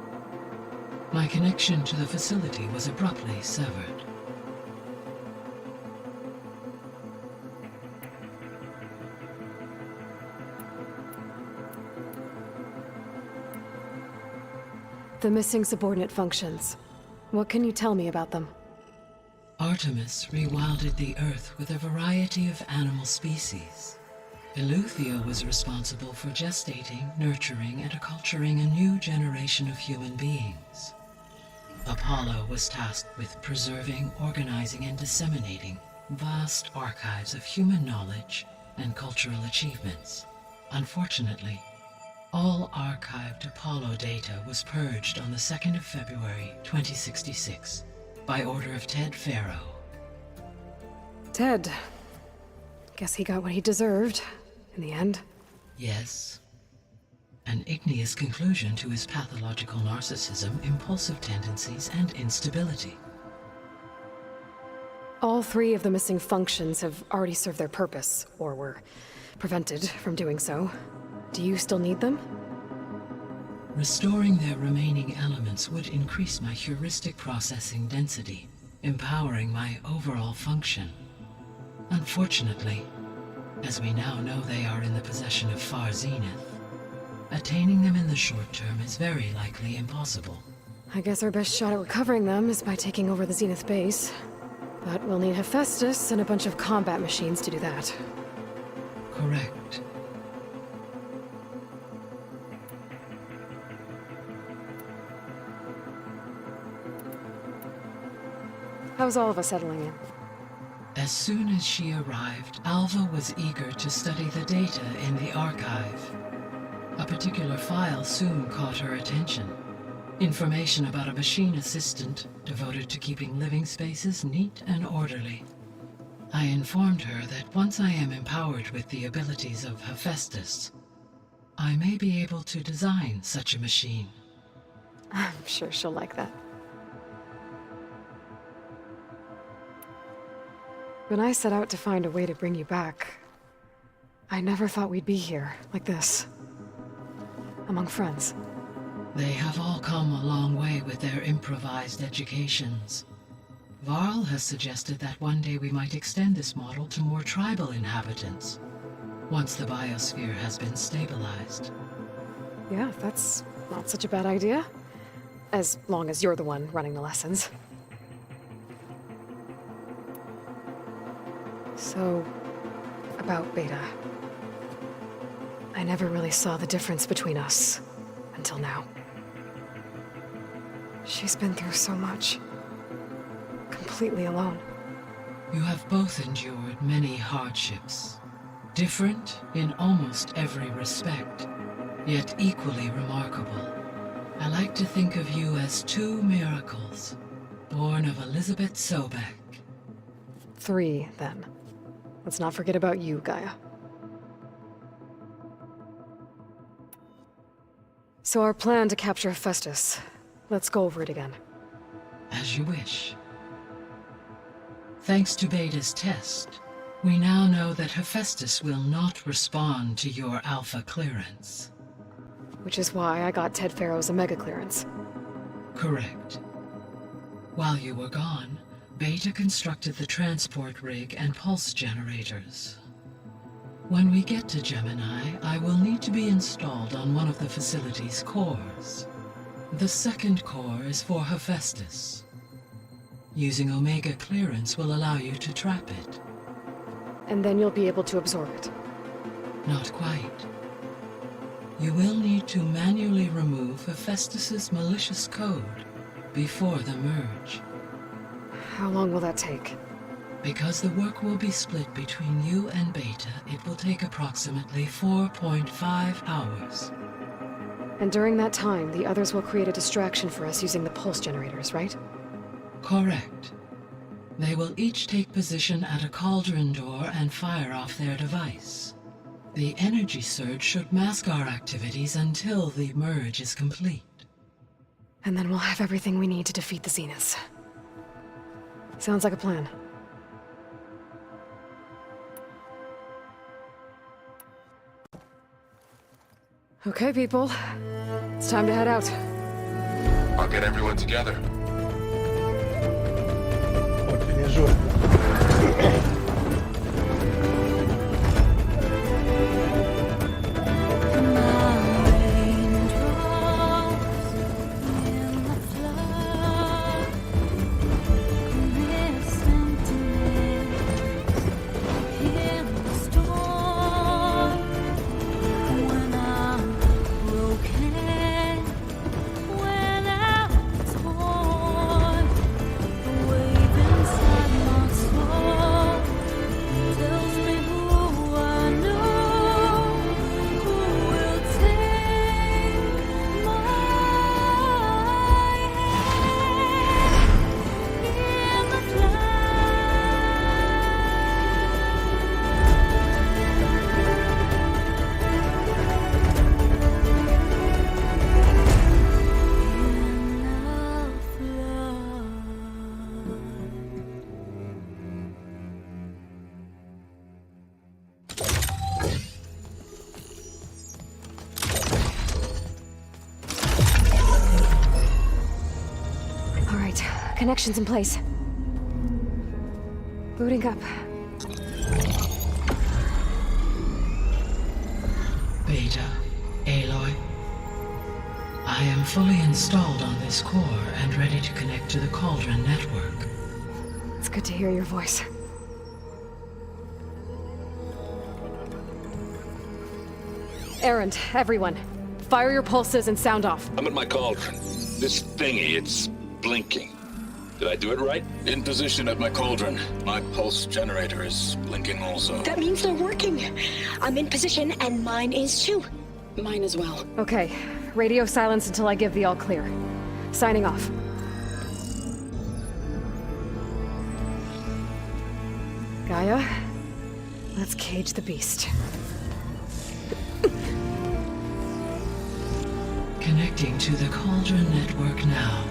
My connection to the facility was abruptly severed. The missing subordinate functions. What can you tell me about them? Artemis rewilded the Earth with a variety of animal species. Eleuthia was responsible for gestating, nurturing, and acculturating a new generation of human beings. Apollo was tasked with preserving, organizing, and disseminating vast archives of human knowledge and cultural achievements. Unfortunately, all archived Apollo data was purged on the 2nd of February, 2066, by order of Ted Faro. Ted. Guess he got what he deserved, in the end. Yes. An igneous conclusion to his pathological narcissism, impulsive tendencies, and instability. All 3 of the missing functions have already served their purpose, or were prevented from doing so. Do you still need them? Restoring their remaining elements would increase my heuristic processing density, empowering my overall function. Unfortunately, as we now know they are in the possession of Far Zenith, attaining them in the short term is very likely impossible. I guess our best shot at recovering them is by taking over the Zenith base. But we'll need Hephaestus and a bunch of combat machines to do that. Correct. How's all of us settling in? As soon as she arrived, Alva was eager to study the data in the archive. A particular file soon caught her attention. Information about a machine assistant devoted to keeping living spaces neat and orderly. I informed her that once I am empowered with the abilities of Hephaestus, I may be able to design such a machine. I'm sure she'll like that. When I set out to find a way to bring you back, I never thought we'd be here, like this. Among friends. They have all come a long way with their improvised educations. Varl has suggested that one day we might extend this model to more tribal inhabitants, once the biosphere has been stabilized. Yeah, that's not such a bad idea. As long as you're the one running the lessons. So, about Beta. I never really saw the difference between us, until now. She's been through so much. Completely alone. You have both endured many hardships. Different in almost every respect, yet equally remarkable. I like to think of you as 2 miracles, born of Elizabeth Sobek. 3, then. Let's not forget about you, Gaia. So our plan to capture Hephaestus. Let's go over it again. As you wish. Thanks to Beta's test, we now know that Hephaestus will not respond to your Alpha clearance. Which is why I got Ted Farrow's Omega clearance. Correct. While you were gone, Beta constructed the transport rig and pulse generators. When we get to Gemini, I will need to be installed on one of the facility's cores. The second core is for Hephaestus. Using Omega clearance will allow you to trap it. And then you'll be able to absorb it. Not quite. You will need to manually remove Hephaestus's malicious code before the merge. How long will that take? Because the work will be split between you and Beta, it will take approximately 4.5 hours. And during that time, the others will create a distraction for us using the pulse generators, right? Correct. They will each take position at a cauldron door and fire off their device. The energy surge should mask our activities until the merge is complete. And then we'll have everything we need to defeat the Zeniths. Sounds like a plan. Okay, people. It's time to head out. I'll get everyone together. Connections in place. Booting up. Beta, Aloy. I am fully installed on this core and ready to connect to the Cauldron network. It's good to hear your voice. Errand, everyone. Fire your pulses and sound off. I'm at my cauldron. This thingy, it's blinking. Did I do it right? In position at my cauldron. My pulse generator is blinking also. That means they're working. I'm in position and mine is too. Mine as well. Okay. Radio silence until I give the all clear. Signing off. Gaia, let's cage the beast. Connecting to the Cauldron network now.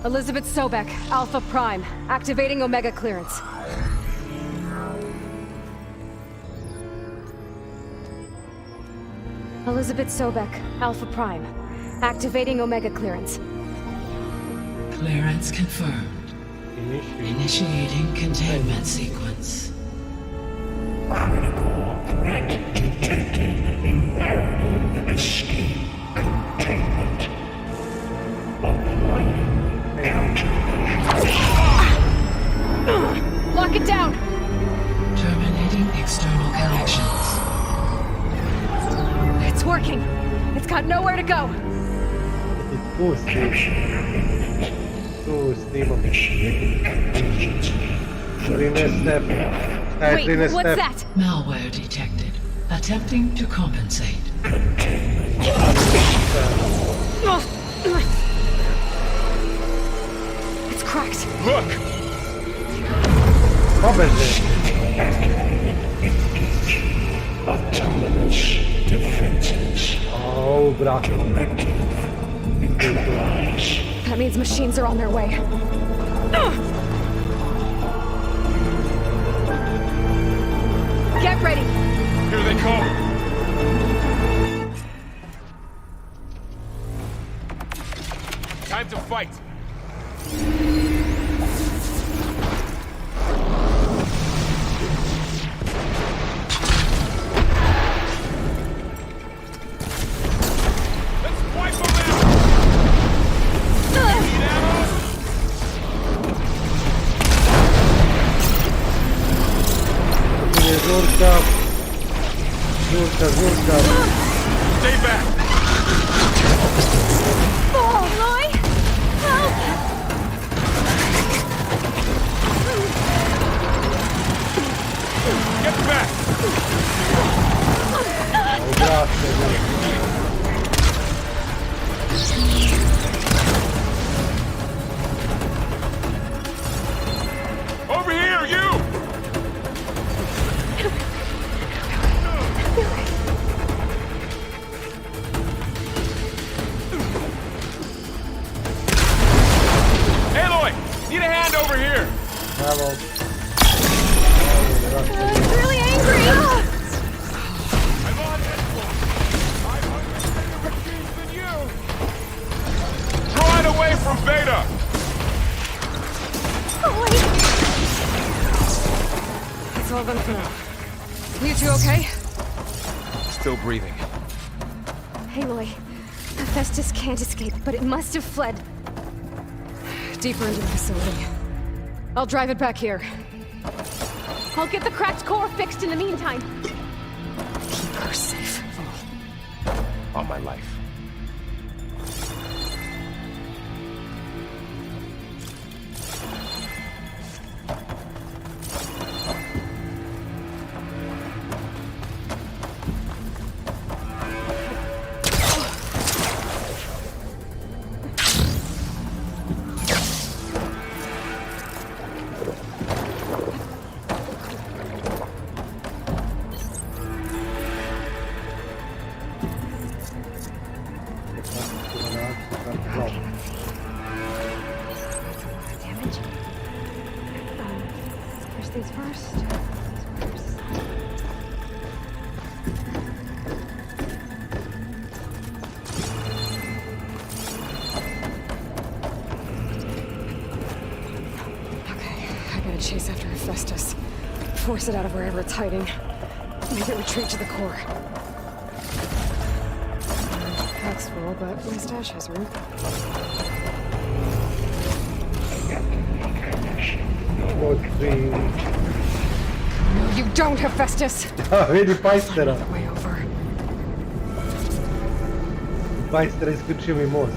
Elizabeth Sobek, Alpha Prime, activating Omega clearance. Elizabeth Sobek, Alpha Prime, activating Omega clearance. Clearance confirmed. Initiating containment sequence. Critical threat detected. Invariable escape containment. Applying Lock it down! Terminating external connections. It's working. It's got nowhere to go. Wait, what's that? Malware detected. Attempting to compensate. It's cracked. Look! Autonomous defenses. Oh, bravo. Directive implies. That That means machines are on their way. Get ready! Here they come! Time to fight! Let's wipe them out! Need ammo? Żurka. Stay back! Aloy! Help! Get back! Over here, you! Aloy! Need a hand over here! Bravo. He's really angry! I'm on this one! I'm bigger machines than you! Draw it away from Beta! That's all of them for now. You two okay? Still breathing. Aloy, Hephaestus can't escape, but it must have fled. Deeper into the facility. I'll drive it back here. I'll get the cracked core fixed in the meantime. Keep her safe. On my life. Damage. First things first. Okay, I gotta chase after Hephaestus. Force it out of wherever it's hiding. Make it retreat to the core. Pack's full, but my stash has room. No, you don't, Hephaestus! Vidi Pajstera. Way over. Pajstera isključio mi most.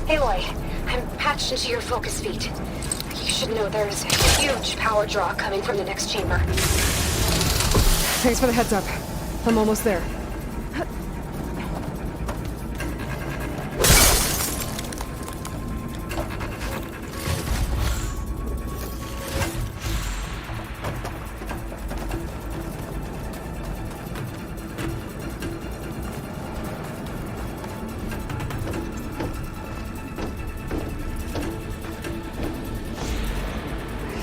Aloy, I'm patched into your focus feed. You should know there's a huge power draw coming from the next chamber. Thanks for the heads up. I'm almost there.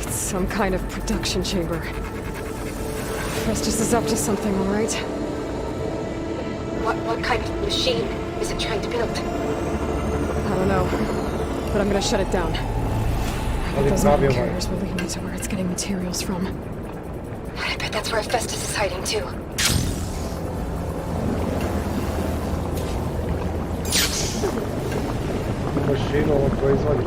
It's some kind of production chamber. Festus is up to something, all right? What kind of machine is it trying to build? I don't know, but I'm gonna shut it down. I bet those metal carriers will lead me to where it's getting materials from. I bet that's where Festus is hiding too. Mašinu ovo proizvodi.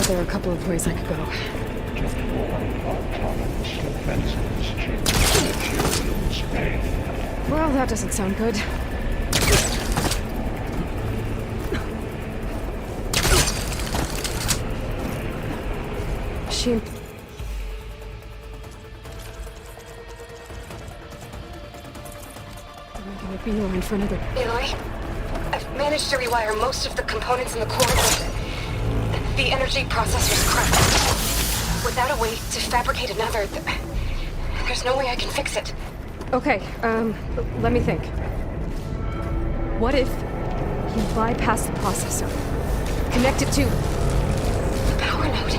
But there are a couple of ways I could go. Well, that doesn't sound good. Machine. Am I gonna be around for another? Aloy, I've managed to rewire most of the components in the core, but the energy processor's cracked. Without a way to fabricate another, there's no way I can fix it. Okay, let me think. What if you bypass the processor? Connect it to... the power node.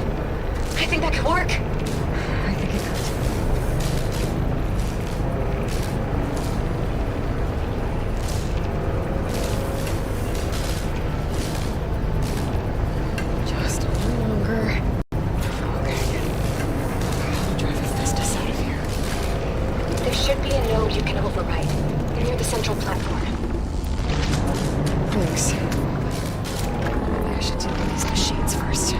I think that could work. I think it could. Just a little longer. Okay. I'll drive as best us out of here. There should be a node you can override near the central platform. Thanks. Maybe I should deal with these machines first.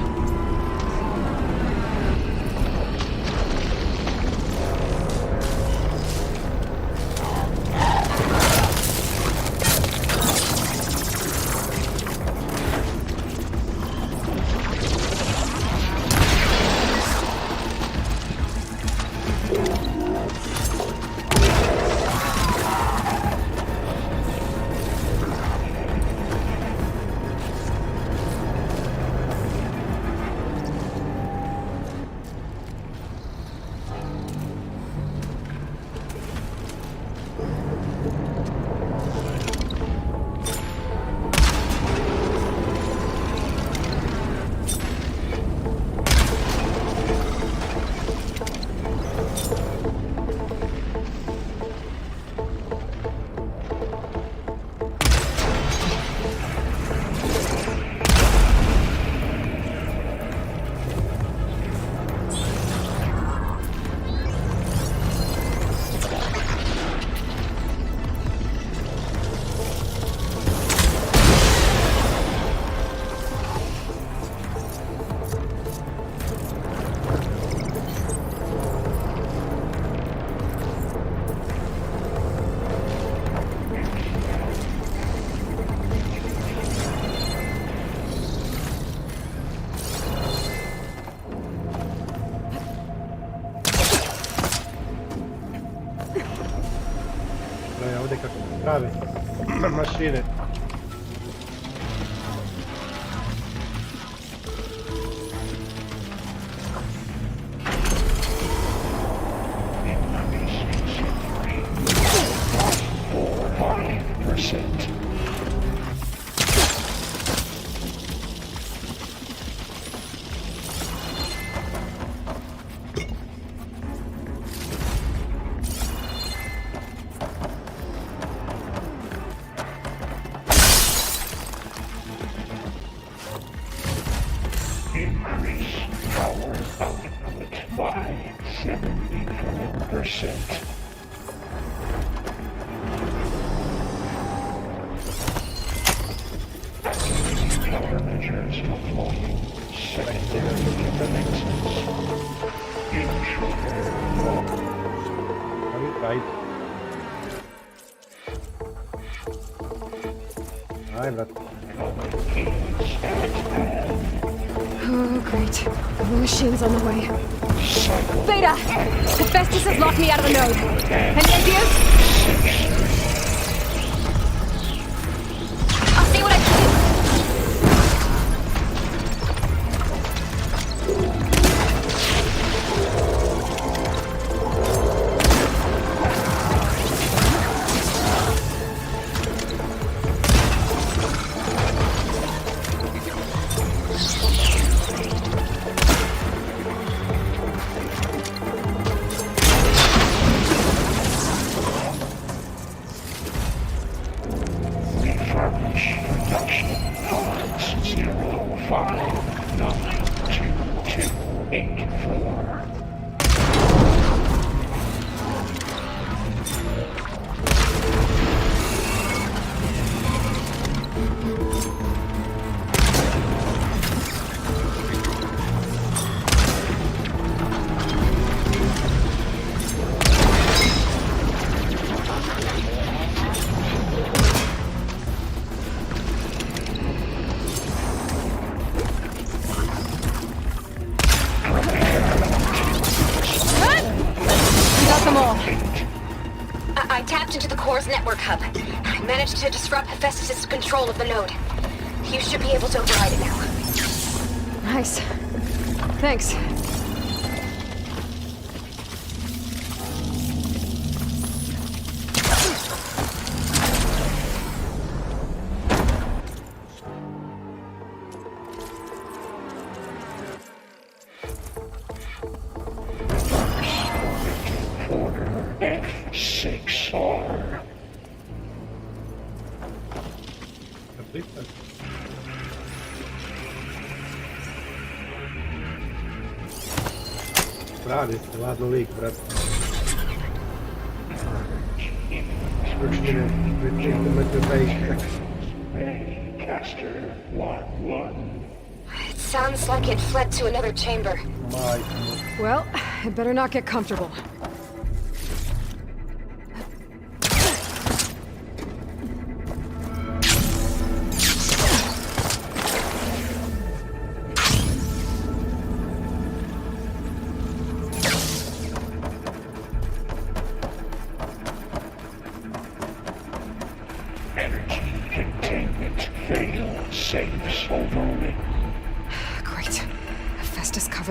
Ovdje kako prave mašine. Oh, great. The machine's on the way. Beta! Hephaestus has locked me out of the node. Any ideas? I'll see what I can do. call. I tapped into the core's network hub. I managed to disrupt Hephaestus' control of the node. You should be able to override it now. Nice. Thanks. F6R. Radi se, ladno lik, brate. It sounds like it fled to another chamber. Well, it better not get comfortable.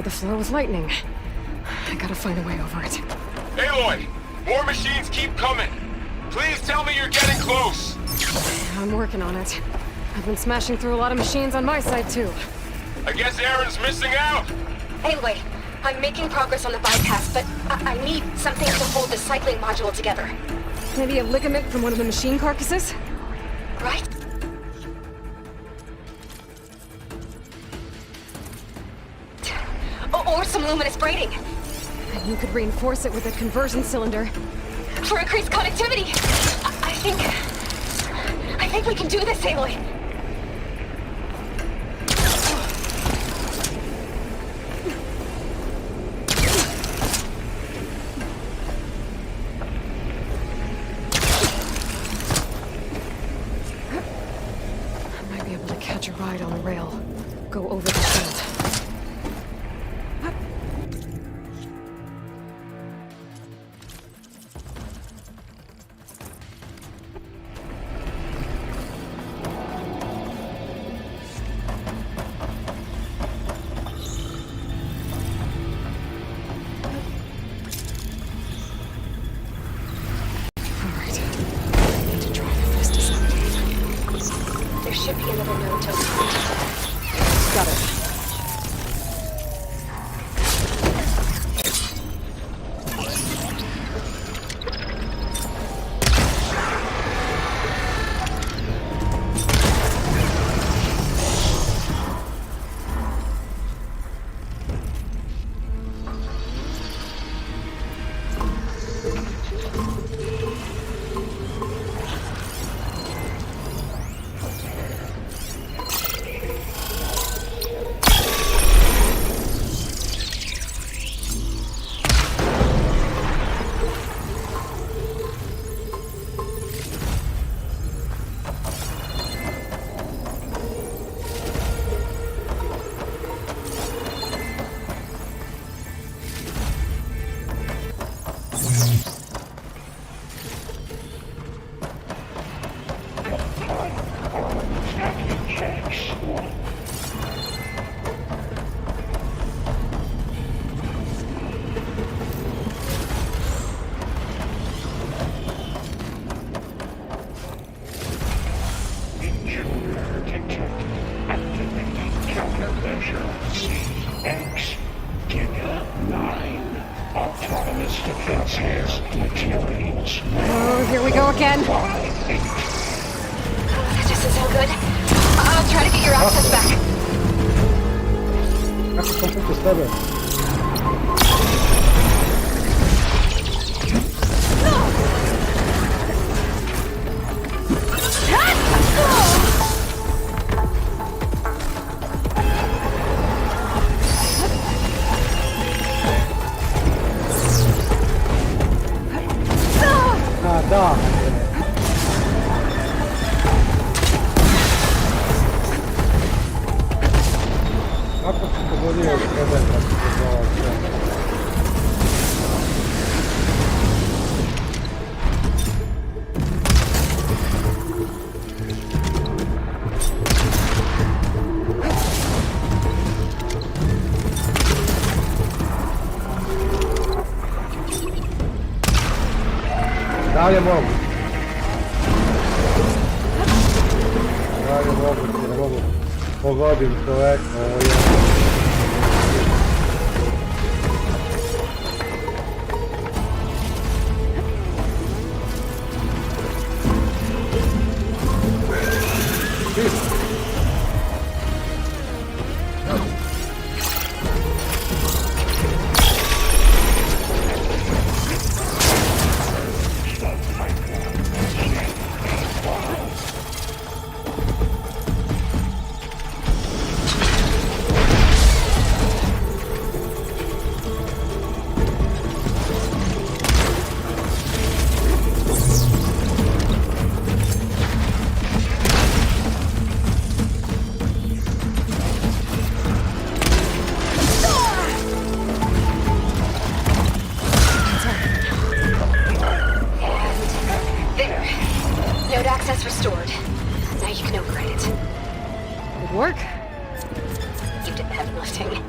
The floor with lightning. I gotta find a way over it. Aloy! More machines keep coming! Please tell me you're getting close! I'm working on it. I've been smashing through a lot of machines on my side, too. I guess Aaron's missing out! Anyway, I'm making progress on the bypass, but I need something to hold the cycling module together. Maybe a ligament from one of the machine carcasses? Right? Or some luminous braiding. And you could reinforce it with a conversion cylinder. For increased connectivity! I think we can do this, Aloy. I might be able to catch a ride on the rail. Go over the field. Should be another node to Got it. Oh, here we go again. This is so good. I'll try to get your access back. Da. Kako se pogodio kada je Da li je moguće? Da li je moguće, ne mogu pogodim čoveka, ovo je... Access restored. Now you can upgrade it. Good work. You did the heavy lifting.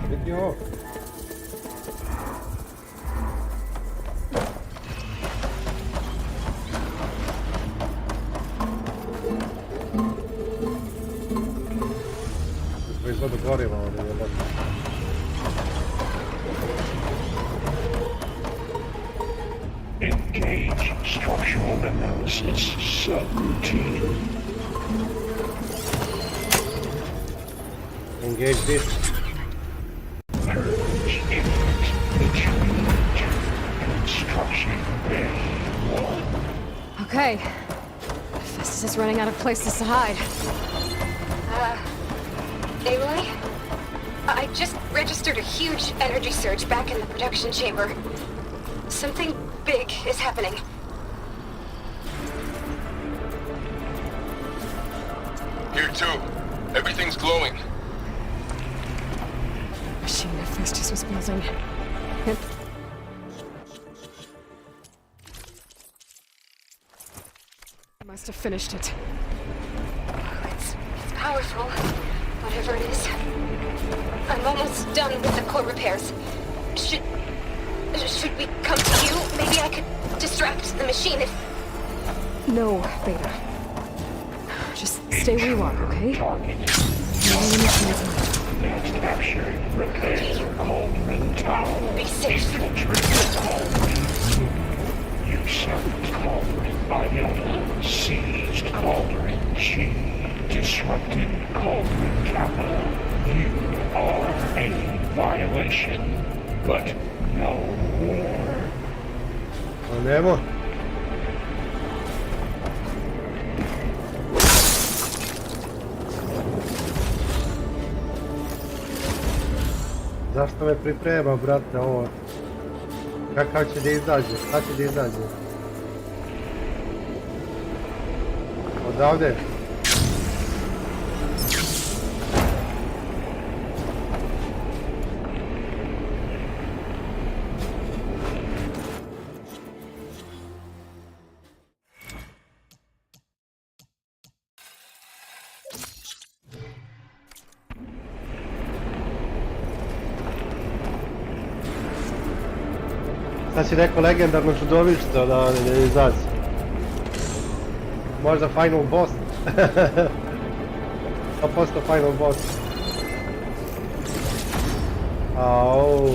Video. Proizvodu goriva ovdje je baš. Engage structural analysis subroutine. Engage this. Purge imminent. Retreat to construction bay 1. Okay. Festus is running out of places to hide. Aloy? I just registered a huge energy surge back in the production chamber. Something big is happening. Here too. Everything's glowing. Machine that Festus was building. Must have finished it. It's powerful, whatever it is. I'm almost done with the core repairs. Should we come to you? Maybe I could distract the machine if... No, Beta. Just stay where you are, okay? Next captured, repair Cauldron Tower. Be safe. Usurped Cauldron Biota. Seized Cauldron G. Disrupted Cauldron Kappa. You are a violation, but no war. Andiamo. Zašto me priprema, brate, ovo? Kakav će da izađe? Šta će da izađe? Odavde? Sad si rekao legendarno čudovište da izađe. Možda final boss. 100% final boss. Au.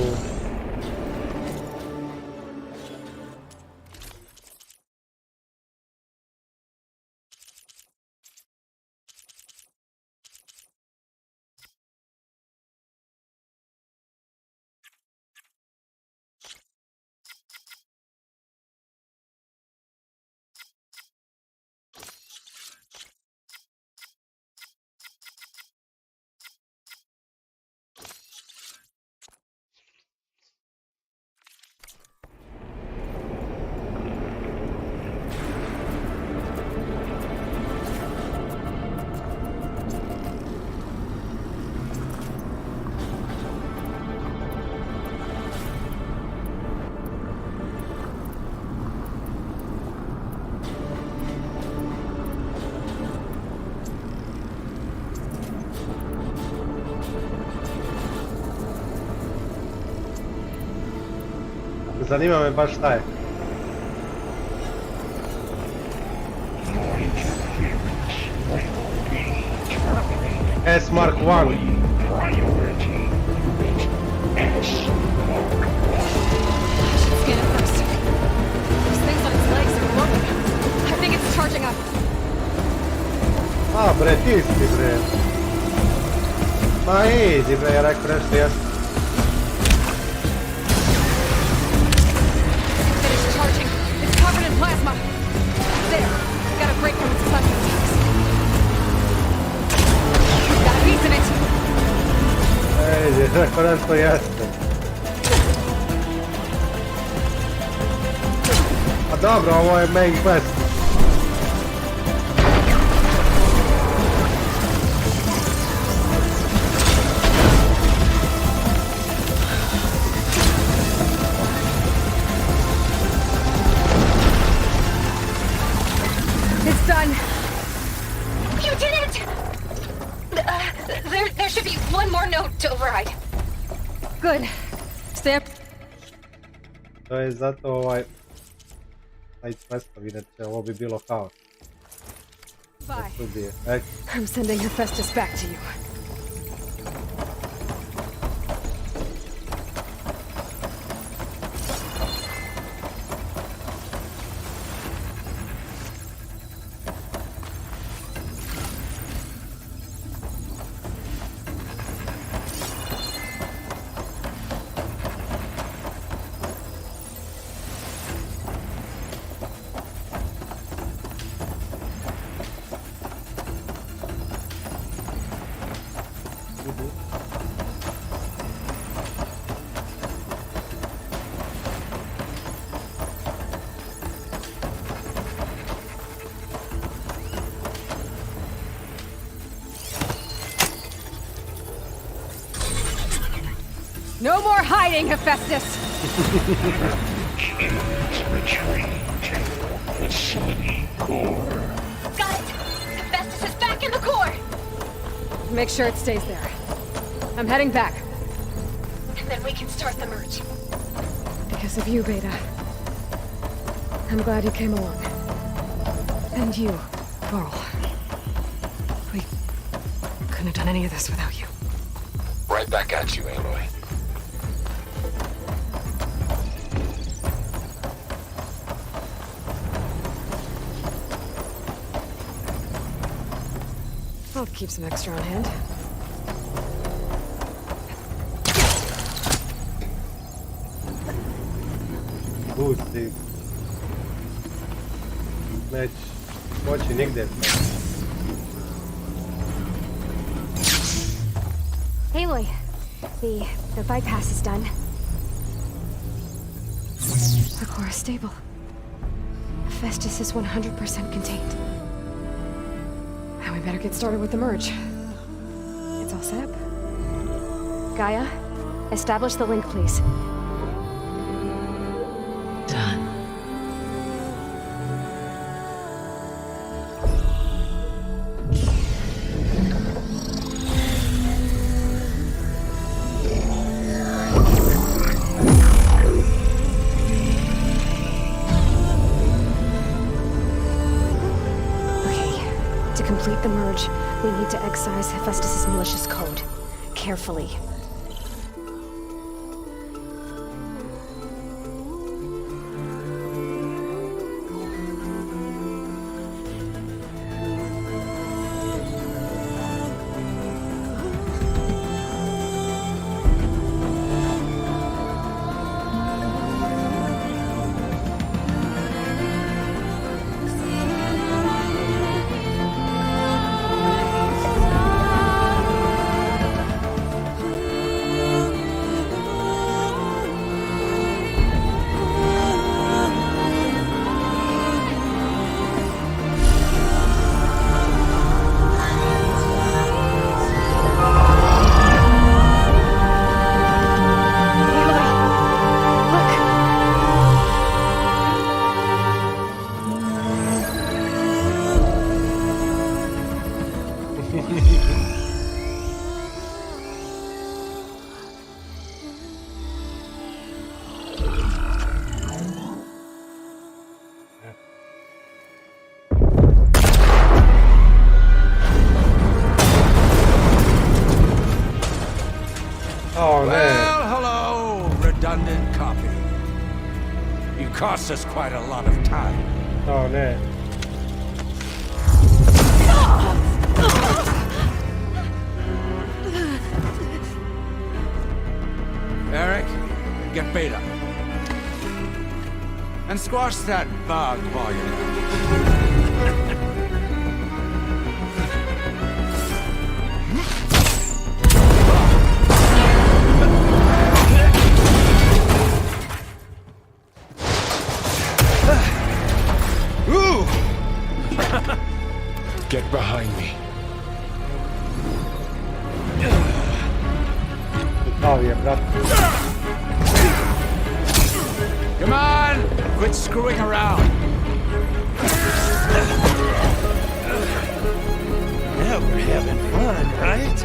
Zanima me baš šta je. S Mark 1. Scan it first. Those things on its legs are glowing. I think it's charging up. A bre, ti si bre. Ma idi bre, ja rekao nešto jasno. Finished charging. It's covered in plasma. There. Got a break from its plasma tanks. Got a piece of it. Ejde, rekao nešto jasno. A dobro, ovo je main quest. It's done. You did it! There should be one more note to override. Good. Stay up. To je zato ovaj quest-ovi, inače ovo bi bilo kao. Bye. I'm sending Hephaestus back to you. No more hiding, Hephaestus! Retreat to the sunny core. Got it! Hephaestus is back in the core! Make sure it stays there. I'm heading back. And then we can start the merge. Because of you, Beta. I'm glad you came along. And you, Carl. We couldn't have done any of this without you. Right back at you, Aloy. I'll keep some extra on hand. Pusti. Neće moći nigdje. Aloy, the bypass is done. The core is stable. Hephaestus is 100% contained. Now we better get started with the merge. It's all set up. Gaia, establish the link, please. Done. To complete the merge, we need to excise Hephaestus' malicious code. Carefully. redundant copy. You cost us quite a lot of time. Oh, no. Eric, get Beta. And squash that bug while you're at it. Get behind me. Oh, yeah, brother. Come on! Quit screwing around. Now we're having fun, right?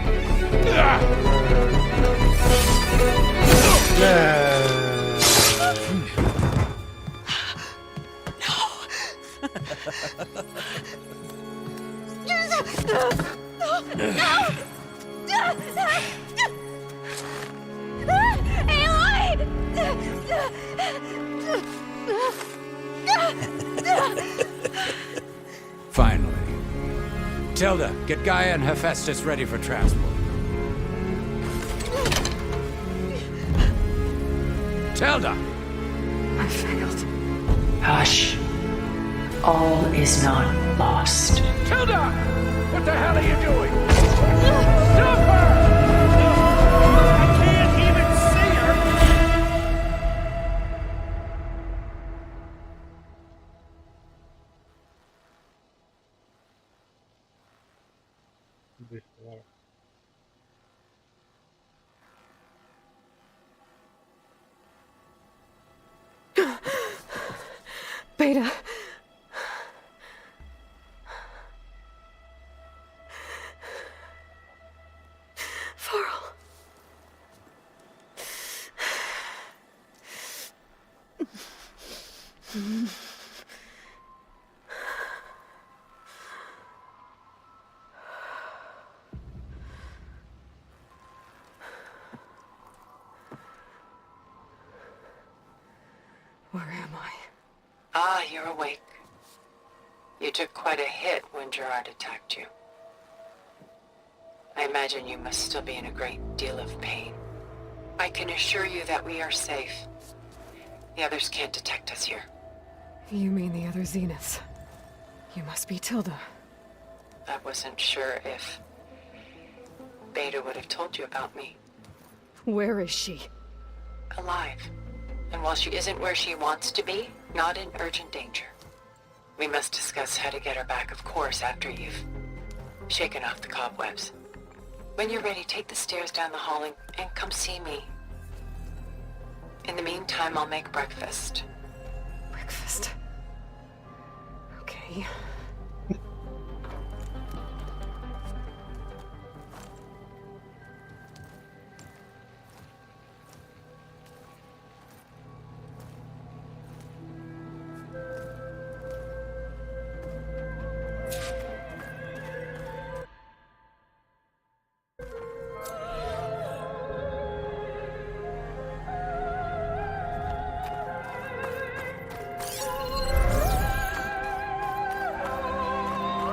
Finally. Tilda, get Gaia and Hephaestus ready for transport. Tilda! I failed. Hush. All is not lost. Tilda! What the hell are you doing? Stop her! I can't even see her! Beta. Farrell. Where am I? Ah, you're awake. You took quite a hit when Gerard attacked you. I imagine you must still be in a great deal of pain. I can assure you that we are safe. The others can't detect us here. You mean the other Zeniths? You must be Tilda. I wasn't sure if Beta would have told you about me. Where is she? Alive. And while she isn't where she wants to be, not in urgent danger. We must discuss how to get her back, of course, after you've shaken off the cobwebs. When you're ready, take the stairs down the hall and come see me. In the meantime, I'll make breakfast. Breakfast? Okay.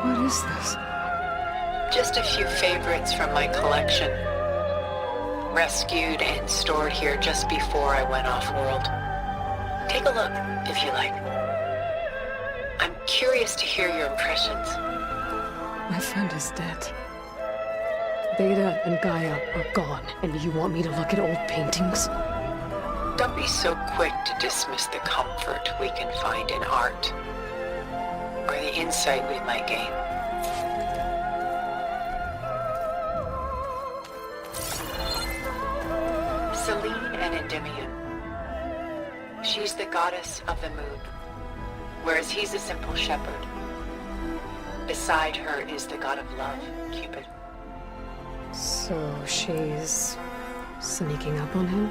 What is this? Just a few favorites from my collection. Rescued and stored here just before I went off-world. Take a look, if you like. I'm curious to hear your impressions. My friend is dead. Beta and Gaia are gone, and you want me to look at old paintings? Don't be so quick to dismiss the comfort we can find in art, or the insight we might gain. Selene and Endymion. She's the goddess of the moon, whereas he's a simple shepherd. Beside her is the god of love, Cupid. So she's sneaking up on him?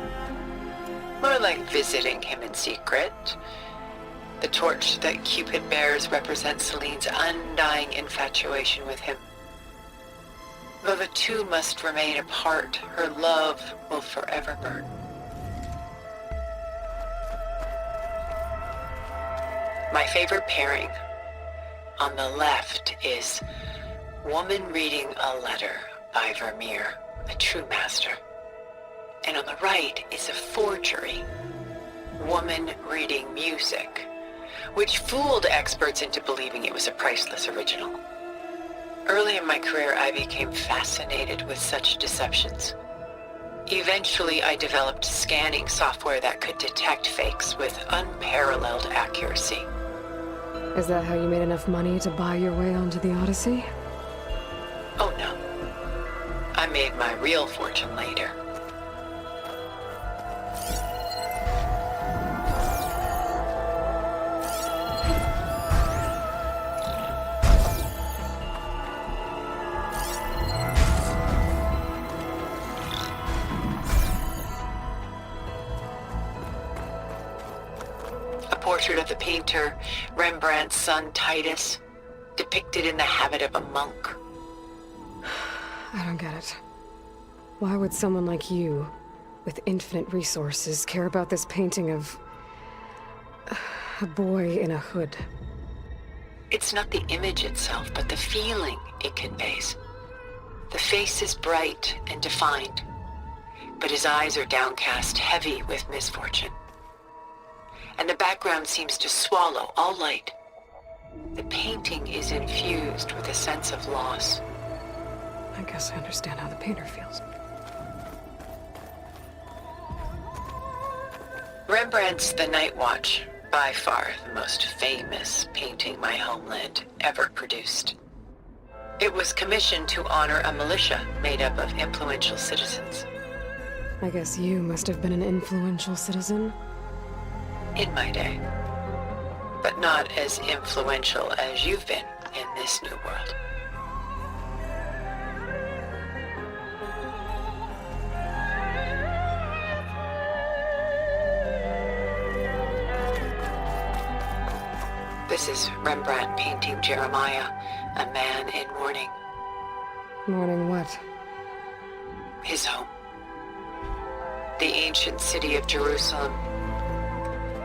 More like visiting him in secret. The torch that Cupid bears represents Selene's undying infatuation with him. Though the two must remain apart, her love will forever burn. My favorite pairing. On the left is Woman Reading a Letter by Vermeer, a true master. And on the right is a forgery, Woman Reading Music, which fooled experts into believing it was a priceless original. Early in my career, I became fascinated with such deceptions. Eventually, I developed scanning software that could detect fakes with unparalleled accuracy. Is that how you made enough money to buy your way onto the Odyssey? Oh no. I made my real fortune later. Portrait of the painter, Rembrandt's son Titus, depicted in the habit of a monk. I don't get it. Why would someone like you, with infinite resources, care about this painting of a boy in a hood? It's not the image itself, but the feeling it conveys. The face is bright and defined, but his eyes are downcast, heavy with misfortune. And the background seems to swallow all light. The painting is infused with a sense of loss. I guess I understand how the painter feels. Rembrandt's The Night Watch, by far the most famous painting my homeland ever produced. It was commissioned to honor a militia made up of influential citizens. I guess you must have been an influential citizen. In my day, but not as influential as you've been in this new world. This is Rembrandt painting Jeremiah, a man in mourning. Mourning what? His home. The ancient city of Jerusalem.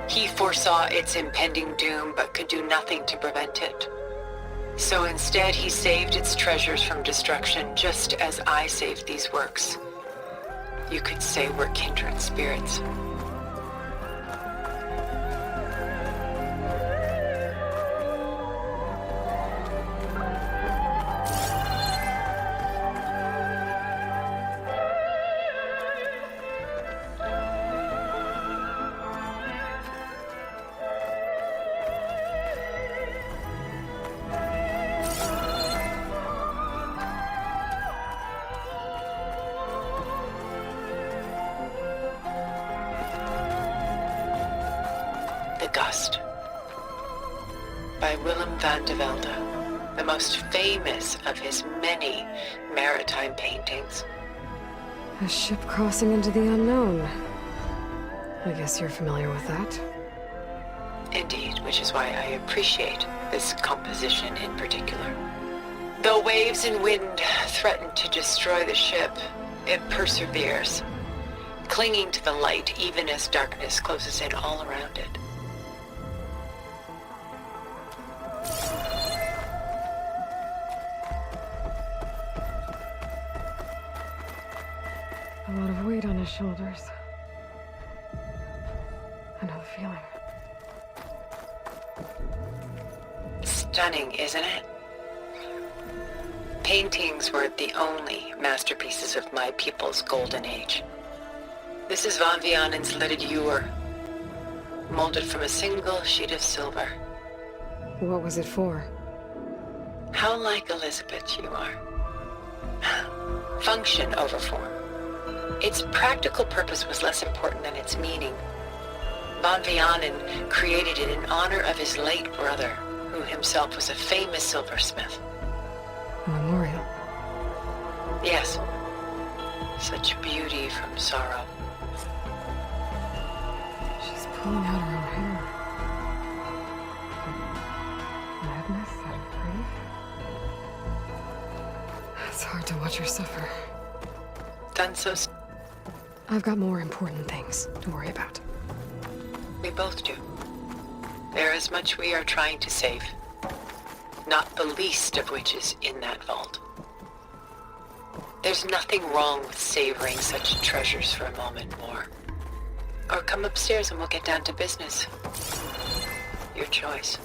He foresaw its impending doom, but could do nothing to prevent it. So instead, he saved its treasures from destruction, just as I saved these works. You could say we're kindred spirits. The most famous of his many maritime paintings. A ship crossing into the unknown. I guess you're familiar with that. Indeed, which is why I appreciate this composition in particular. Though waves and wind threaten to destroy the ship, it perseveres, clinging to the light even as darkness closes in all around it. A lot of weight on his shoulders. I know the feeling. Stunning, isn't it? Paintings were the only masterpieces of my people's golden age. This is Van Vianen's Leaded Ewer, molded from a single sheet of silver. What was it for? How like Elizabeth you are. Function over form. Its practical purpose was less important than its meaning. Van Vianen created it in honor of his late brother, who himself was a famous silversmith. A memorial. Yes. Such beauty from sorrow. She's pulling out her own hair. Madness out of grief. It's hard to watch her suffer. Done so. I've got more important things to worry about. We both do. There is much we are trying to save. Not the least of which is in that vault. There's nothing wrong with savoring such treasures for a moment more. Or come upstairs and we'll get down to business. Your choice.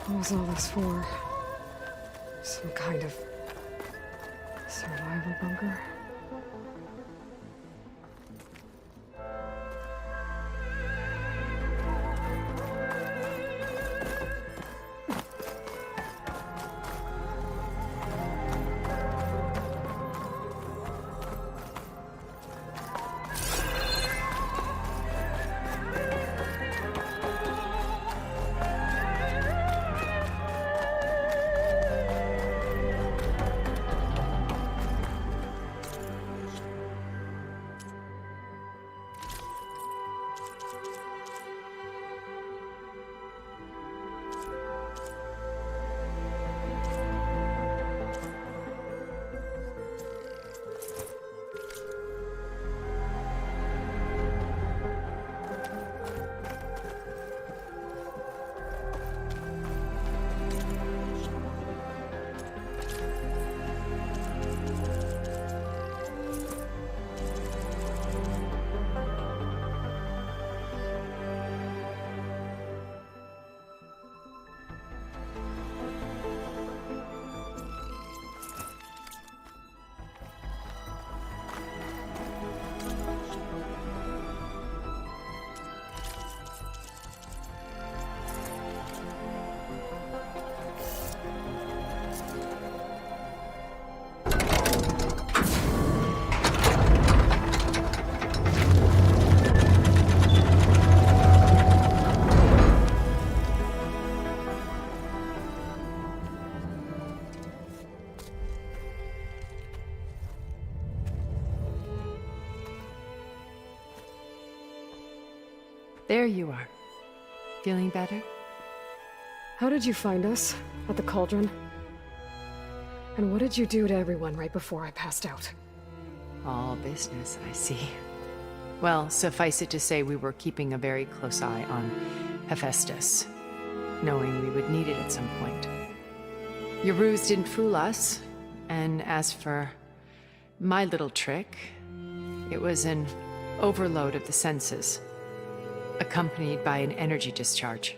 What was all this for? Some kind of survival bunker? There you are. Feeling better? How did you find us? At the cauldron? And what did you do to everyone right before I passed out? All business, I see. Well, suffice it to say we were keeping a very close eye on Hephaestus, knowing we would need it at some point. Your ruse didn't fool us, and as for my little trick, it was an overload of the senses, accompanied by an energy discharge.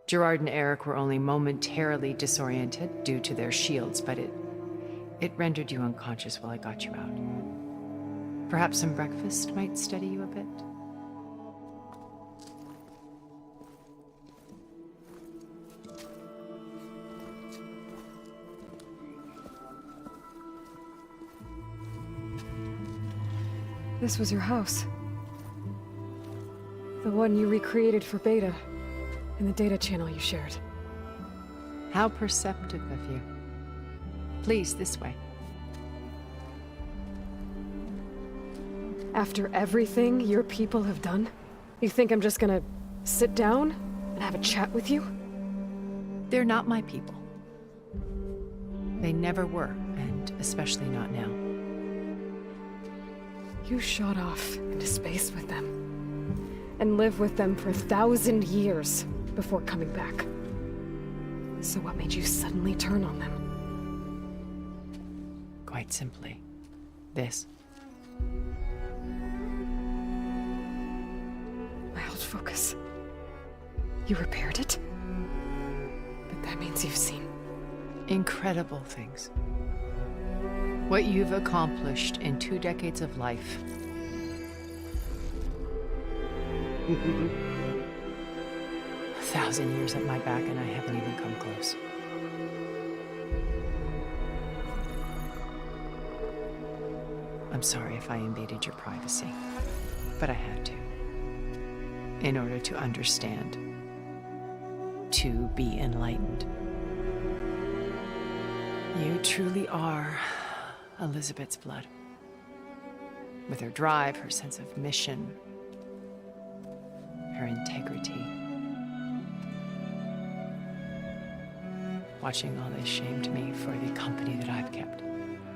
Gerard and Eric were only momentarily disoriented due to their shields, but it rendered you unconscious while I got you out. Perhaps some breakfast might steady you a bit? This was your house. The one you recreated for Beta, in the data channel you shared. How perceptive of you. Please, this way. After everything your people have done, you think I'm just gonna sit down and have a chat with you? They're not my people. They never were, and especially not now. You shot off into space with them, and lived with them for 1,000 years before coming back. So what made you suddenly turn on them? Quite simply, this. My old focus. You repaired it? But that means you've seen... incredible things. What you've accomplished in 2 decades of life. 1,000 years at my back and I haven't even come close. I'm sorry if I invaded your privacy, but I had to. In order to understand. To be enlightened. You truly are Elizabeth's blood. With her drive, her sense of mission. her integrity. Watching all this shamed me for the company that I've kept.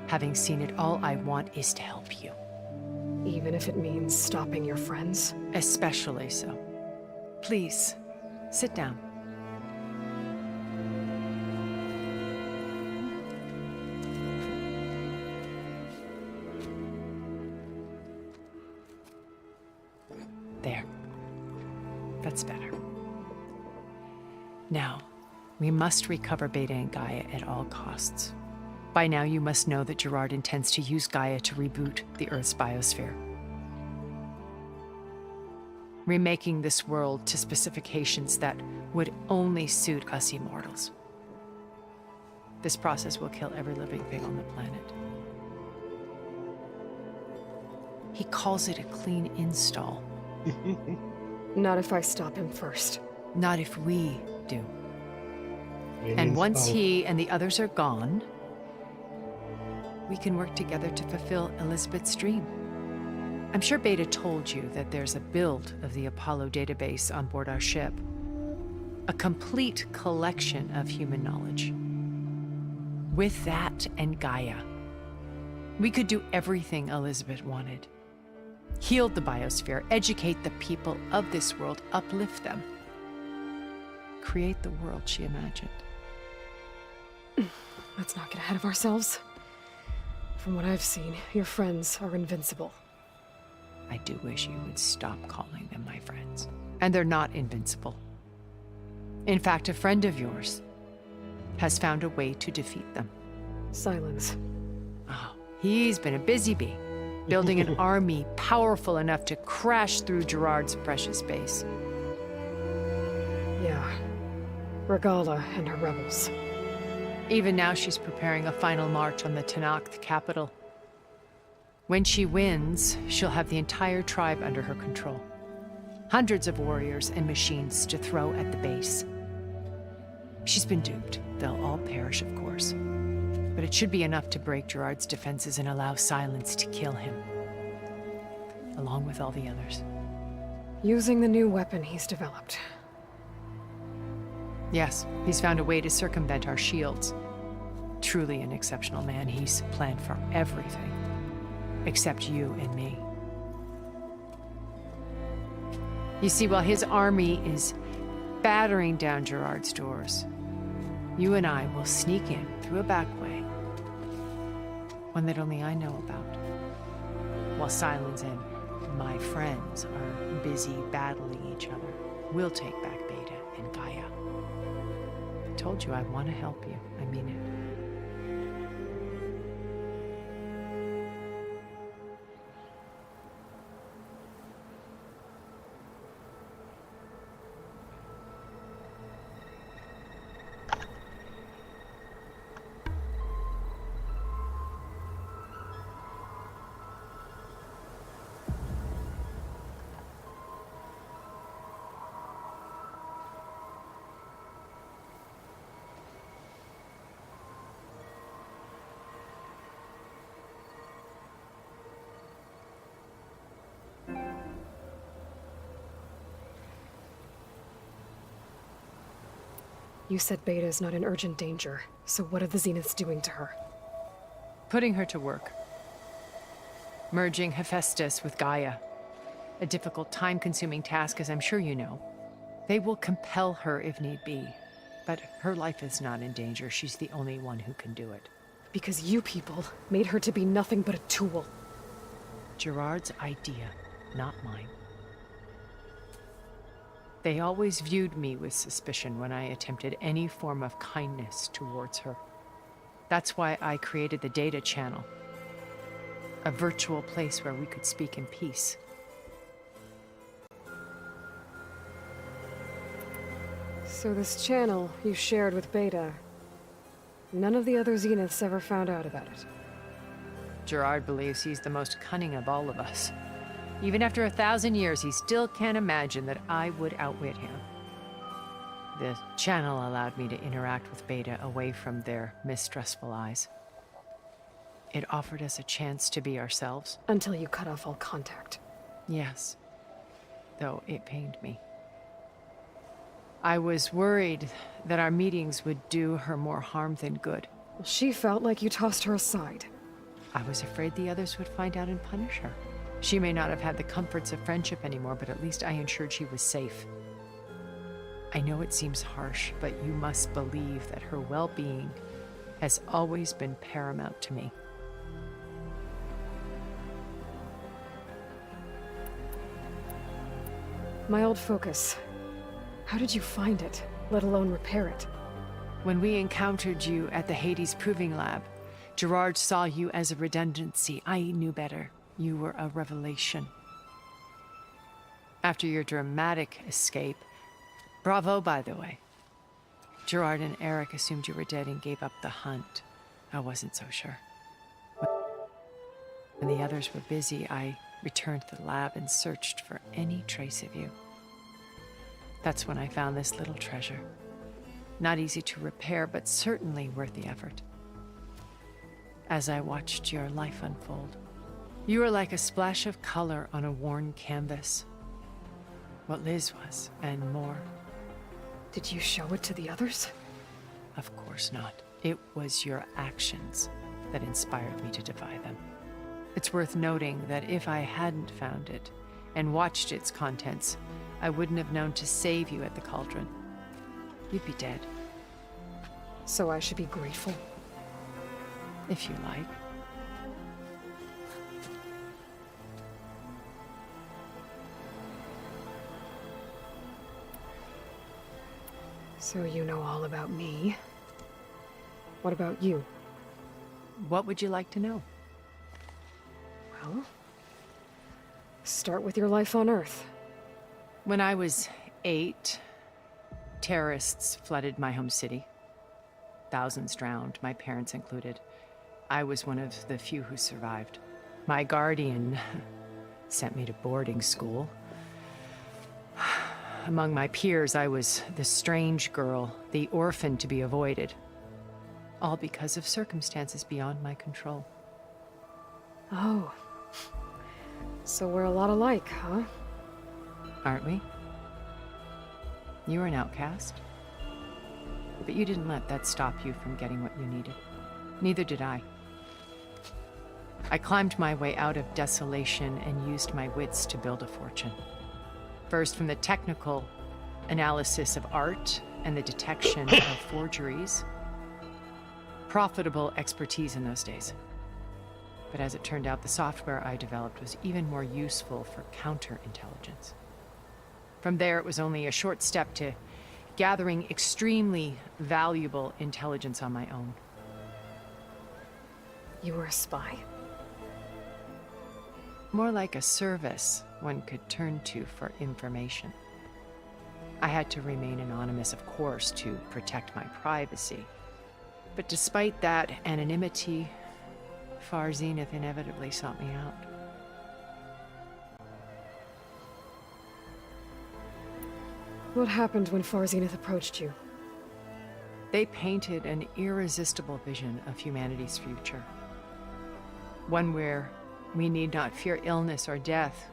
Having seen it, all I want is to help you. Even if it means stopping your friends? Especially so. Please, sit down. There. That's better. Now, we must recover Beta and Gaia at all costs. By now, you must know that Gerard intends to use Gaia to reboot the Earth's biosphere. Remaking this world to specifications that would only suit us immortals. This process will kill every living thing on the planet. He calls it a clean install. Not if I stop him first. Not if we do. And once he and the others are gone, we can work together to fulfill Elizabeth's dream. I'm sure Beta told you that there's a build of the Apollo database on board our ship. A complete collection of human knowledge. With that and Gaia, we could do everything Elizabeth wanted. Heal the biosphere, educate the people of this world, uplift them. Create the world she imagined. Let's not get ahead of ourselves. From what I've seen, your friends are invincible. I do wish you would stop calling them my friends. And they're not invincible. In fact, a friend of yours has found a way to defeat them. Silence. Oh, he's been a busy bee, building an army powerful enough to crash through Gerard's precious base. Yeah. Regala and her rebels. Even now, she's preparing a final march on the Tenakth capital. When she wins, she'll have the entire tribe under her control. Hundreds of warriors and machines to throw at the base. She's been duped. They'll all perish, of course. But it should be enough to break Gerard's defenses and allow Silence to kill him. Along with all the others. Using the new weapon he's developed. Yes, he's found a way to circumvent our shields. Truly an exceptional man. He's planned for everything. Except you and me. You see, while his army is battering down Gerard's doors, you and I will sneak in through a back way. One that only I know about. While Silence and my friends are busy battling each other, we'll take back Beta and Gaia. I told you I want to help you. I mean it. You said Beta is not in urgent danger, so what are the Zeniths doing to her? Putting her to work. Merging Hephaestus with Gaia. A difficult, time-consuming task, as I'm sure you know. They will compel her if need be. But her life is not in danger. She's the only one who can do it. Because you people made her to be nothing but a tool. Gerard's idea, not mine. They always viewed me with suspicion when I attempted any form of kindness towards her. That's why I created the data channel. A virtual place where we could speak in peace. So this channel you shared with Beta, none of the other Zeniths ever found out about it. Gerard believes he's the most cunning of all of us. Even after 1,000 years, he still can't imagine that I would outwit him. The channel allowed me to interact with Beta away from their mistrustful eyes. It offered us a chance to be ourselves. Until you cut off all contact. Yes. Though it pained me. I was worried that our meetings would do her more harm than good. Well, she felt like you tossed her aside. I was afraid the others would find out and punish her. She may not have had the comforts of friendship anymore, but at least I ensured she was safe. I know it seems harsh, but you must believe that her well-being has always been paramount to me. My old focus. How did you find it, let alone repair it? When we encountered you at the Hades Proving Lab, Gerard saw you as a redundancy. I knew better. You were a revelation. After your dramatic escape, bravo, by the way. Gerard and Eric assumed you were dead and gave up the hunt. I wasn't so sure. When the others were busy, I returned to the lab and searched for any trace of you. That's when I found this little treasure. Not easy to repair, but certainly worth the effort. As I watched your life unfold, you were like a splash of color on a worn canvas. What Liz was, and more. Did you show it to the others? Of course not. It was your actions that inspired me to defy them. It's worth noting that if I hadn't found it and watched its contents, I wouldn't have known to save you at the cauldron. You'd be dead. So I should be grateful? If you like. So you know all about me. What about you? What would you like to know? Well, start with your life on Earth. When I was 8, terrorists flooded my home city. Thousands drowned, my parents included. I was one of the few who survived. My guardian sent me to boarding school. Among my peers, I was the strange girl, the orphan to be avoided. All because of circumstances beyond my control. Oh. So we're a lot alike, huh? Aren't we? You were an outcast. But you didn't let that stop you from getting what you needed. Neither did I. I climbed my way out of desolation and used my wits to build a fortune. First, from the technical analysis of art and the detection of forgeries. Profitable expertise in those days. But as it turned out, the software I developed was even more useful for counterintelligence. From there, it was only a short step to gathering extremely valuable intelligence on my own. You were a spy? More like a service one could turn to for information. I had to remain anonymous, of course, to protect my privacy. But despite that anonymity, Far Zenith inevitably sought me out. What happened when Far Zenith approached you? They painted an irresistible vision of humanity's future. One where we need not fear illness or death,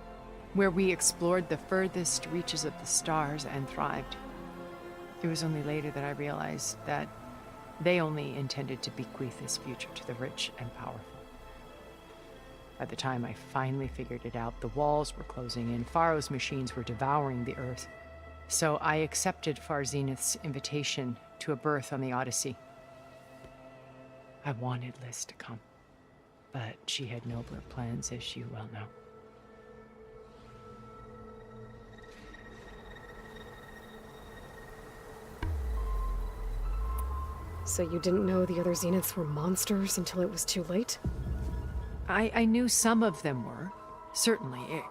where we explored the furthest reaches of the stars and thrived. It was only later that I realized that they only intended to bequeath this future to the rich and powerful. By the time I finally figured it out, the walls were closing in, Pharaoh's machines were devouring the Earth. So I accepted Far Zenith's invitation to a berth on the Odyssey. I wanted Liz to come, but she had nobler plans, as you well know. So you didn't know the other Zeniths were monsters until it was too late? I knew some of them were, certainly.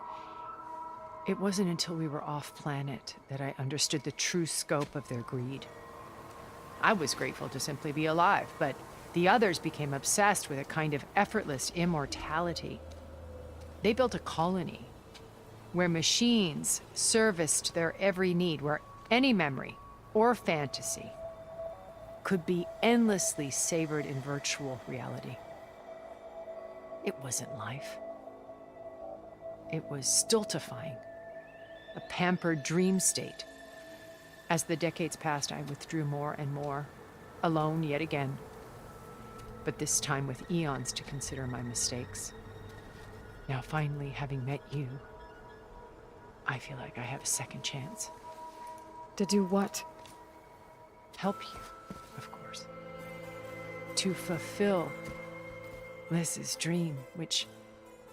It wasn't until we were off-planet that I understood the true scope of their greed. I was grateful to simply be alive, but the others became obsessed with a kind of effortless immortality. They built a colony where machines serviced their every need, where any memory or fantasy could be endlessly savored in virtual reality. It wasn't life. It was stultifying, a pampered dream state. As the decades passed, I withdrew more and more, alone yet again. But this time with eons to consider my mistakes. Now finally, having met you, I feel like I have a second chance. To do what? Help you, of course. To fulfill Liz's dream, which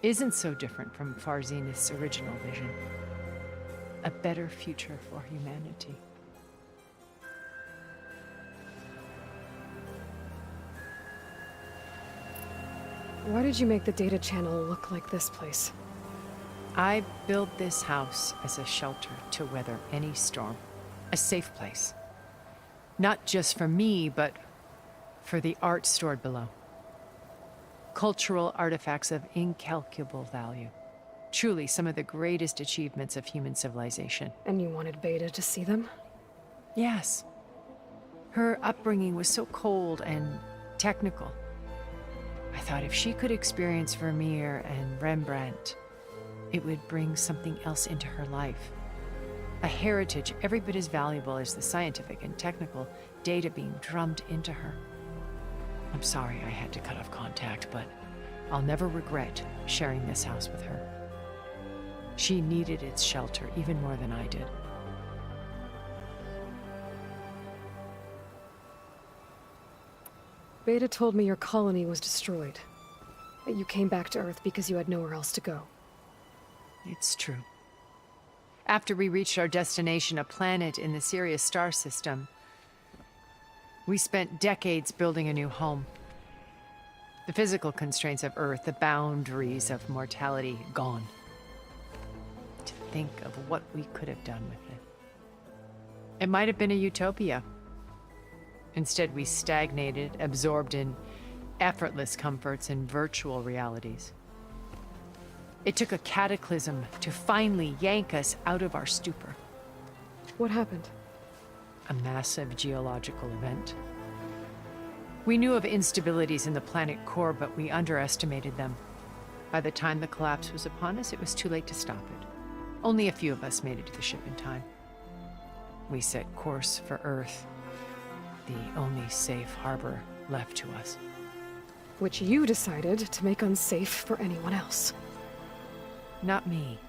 isn't so different from Farzenith's original vision. A better future for humanity. Why did you make the data channel look like this place? I built this house as a shelter to weather any storm. A safe place. Not just for me, but for the art stored below. Cultural artifacts of incalculable value. Truly some of the greatest achievements of human civilization. And you wanted Beta to see them? Yes. Her upbringing was so cold and technical. I thought if she could experience Vermeer and Rembrandt, it would bring something else into her life. A heritage every bit as valuable as the scientific and technical data being drummed into her. I'm sorry I had to cut off contact, but I'll never regret sharing this house with her. She needed its shelter even more than I did. Beta told me your colony was destroyed. That you came back to Earth because you had nowhere else to go. It's true. After we reached our destination, a planet in the Sirius star system, we spent decades building a new home. The physical constraints of Earth, the boundaries of mortality, gone. To think of what we could have done with it. It might have been a utopia. Instead, we stagnated, absorbed in effortless comforts and virtual realities. It took a cataclysm to finally yank us out of our stupor. What happened? A massive geological event. We knew of instabilities in the planet core, but we underestimated them. By the time the collapse was upon us, it was too late to stop it. Only a few of us made it to the ship in time. We set course for Earth, the only safe harbor left to us. Which you decided to make unsafe for anyone else. Not me.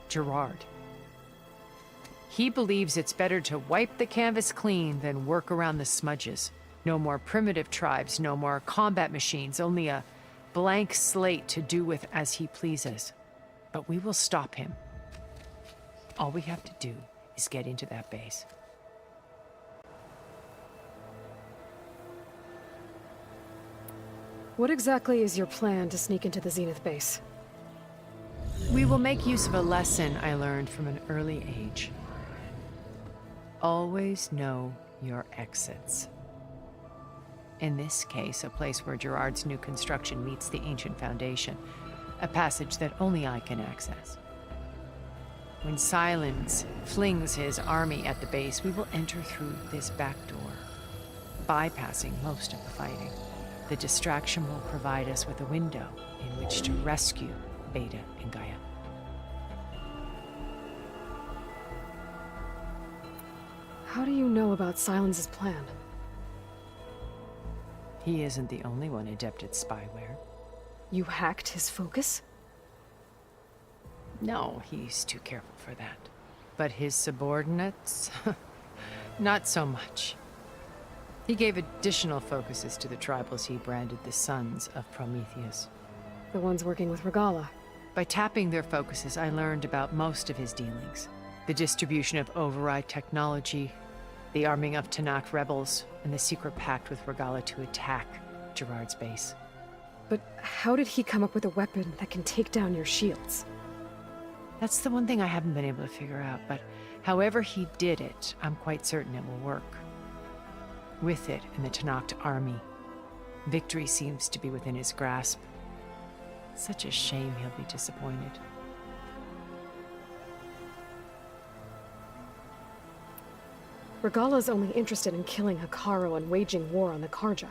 Gerard. He believes it's better to wipe the canvas clean than work around the smudges. No more primitive tribes, no more combat machines, only a blank slate to do with as he pleases. But we will stop him. All we have to do is get into that base. What exactly is your plan to sneak into the Zenith base? We will make use of a lesson I learned from an early age. Always know your exits. In this case, a place where Gerard's new construction meets the ancient foundation, a passage that only I can access. When Silence flings his army at the base, we will enter through this back door, bypassing most of the fighting. The distraction will provide us with a window in which to rescue Beta and Gaia. How do you know about Silence's plan? He isn't the only one adept at spyware. You hacked his focus? No, he's too careful for that. But his subordinates? Not so much. He gave additional focuses to the tribals he branded the Sons of Prometheus. The ones working with Regala. By tapping their focuses, I learned about most of his dealings. The distribution of override technology, the arming of Tanakh rebels, and the secret pact with Regala to attack Gerard's base. But how did he come up with a weapon that can take down your shields? That's the one thing I haven't been able to figure out, but however he did it, I'm quite certain it will work. With it and the Tanakh army, victory seems to be within his grasp. Such a shame he'll be disappointed. Regala's only interested in killing Hekarro and waging war on the Karja.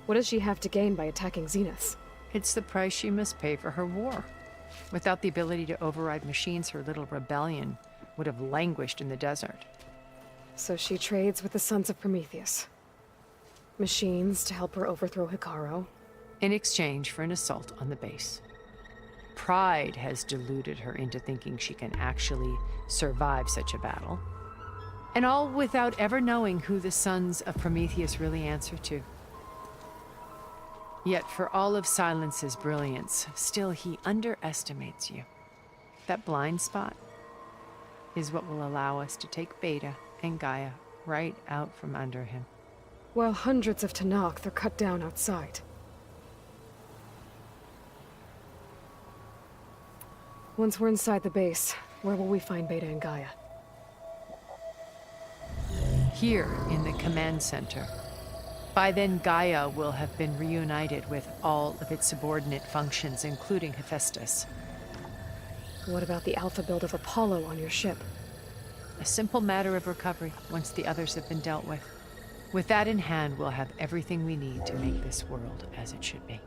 What does she have to gain by attacking Zenith? It's the price she must pay for her war. Without the ability to override machines, her little rebellion would have languished in the desert. So she trades with the Sons of Prometheus. Machines to help her overthrow Hikaru. In exchange for an assault on the base. Pride has deluded her into thinking she can actually survive such a battle. And all without ever knowing who the Sons of Prometheus really answer to. Yet for all of Silence's brilliance, still he underestimates you. That blind spot is what will allow us to take Beta and Gaia right out from under him. While hundreds of Tenakth are cut down outside. Once we're inside the base, where will we find Beta and Gaia? Here in the command center. By then, Gaia will have been reunited with all of its subordinate functions, including Hephaestus. What about the alpha build of Apollo on your ship? A simple matter of recovery once the others have been dealt with. With that in hand, we'll have everything we need to make this world as it should be.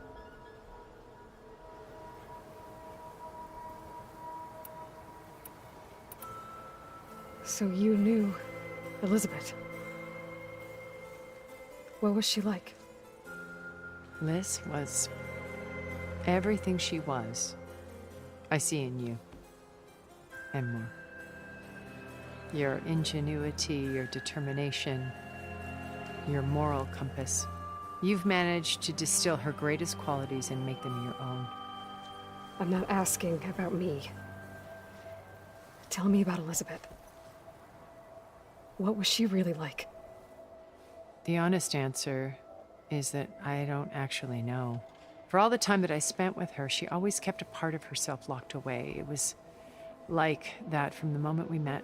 So you knew Elizabeth. What was she like? Liz was everything she was. I see in you. And more. Your ingenuity, your determination, your moral compass. You've managed to distill her greatest qualities and make them your own. I'm not asking about me. Tell me about Elizabeth. What was she really like? The honest answer is that I don't actually know. For all the time that I spent with her, she always kept a part of herself locked away. It was like that from the moment we met.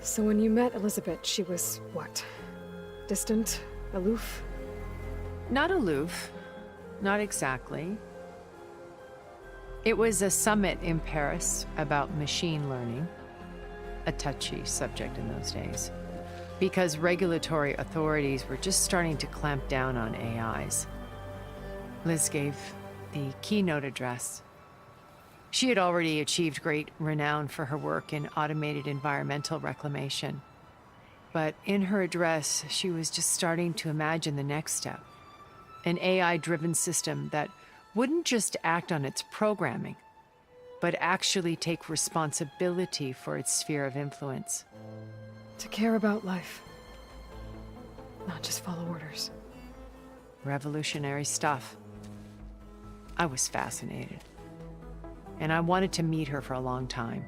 So when you met Elizabeth, she was what? Distant? Aloof? Not aloof. Not exactly. It was a summit in Paris about machine learning. A touchy subject in those days. Because regulatory authorities were just starting to clamp down on AIs. Liz gave the keynote address. She had already achieved great renown for her work in automated environmental reclamation. But in her address, she was just starting to imagine the next step. An AI-driven system that wouldn't just act on its programming, but actually take responsibility for its sphere of influence. To care about life. Not just follow orders. Revolutionary stuff. I was fascinated. And I wanted to meet her for a long time.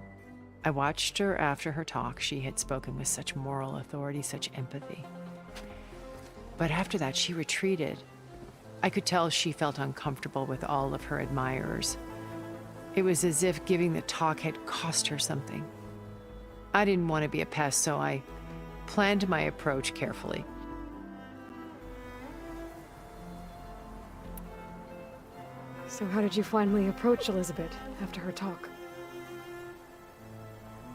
I watched her after her talk. She had spoken with such moral authority, such empathy. But after that, she retreated. I could tell she felt uncomfortable with all of her admirers. It was as if giving the talk had cost her something. I didn't want to be a pest, so I planned my approach carefully. So how did you finally approach Elizabeth after her talk?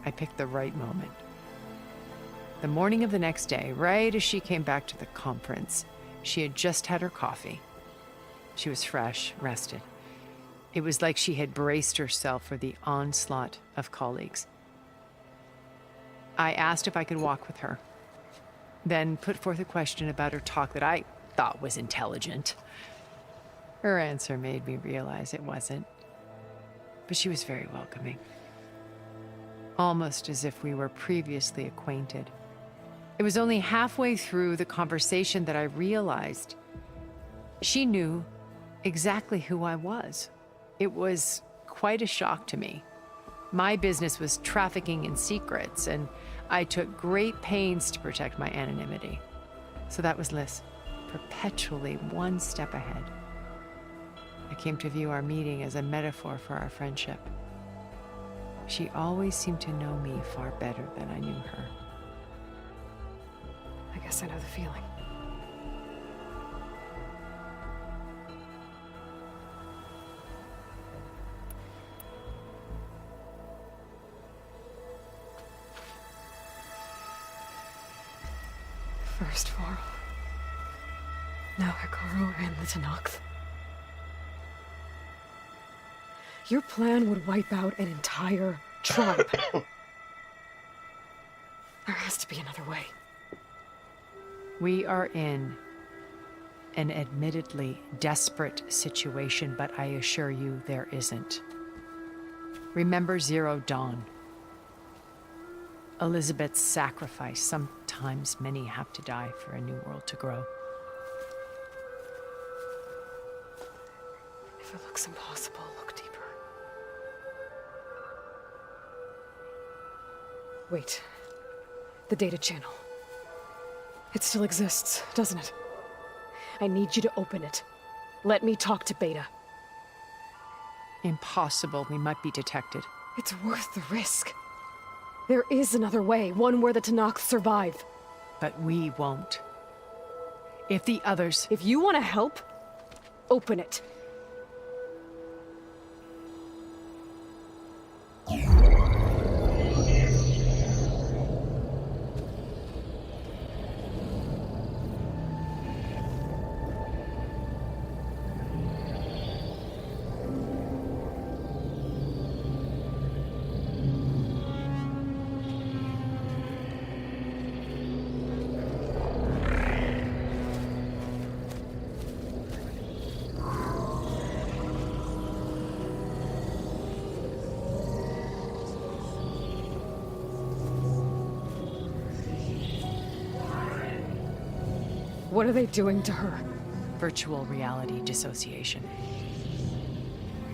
I picked the right moment. The morning of the next day, right as she came back to the conference, she had just had her coffee. She was fresh, rested. It was like she had braced herself for the onslaught of colleagues. I asked if I could walk with her, then put forth a question about her talk that I thought was intelligent. Her answer made me realize it wasn't, but she was very welcoming. Almost as if we were previously acquainted. It was only halfway through the conversation that I realized she knew exactly who I was. It was quite a shock to me. My business was trafficking in secrets, and I took great pains to protect my anonymity. So that was Liz, perpetually one step ahead. I came to view our meeting as a metaphor for our friendship. She always seemed to know me far better than I knew her. I guess I know the feeling. First Varl. Now Hikaru and the Tenakth. Your plan would wipe out an entire tribe. There has to be another way. We are in an admittedly desperate situation, but I assure you there isn't. Remember Zero Dawn. Elizabeth's sacrifice. Sometimes many have to die for a new world to grow. If it looks impossible, look deeper. Wait. The data channel. It still exists, doesn't it? I need you to open it. Let me talk to Beta. Impossible. We might be detected. It's worth the risk. There is another way, one where the Tanakh survive. But we won't. If the others... If you want to help, open it. What are they doing to her? Virtual reality dissociation.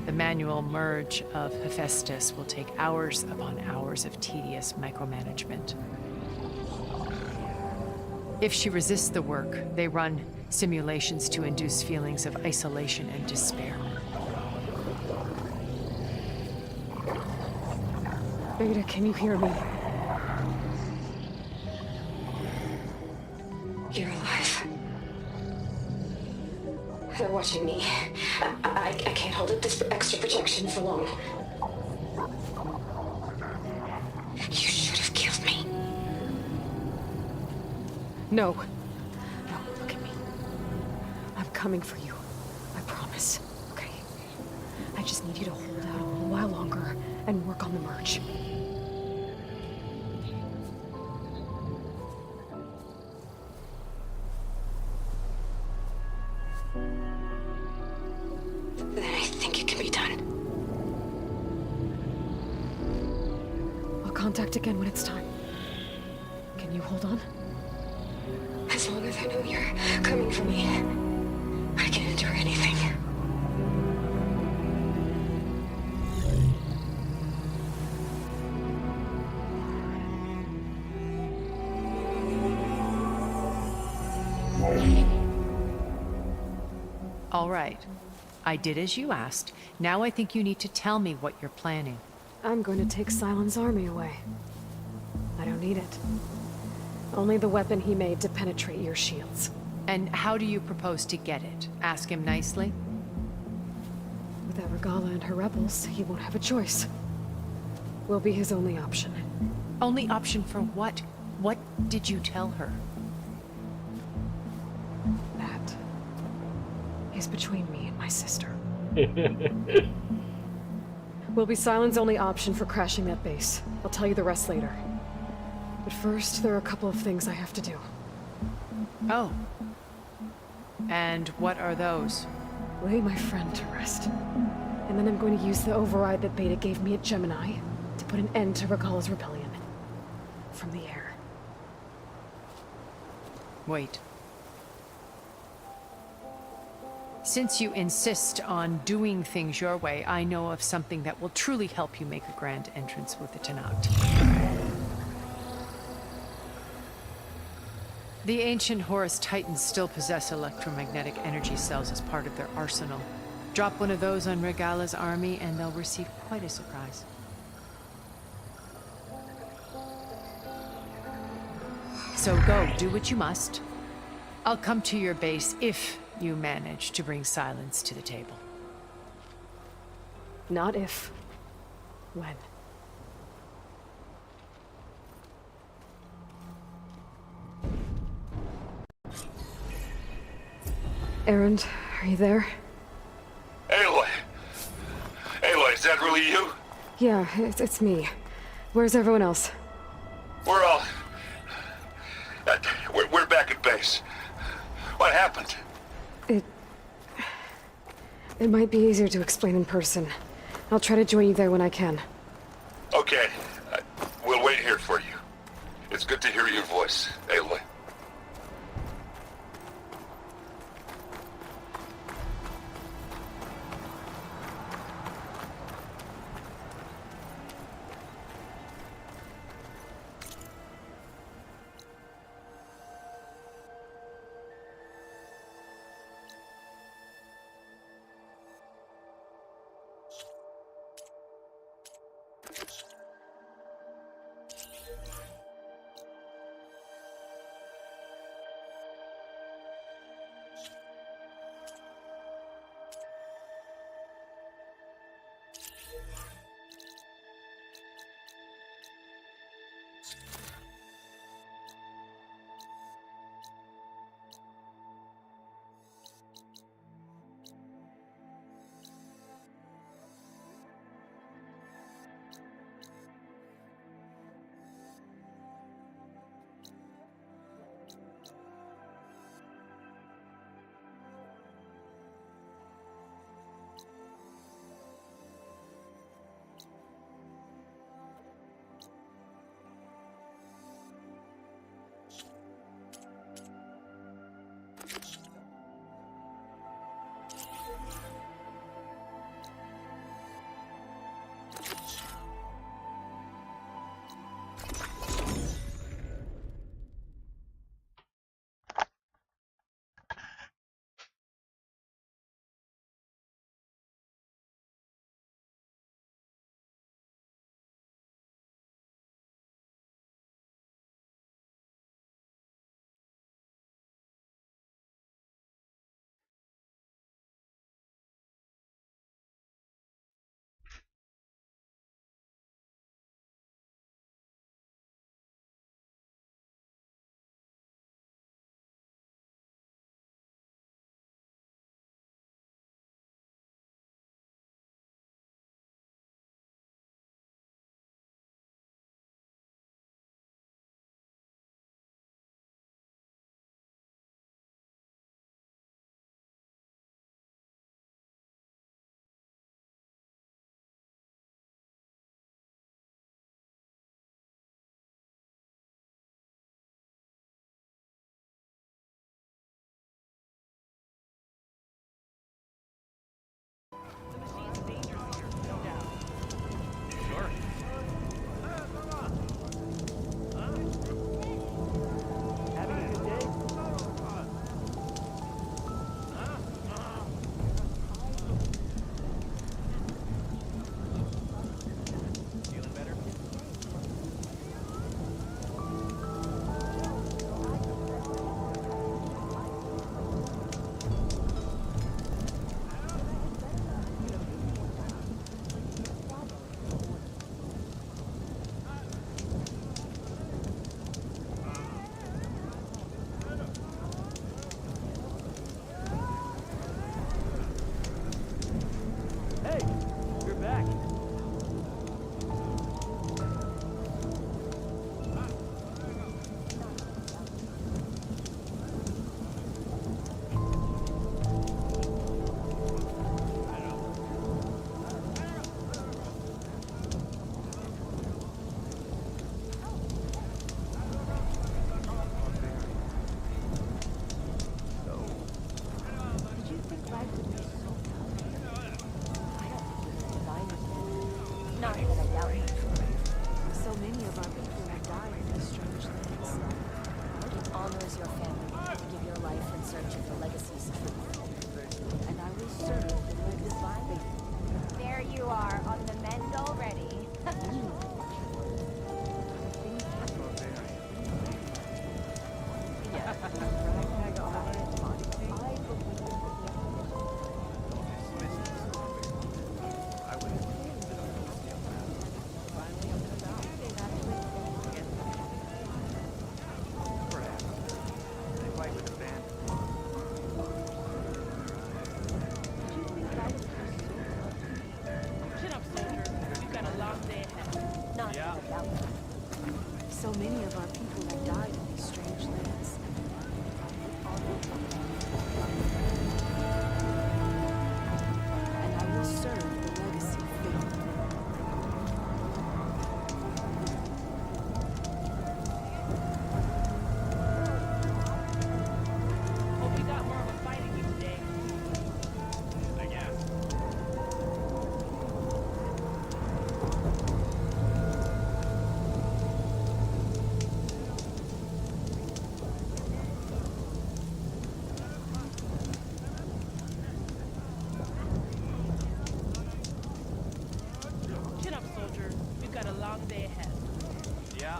The manual merge of Hephaestus will take hours upon hours of tedious micromanagement. If she resists the work, they run simulations to induce feelings of isolation and despair. Beta, can you hear me? You're alive. They're watching me. I can't hold up this extra protection for long. You should have killed me. No. No, look at me. I'm coming for you. I promise. Okay? I just need you to hold out a little while longer and work on the merge. Contact again when it's time. Can you hold on? As long as I know you're coming for me, I can endure anything. All right. I did as you asked. Now I think you need to tell me what you're planning. I'm going to take Sylens' army away. I don't need it. Only the weapon he made to penetrate your shields. And how do you propose to get it? Ask him nicely? Without Regala and her rebels, he won't have a choice. We'll be his only option. Only option for what? What did you tell her? That is between me and my sister. Will be Sylens' only option for crashing that base. I'll tell you the rest later. But first, there are a couple of things I have to do. Oh. And what are those? Lay my friend to rest. And then I'm going to use the override that Beta gave me at Gemini to put an end to Regala's rebellion. From the air. Wait. Since you insist on doing things your way, I know of something that will truly help you make a grand entrance with the Tanakh. The ancient Horus Titans still possess electromagnetic energy cells as part of their arsenal. Drop one of those on Regala's army and they'll receive quite a surprise. So go, do what you must. I'll come to your base if you manage to bring Sylens to the table. Not if. When. Erend, are you there? Aloy! Aloy, is that really you? Yeah, it's me. Where's everyone else? We're all... we're back at base. What happened? It might be easier to explain in person. I'll try to join you there when I can. Okay. We'll wait here for you. It's good to hear your voice, Aloy.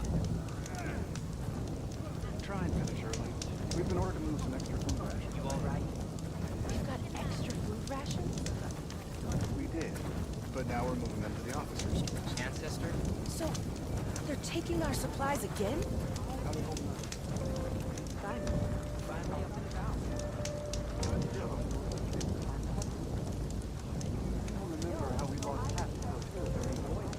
Yeah. Try and finish early. We've been ordered to move some extra food rations. You all right? You've got extra food rations? We did, but now we're moving them to the officers' stores. Ancestor? So, they're taking our supplies again? Finally up and about. I don't remember how we lost half the hotel during the voyage.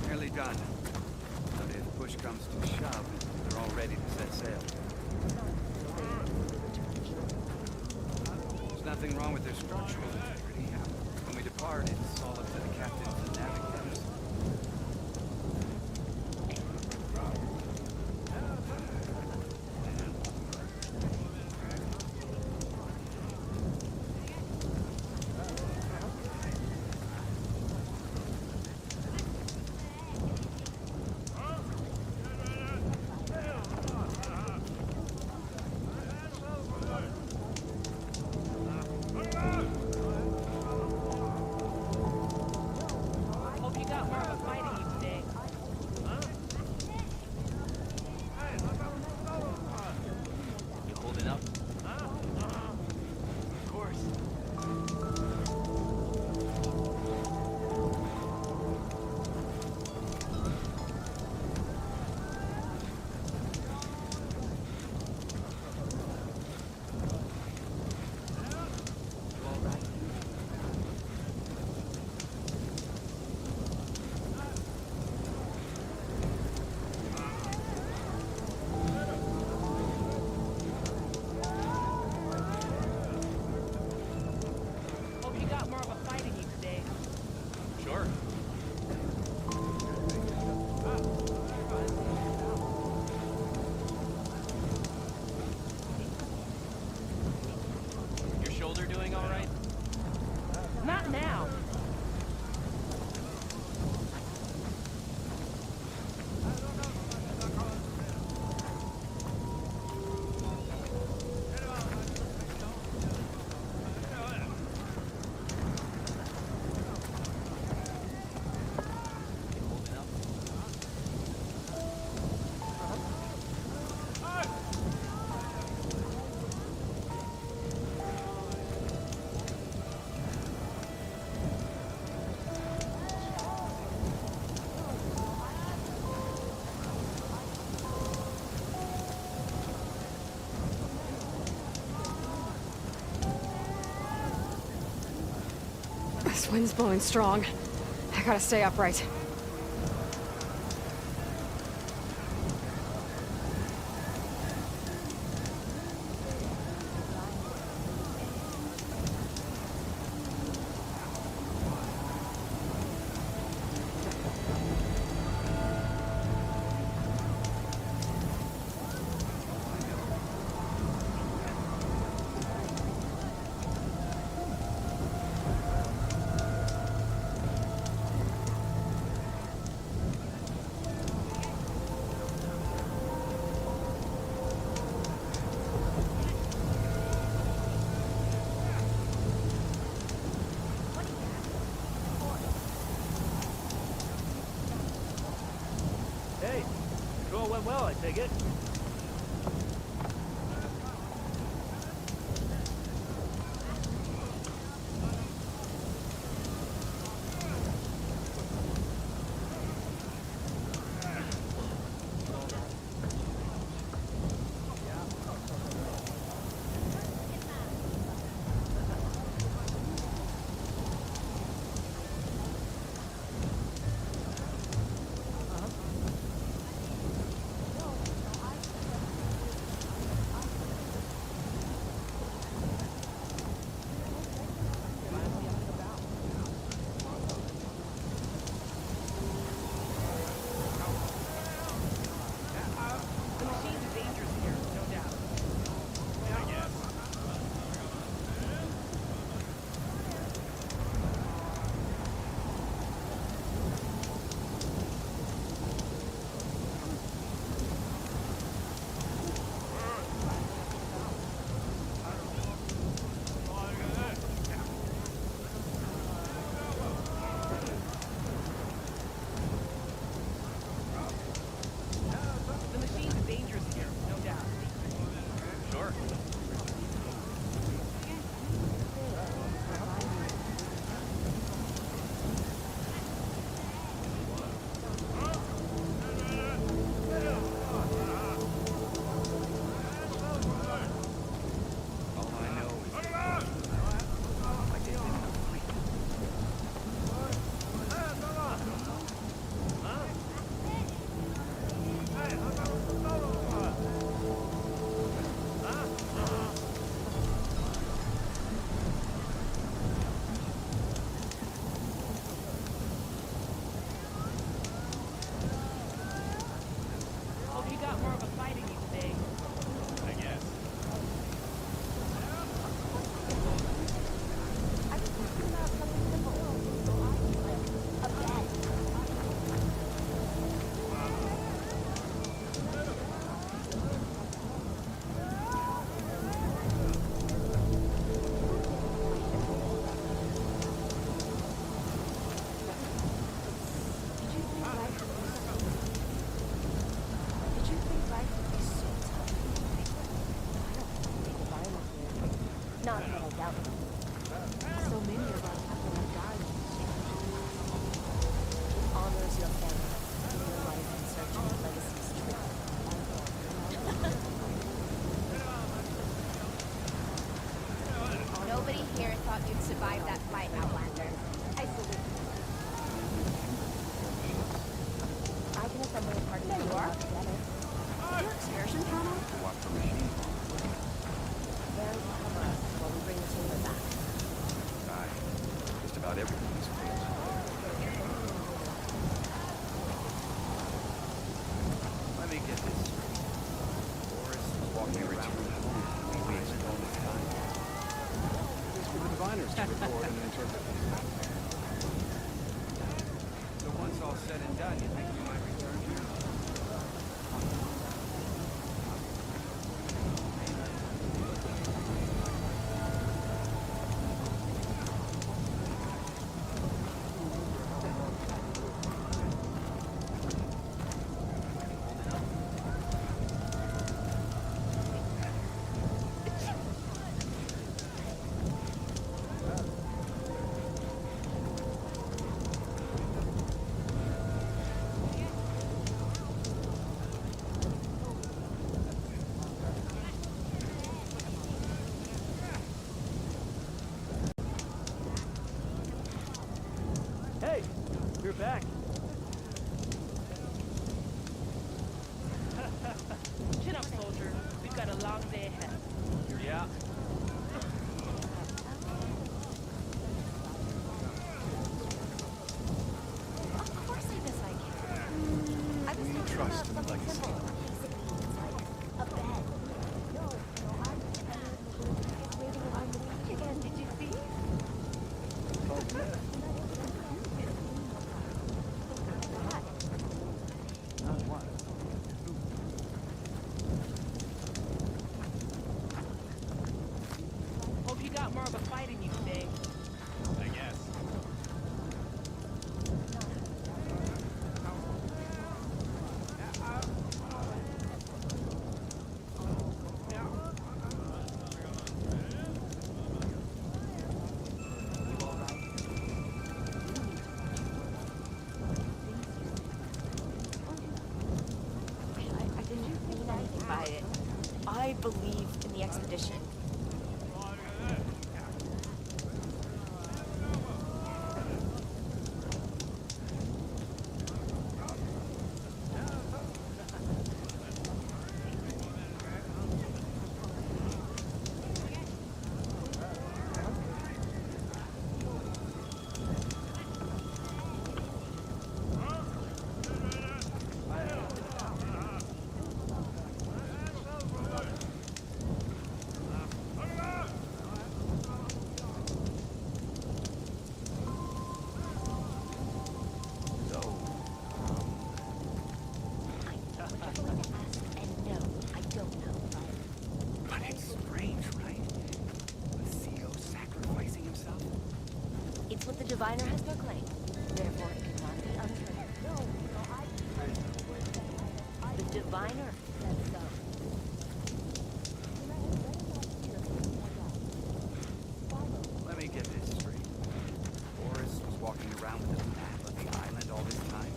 Nearly done. But if push comes to shove, they're all ready to set sail. There's nothing wrong with their structural integrity. When we depart, it's all up to the captains and navigators. Hope you got more of a fight in you today. You holding up? Of course. You all right? Hope you got more of a fight in you today. Sure. Your shoulder doing all right? Not now. This wind's blowing strong. I gotta stay upright. Hey, patrol went well, I take it. out. So many of us have been died. Honors your family, giving your life in search of legacies. Nobody here thought you'd survive that fight, Outlander. I salute you. I can assemble a party. There you are. Your excursion tunnel? To watch the machine. Very cover us while we bring the chamber back. Aye. Just about everything is fixed. Let me get this straight. Boris was walking around with home 3 weeks ago this time. It's for the diviners to record and interpret these events. So once all said and done, you think we might return here? Hey, we're back. Chin up, soldier. We've got a long day ahead. Yeah. Of course I guess I can. I was thinking trust about in the something legacy. simple. Basically, it's like a bed. No, I'm waiting around the beach again. Did you see? Hope you got more of a fight in you today. I guess. I didn't mean anything by it. I believe in the expedition. But it's strange, right? The CO sacrificing himself? It's what the diviner has proclaimed. Therefore, it cannot be untrue. The diviner says so. Let me get this straight. Boris was walking around with a map of the island all this time.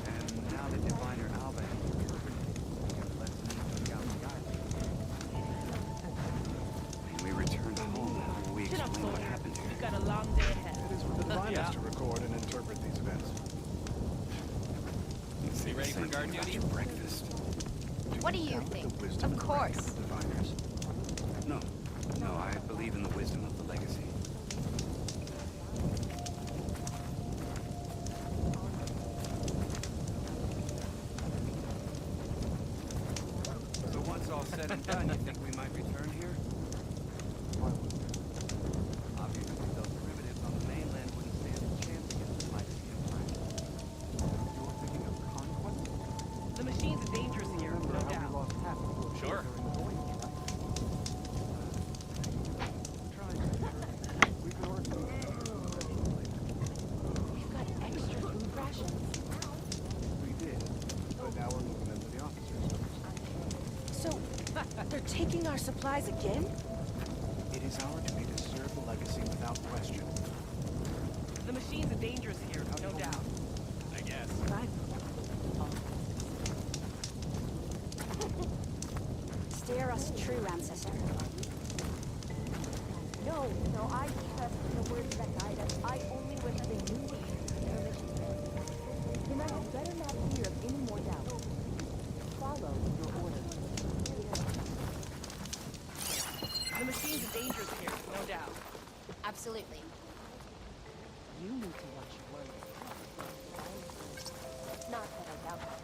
And now the diviner Alba has interpreted it. Let's scout the island. When we returned home, how will we Chin up, explain what soldier. happened here? We've got a long day ahead. It is for the diviners to record and interpret these events. You ready for guard duty? Your breakfast. What do you think? Of course. Diviners. No, I believe in the wisdom of the legacy. So once all said and done, you think we might return here? Obviously, those derivatives on the mainland wouldn't stand a chance against the might of the Empire. You're thinking of conquest? The machines are dangerous here, no doubt. Sure. We've got extra food rations. They're taking our supplies again? It is our duty to serve the legacy without question. The machines are dangerous here, no doubt. I guess. Steer us true, ancestor. No, I trust the words that guide us. I only wish they knew their mission. Then I had better not hear of any more doubt. Follow your orders. The machines are dangerous here, no doubt. Absolutely. You need to watch your words. Not that I doubt that.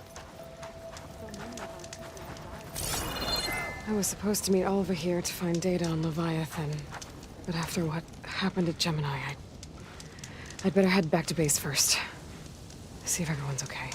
So many of our people have died. I was supposed to meet Oliver here to find data on Leviathan. But after what happened at Gemini, I'd better head back to base first. See if everyone's okay.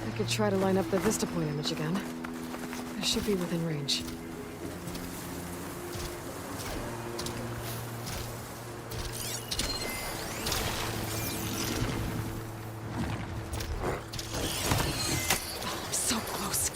I could try to line up the Vista Point image again. I should be within range. So close.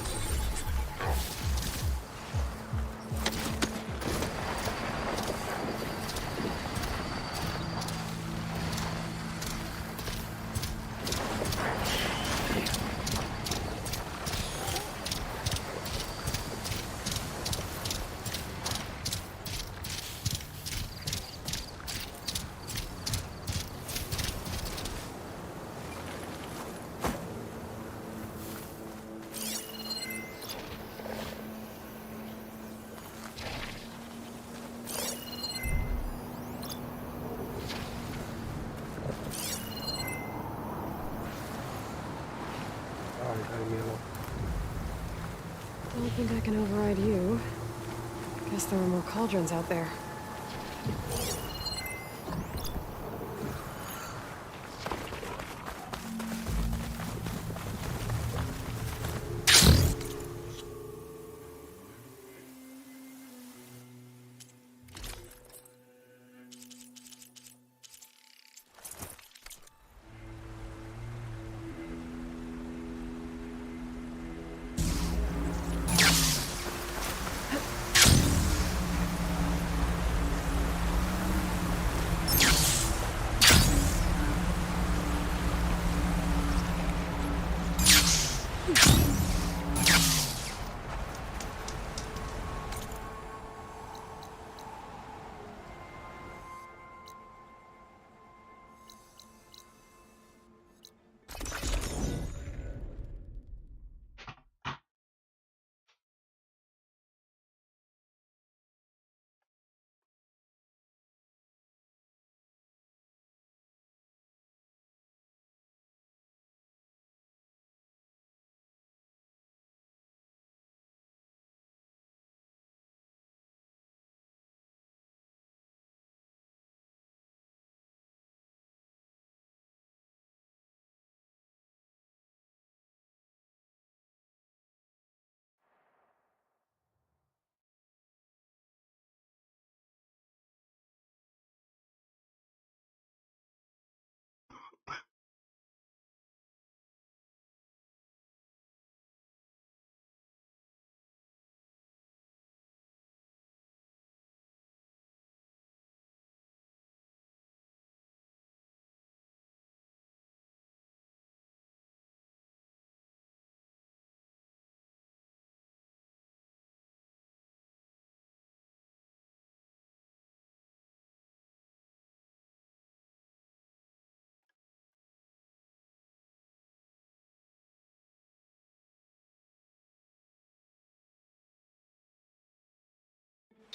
Don't think I can override you. Guess there are more cauldrons out there.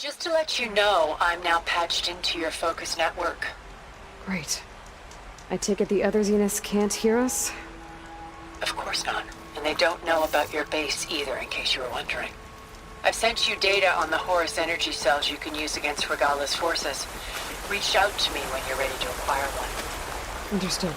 Just to let you know, I'm now patched into your focus network. Great. I take it the other Zeniths can't hear us? Of course not. And they don't know about your base either, in case you were wondering. I've sent you data on the Horus energy cells you can use against Regala's forces. Reach out to me when you're ready to acquire one. Understood.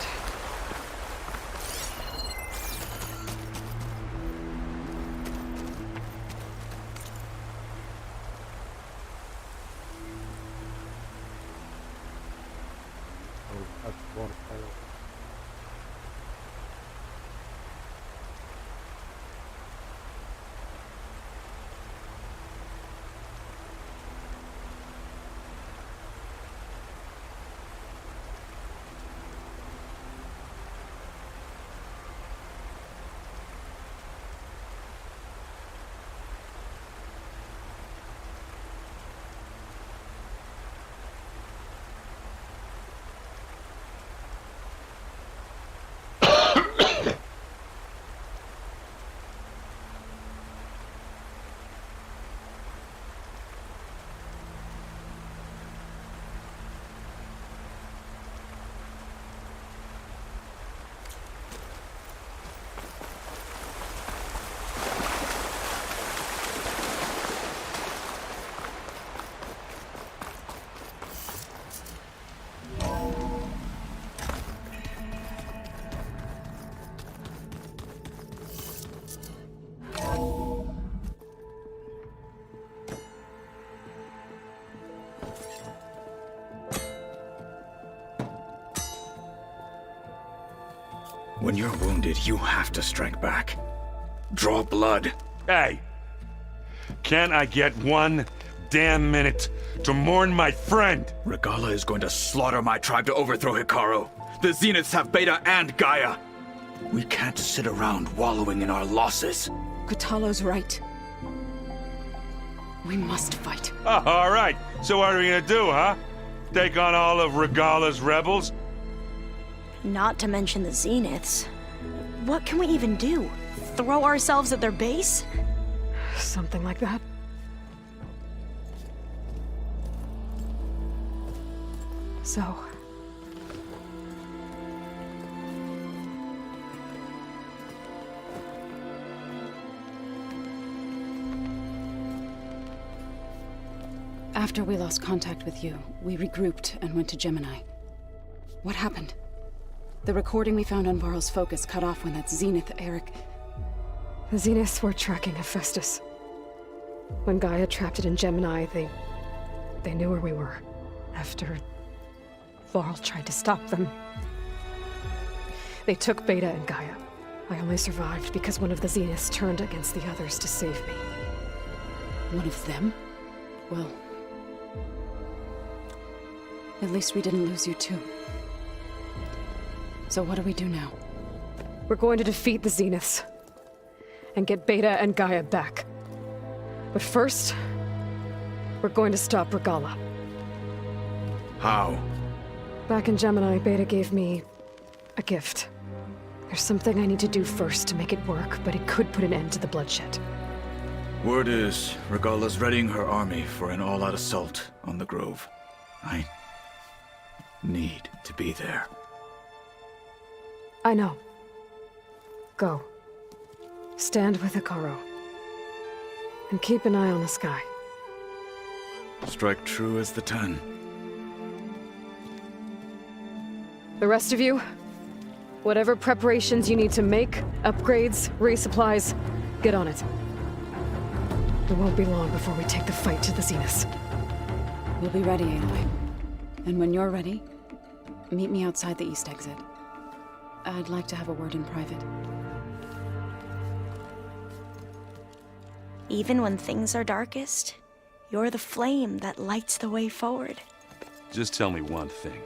When you're wounded, you have to strike back. Draw blood. Hey! Can't I get one damn minute to mourn my friend? Regala is going to slaughter my tribe to overthrow Hikaru. The Zeniths have Beta and Gaia. We can't sit around wallowing in our losses. Kotallo's right. We must fight. Oh, all right. So what are we gonna do, huh? Take on all of Regala's rebels? Not to mention the Zeniths. What can we even do? Throw ourselves at their base? Something like that. So... After we lost contact with you, we regrouped and went to Gemini. What happened? The recording we found on Varl's focus cut off when that Zenith, Eric... The Zeniths were tracking Hephaestus. When Gaia trapped it in Gemini, they knew where we were. After Varl tried to stop them. They took Beta and Gaia. I only survived because one of the Zeniths turned against the others to save me. One of them? Well... at least we didn't lose you too. So what do we do now? We're going to defeat the Zeniths. And get Beta and Gaia back. But first, we're going to stop Regala. How? Back in Gemini, Beta gave me a gift. There's something I need to do first to make it work, but it could put an end to the bloodshed. Word is, Regala's readying her army for an all-out assault on the Grove. I need to be there. I know. Go. Stand with Hikaru. And keep an eye on the sky. Strike true as the 10. The rest of you, whatever preparations you need to make, upgrades, resupplies, get on it. It won't be long before we take the fight to the Zeniths. We'll be ready, Aloy. And when you're ready, meet me outside the east exit. I'd like to have a word in private. Even when things are darkest, you're the flame that lights the way forward. Just tell me one thing.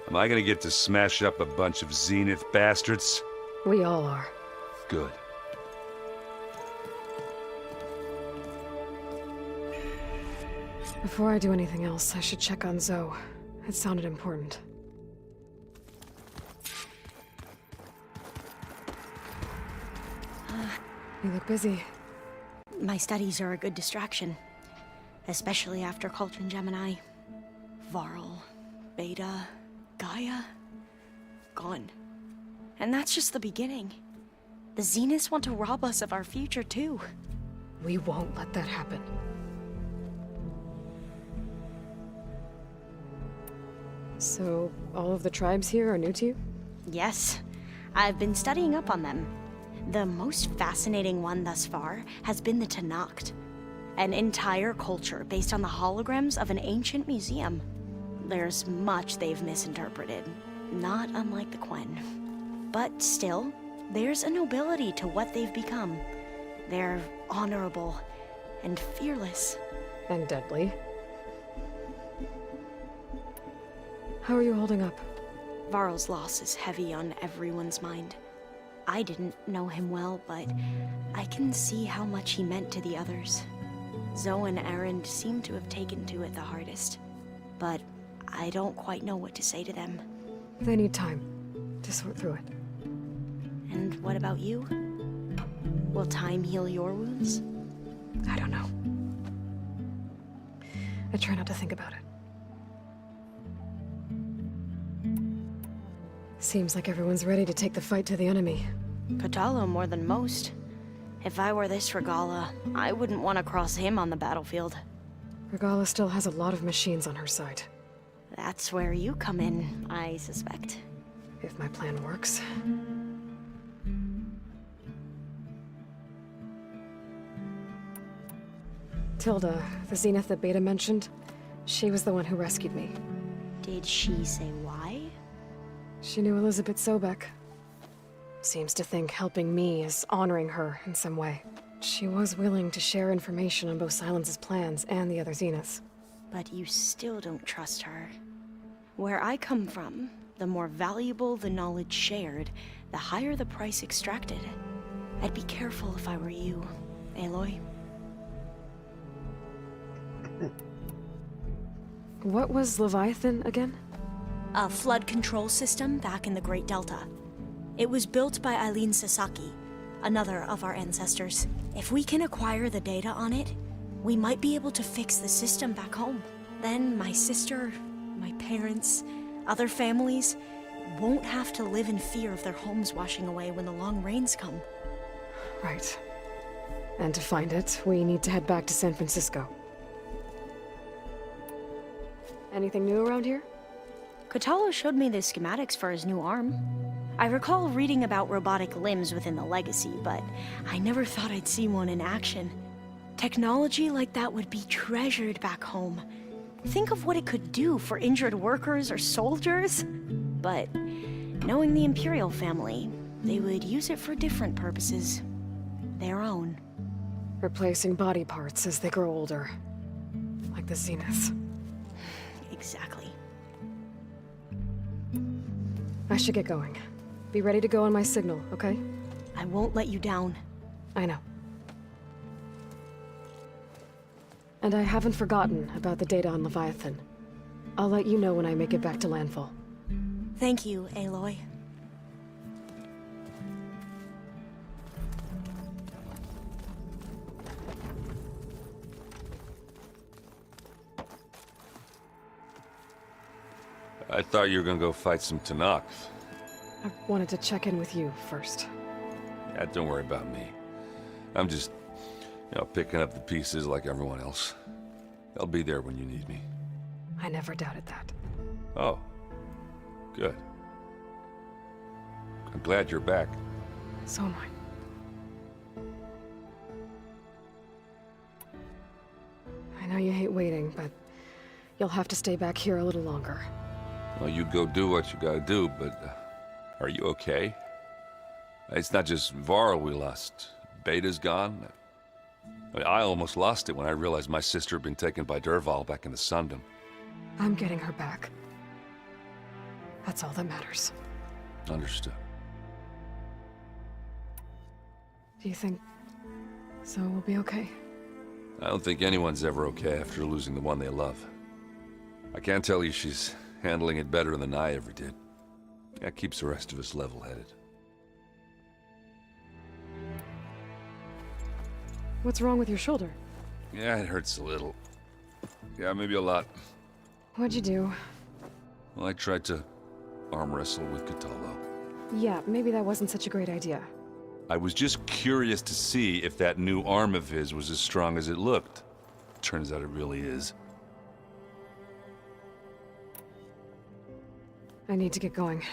Am I gonna get to smash up a bunch of Zenith bastards? We all are. Good. Before I do anything else, I should check on Zoe. It sounded important. You look busy. My studies are a good distraction. Especially after Cauldron Gemini. Varl, Beta, Gaia, gone. And that's just the beginning. The Zeniths want to rob us of our future, too. We won't let that happen. So, all of the tribes here are new to you? Yes. I've been studying up on them. The most fascinating one thus far has been the Tenakth, an entire culture based on the holograms of an ancient museum. There's much they've misinterpreted, not unlike the Quen. But still, there's a nobility to what they've become. They're honorable and fearless. And deadly. How are you holding up? Varl's loss is heavy on everyone's mind. I didn't know him well, but I can see how much he meant to the others. Zoe and Erend seem to have taken to it the hardest, but I don't quite know what to say to them. They need time to sort through it. And what about you? Will time heal your wounds? I don't know. I try not to think about it. Seems like everyone's ready to take the fight to the enemy. Kotallo more than most. If I were this Regala, I wouldn't want to cross him on the battlefield. Regala still has a lot of machines on her side. That's where you come in, I suspect. If my plan works. Tilda, the Zenith that Beta mentioned, she was the one who rescued me. Did she say why? She knew Elizabeth Sobek. Seems to think helping me is honoring her in some way. She was willing to share information on both Silence's plans and the other Zeniths. But you still don't trust her. Where I come from, the more valuable the knowledge shared, the higher the price extracted. I'd be careful if I were you, Aloy. What was Leviathan again? A flood control system back in the Great Delta. It was built by Eileen Sasaki, another of our ancestors. If we can acquire the data on it, we might be able to fix the system back home. Then my sister, my parents, other families won't have to live in fear of their homes washing away when the long rains come. Right. And to find it, we need to head back to San Francisco. Anything new around here? Kotallo showed me the schematics for his new arm. I recall reading about robotic limbs within the Legacy, but I never thought I'd see one in action. Technology like that would be treasured back home. Think of what it could do for injured workers or soldiers. But knowing the Imperial family, they would use it for different purposes. Their own. Replacing body parts as they grow older. Like the Zeniths. Exactly. I should get going. Be ready to go on my signal, okay? I won't let you down. I know. And I haven't forgotten about the data on Leviathan. I'll let you know when I make it back to landfall. Thank you, Aloy. I thought you were gonna go fight some Tenakth. I wanted to check in with you first. Yeah, don't worry about me. I'm just, picking up the pieces like everyone else. I'll be there when you need me. I never doubted that. Oh. Good. I'm glad you're back. So am I. I know you hate waiting, but you'll have to stay back here a little longer. Well, you go do what you gotta do, but are you okay? It's not just Varl we lost. Beta's gone. I almost lost it when I realized my sister had been taken by Dervahl back in the Sundom. I'm getting her back. That's all that matters. Understood. Do you think Zoe will be okay? I don't think anyone's ever okay after losing the one they love. I can't tell you she's handling it better than I ever did. That keeps the rest of us level-headed. What's wrong with your shoulder? Yeah, it hurts a little. Yeah, maybe a lot. What'd you do? Well, I tried to arm wrestle with Cataldo. Yeah, maybe that wasn't such a great idea. I was just curious to see if that new arm of his was as strong as it looked. Turns out it really is. I need to get going.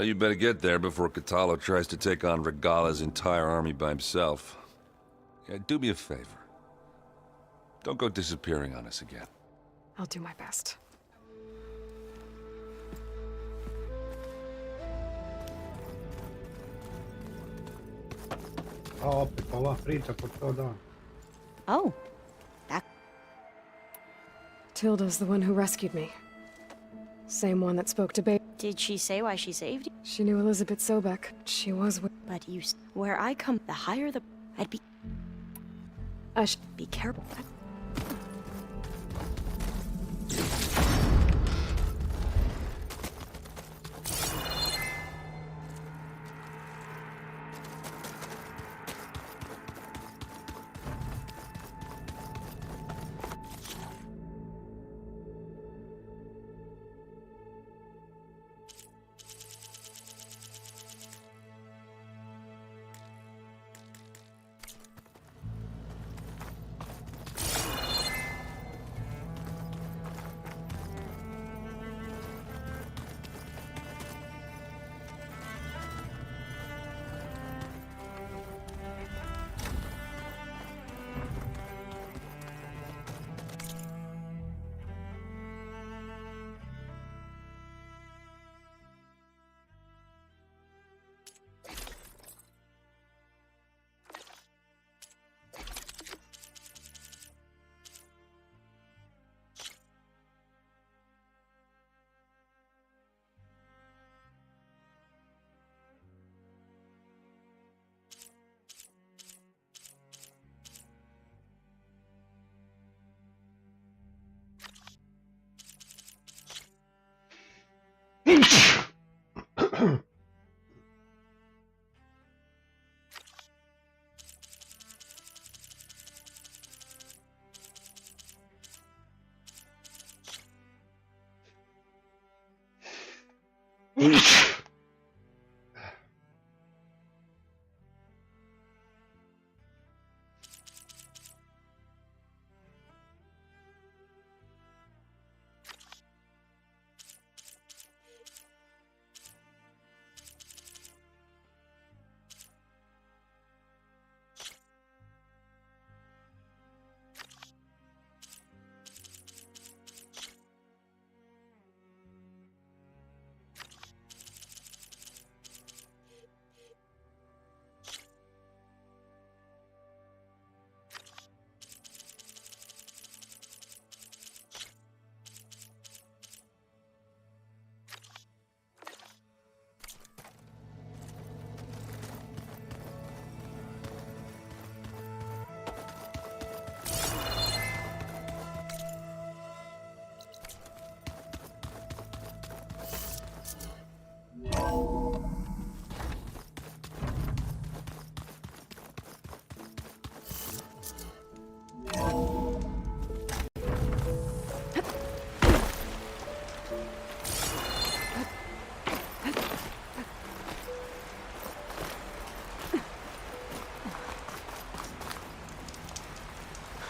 You better get there before Cataldo tries to take on Regala's entire army by himself. Yeah, do me a favor. Don't go disappearing on us again. I'll do my best. A opet ova priča po to dan. Oh. Tilda's the one who rescued me. Same one that spoke to Babe. Did she say why she saved you? She knew Elizabeth Sobek. She was with... But you... Where I come, the higher the... I'd be... Be careful.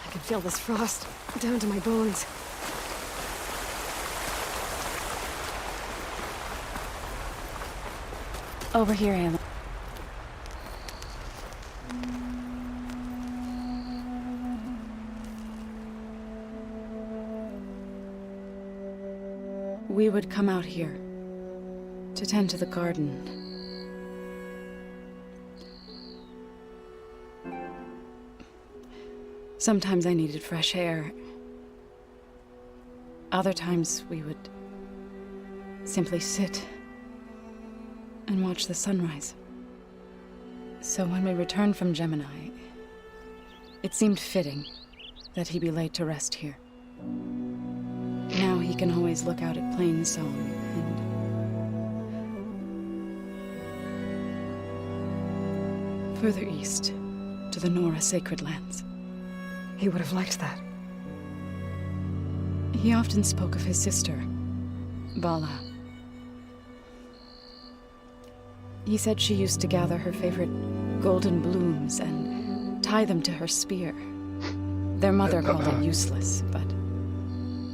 I can feel this frost down to my bones. Over here, Anna. We would come out here to tend to the garden. Sometimes I needed fresh air. Other times we would simply sit and watch the sunrise. So when we returned from Gemini, it seemed fitting that he be laid to rest here. Now he can always look out at Plains Song and further east to the Nora Sacred Lands. He would have liked that. He often spoke of his sister, Vala. He said she used to gather her favorite golden blooms and tie them to her spear. Their mother called it useless, but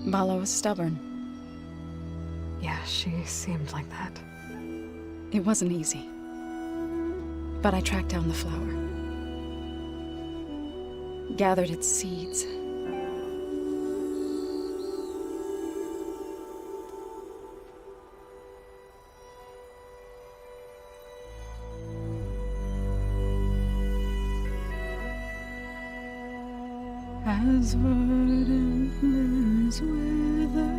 Vala was stubborn. Yeah, she seemed like that. It wasn't easy. But I tracked down the flower. Gathered its seeds. As verdant limbs wither,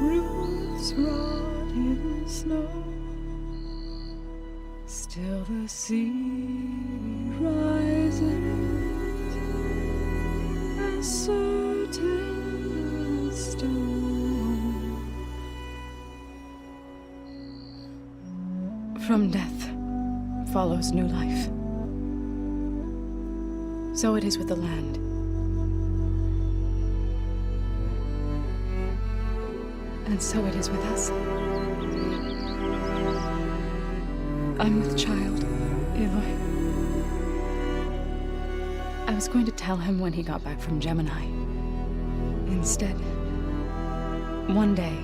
roots rot in snow, still the sea rises, as certain as stone. From death follows new life. So it is with the land. And so it is with us. I'm with child, Aloy. I was going to tell him when he got back from Gemini. Instead, one day,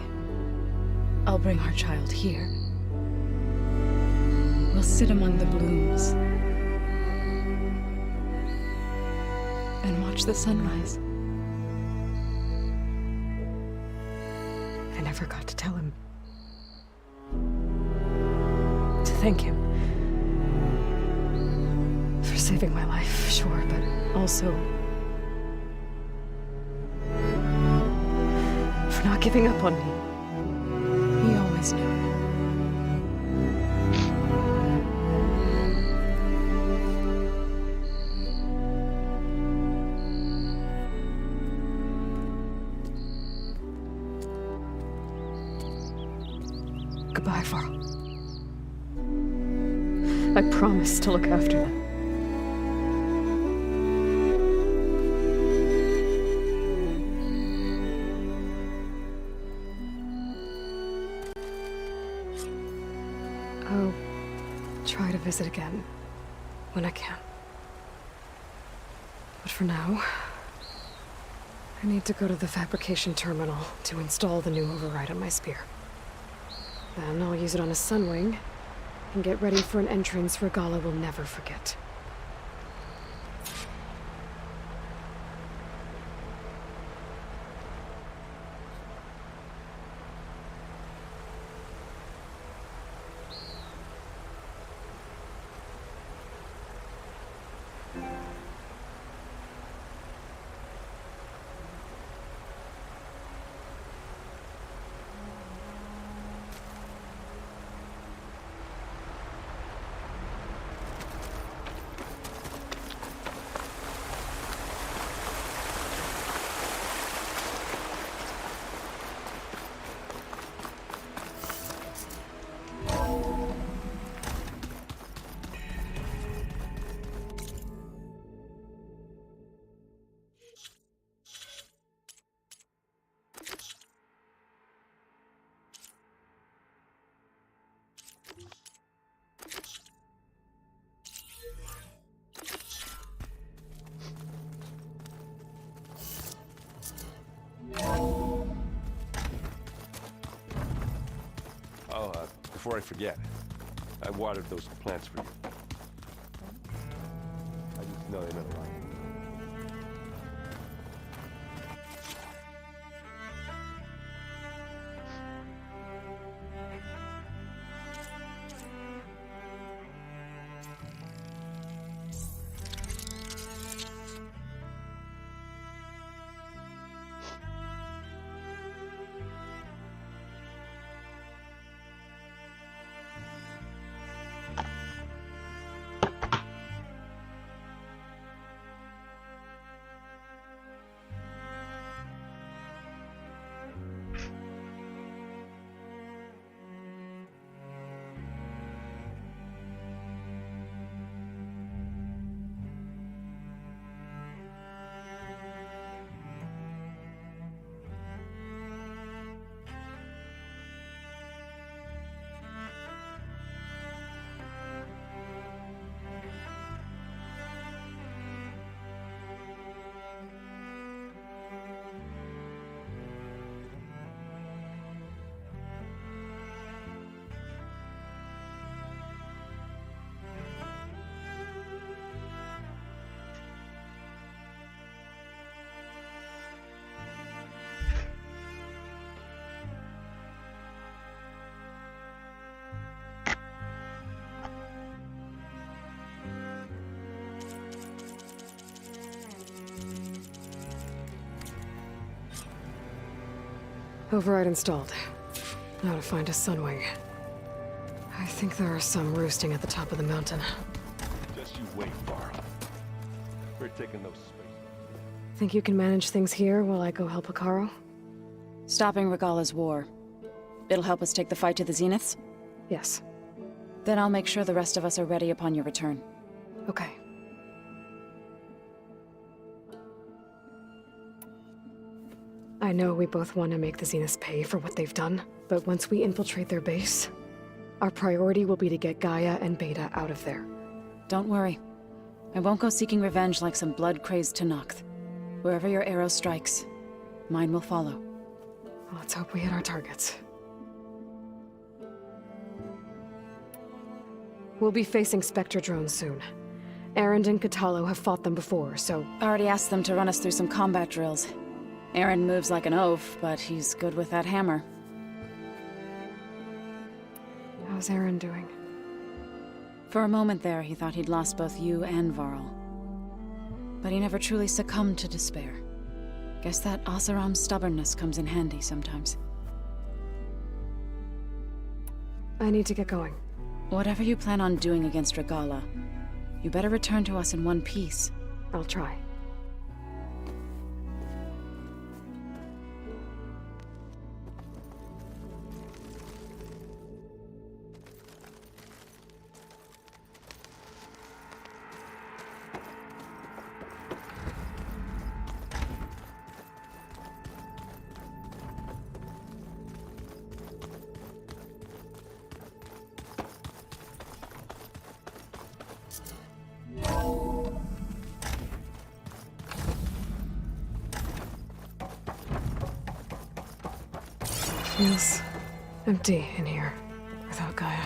I'll bring our child here. We'll sit among the blooms and watch the sunrise. I never got to tell him. To thank him. For saving my life, sure, but also for not giving up on me. He always knew. Goodbye, Varl. I promise to look after them. I'll try to visit again when I can. But for now, I need to go to the fabrication terminal to install the new override on my spear. Then I'll use it on a sunwing and get ready for an entrance Regala will never forget. Before I forget, I watered those plants for you. I just know they meant a lot. Override installed. Now to find a sunwing. I think there are some roosting at the top of the mountain. Just you wait, Varl. We're taking those space. Think you can manage things here while I go help Hekarro? Stopping Regala's war. It'll help us take the fight to the Zeniths? Yes. Then I'll make sure the rest of us are ready upon your return. Okay. I know we both want to make the Zeniths pay for what they've done, but once we infiltrate their base, our priority will be to get Gaia and Beta out of there. Don't worry. I won't go seeking revenge like some blood-crazed Tenakth. Wherever your arrow strikes, mine will follow. Let's hope we hit our targets. We'll be facing Spectre drones soon. Erend and Katalo have fought them before, so... Already asked them to run us through some combat drills. Erend moves like an oaf, but he's good with that hammer. How's Erend doing? For a moment there, he thought he'd lost both you and Varl. But he never truly succumbed to despair. Guess that Oseram's stubbornness comes in handy sometimes. I need to get going. Whatever you plan on doing against Regala, you better return to us in one piece. I'll try. Feels empty in here without Gaia.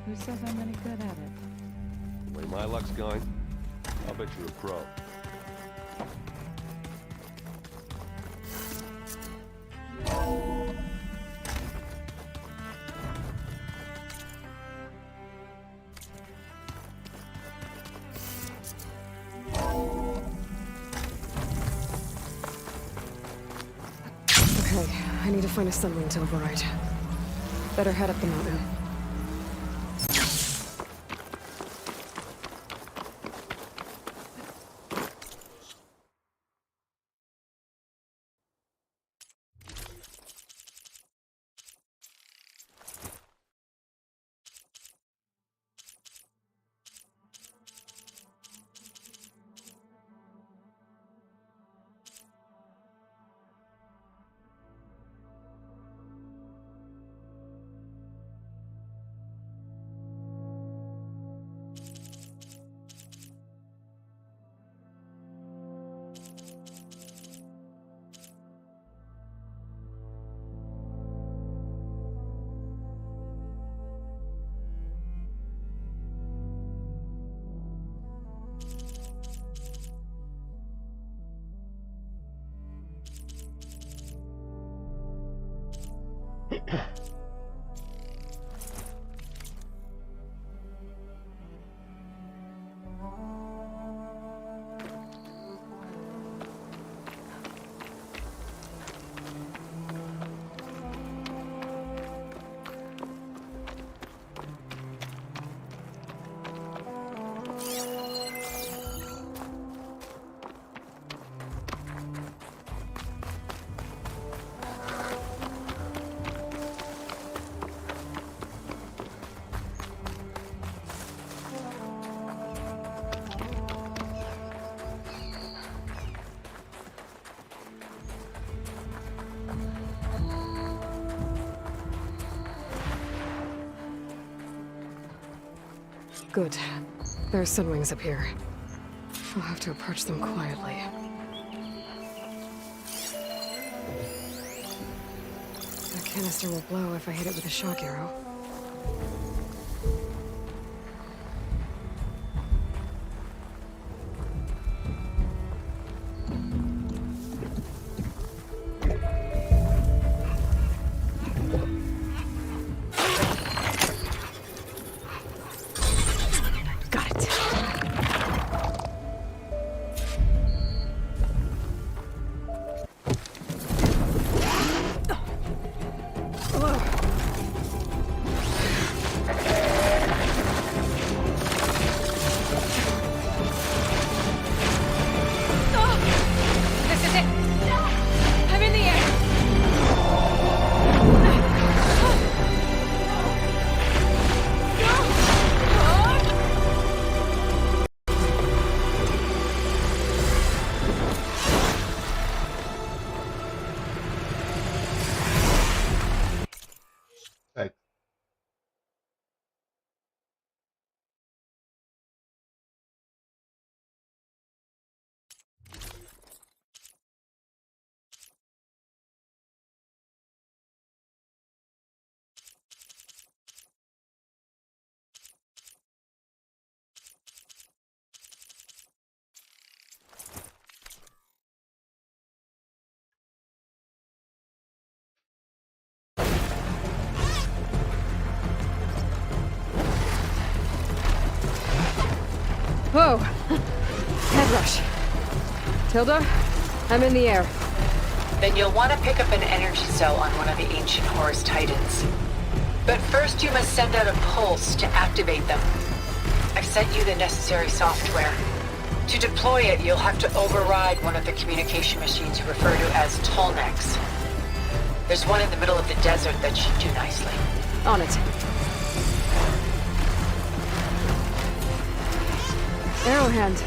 Who says I'm any good at it? The way my luck's going, I'll bet you're a pro. Okay, I need to find a sunwing to override. Better head up the mountain. Good. There's Sunwings up here. I'll have to approach them quietly. The canister will blow if I hit it with a shock arrow. Whoa! Head rush. Tilda, I'm in the air. Then you'll want to pick up an energy cell on one of the ancient Horus Titans. But first you must send out a pulse to activate them. I've sent you the necessary software. To deploy it, you'll have to override one of the communication machines you refer to as Tallnecks. There's one in the middle of the desert that should do nicely. On it. Arrowhand.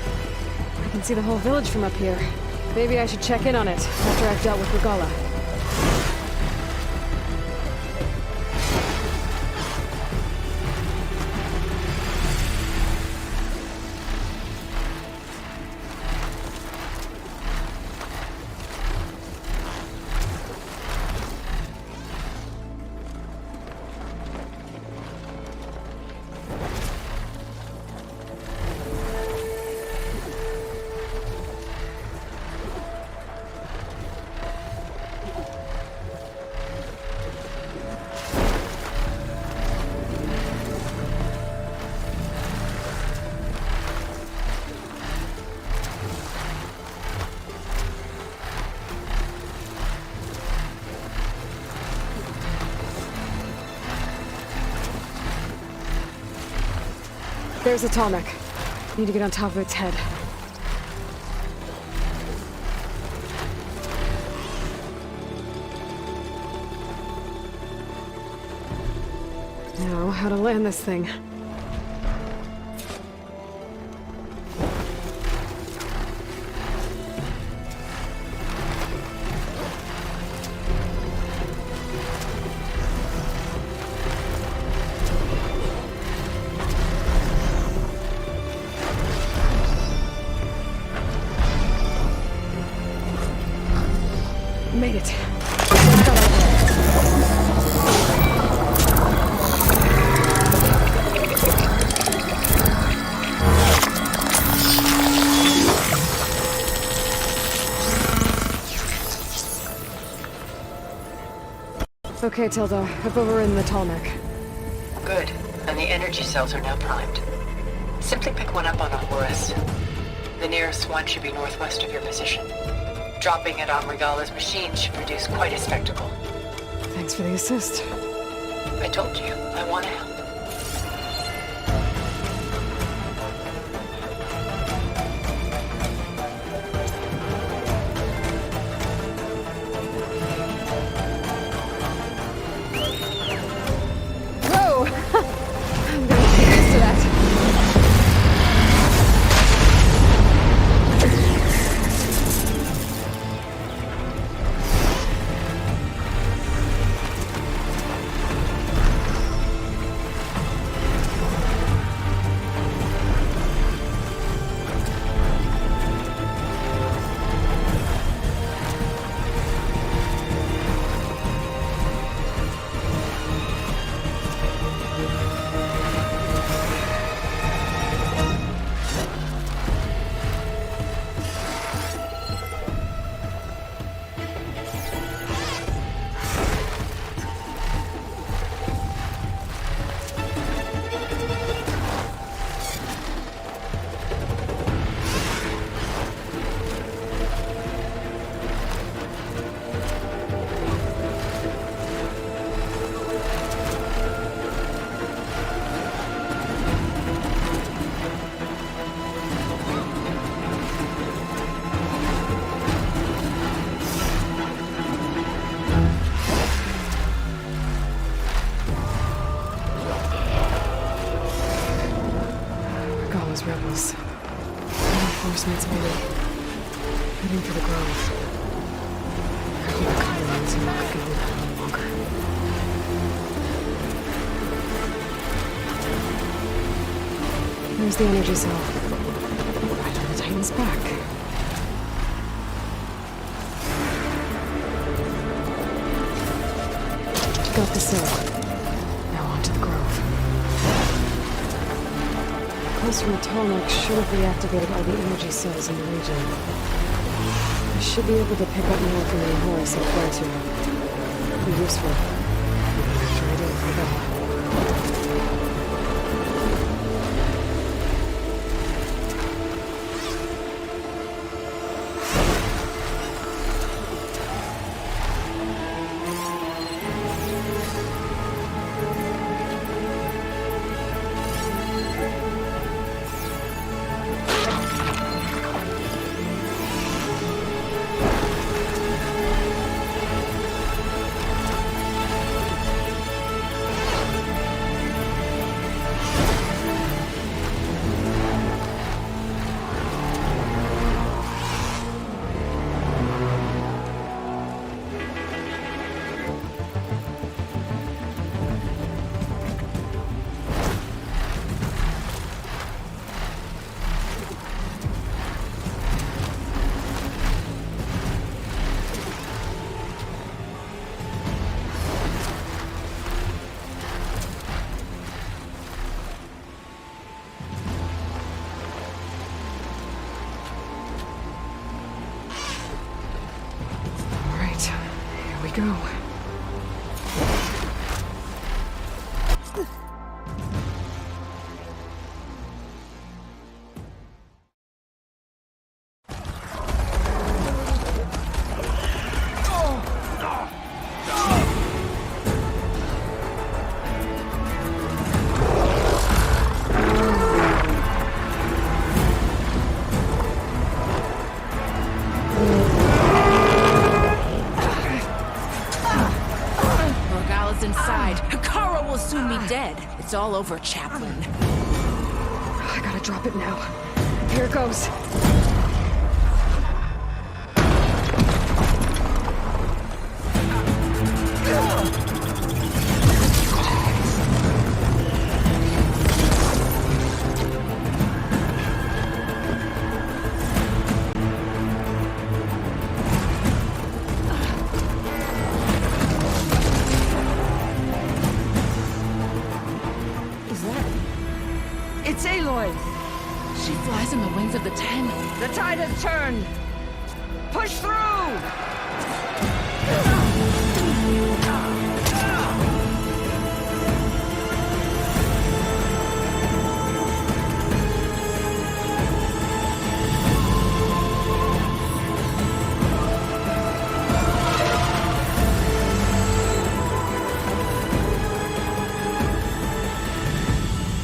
I can see the whole village from up here. Maybe I should check in on it after I've dealt with Regala. There's a Tallneck. Need to get on top of its head. Now, how to land this thing. Made it. Okay, Tilda. I've overridden the Tallneck. Good. And the energy cells are now primed. Simply pick one up on a Horus. The nearest one should be northwest of your position. Dropping it on Regala's machine should produce quite a spectacle. Thanks for the assist. I told you, I want to help. Whoa! I'm gonna get used to that. heading for the grove. I think the colonies are not going to live any longer. There's the energy cell. Right on the Titan's back. Got the cell. Now on to the grove. Pulse from the Tallneck should have reactivated all the energy cells in the region. I should be able to pick up more from the Horus and Flare. It'll be useful. Even after I do it for Bella. Go. It's all over, Chaplain. I gotta drop it now. Here it goes. She flies in the wings of the Ten. The tide has turned! Push through!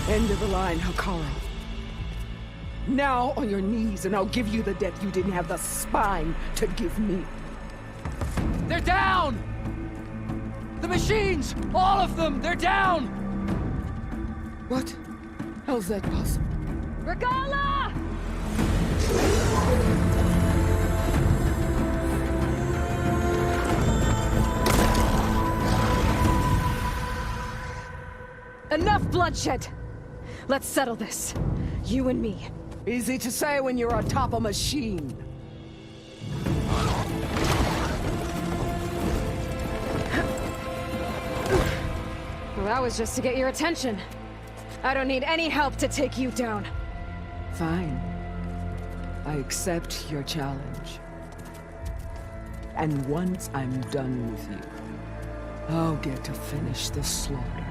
End of the line, Hikaru. Now on your knees, and I'll give you the death you didn't have the spine to give me. They're down! The machines! All of them! They're down! What? How's that possible? Regala! Enough bloodshed! Let's settle this. You and me. Easy to say when you're atop a machine. Well, that was just to get your attention. I don't need any help to take you down. Fine. I accept your challenge. And once I'm done with you, I'll get to finish the slaughter.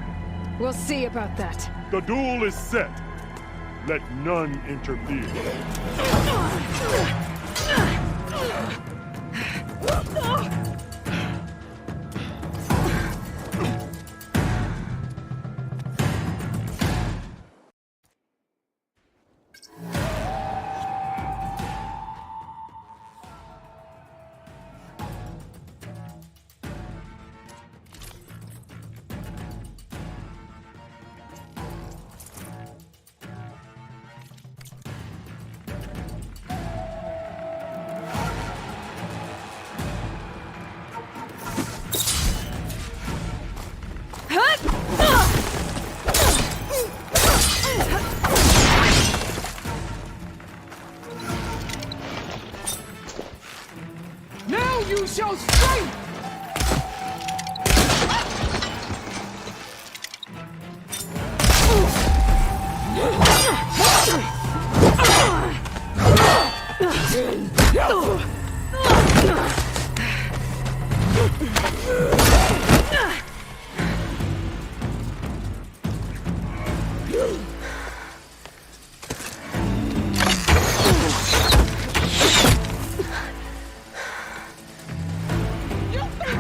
We'll see about that. The duel is set. Let none interfere.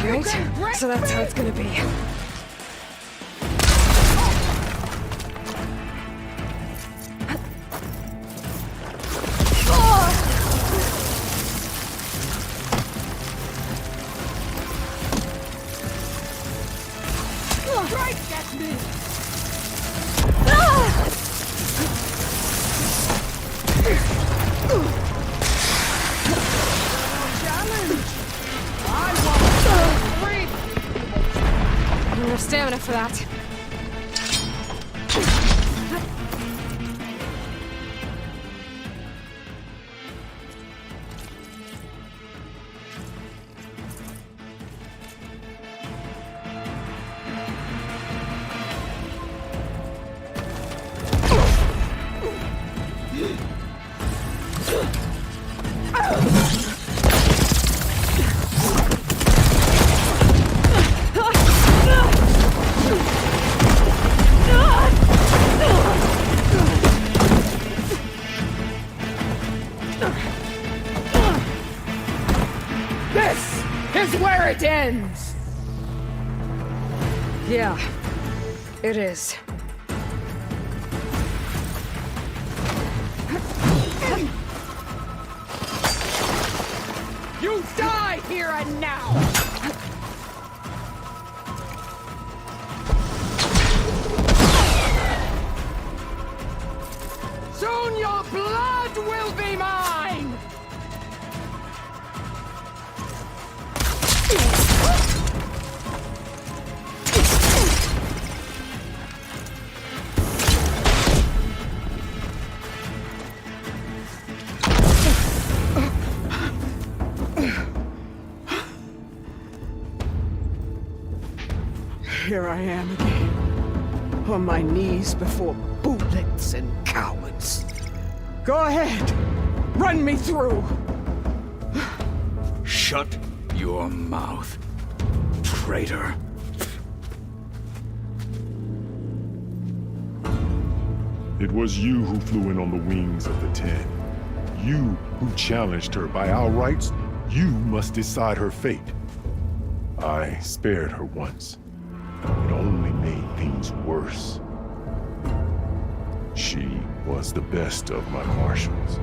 Alright, so that's how it's gonna be. Right, that's me! Challenge! I want free! I don't have stamina for that. This is where it ends! Yeah, it is. You die here and now! Soon your blood will be mine! Here I am again, on my knees before bullets and cowards. Go ahead, run me through. Shut your mouth, traitor. It was you who flew in on the wings of the 10. You who challenged her by our rights. You must decide her fate. I spared her once. It only made things worse. She was the best of my marshals.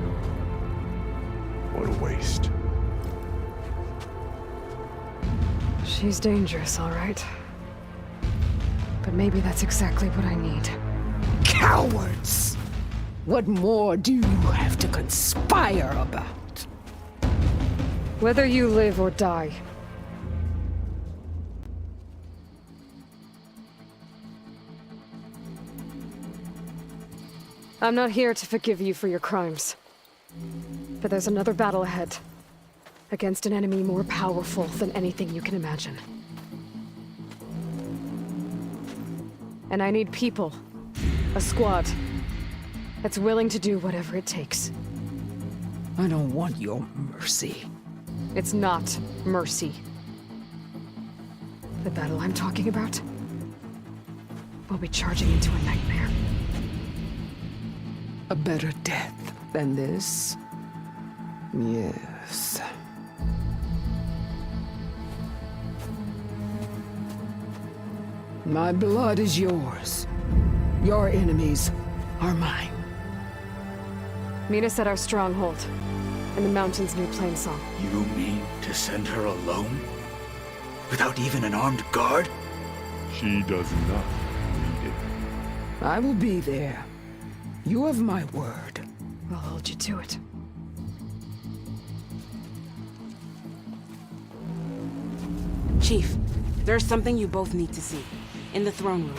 What a waste. She's dangerous, all right. But maybe that's exactly what I need. Cowards! What more do you have to conspire about? Whether you live or die, I'm not here to forgive you for your crimes. But there's another battle ahead. Against an enemy more powerful than anything you can imagine. And I need people. A squad. That's willing to do whatever it takes. I don't want your mercy. It's not mercy. The battle I'm talking about will be charging into a nightmare. A better death than this? Yes. My blood is yours. Your enemies are mine. Meet us at our stronghold, in the mountains near Plainsong. You mean to send her alone? Without even an armed guard? She does not need it. I will be there. You have my word. I'll hold you to it. Chief, there's something you both need to see. In the throne room.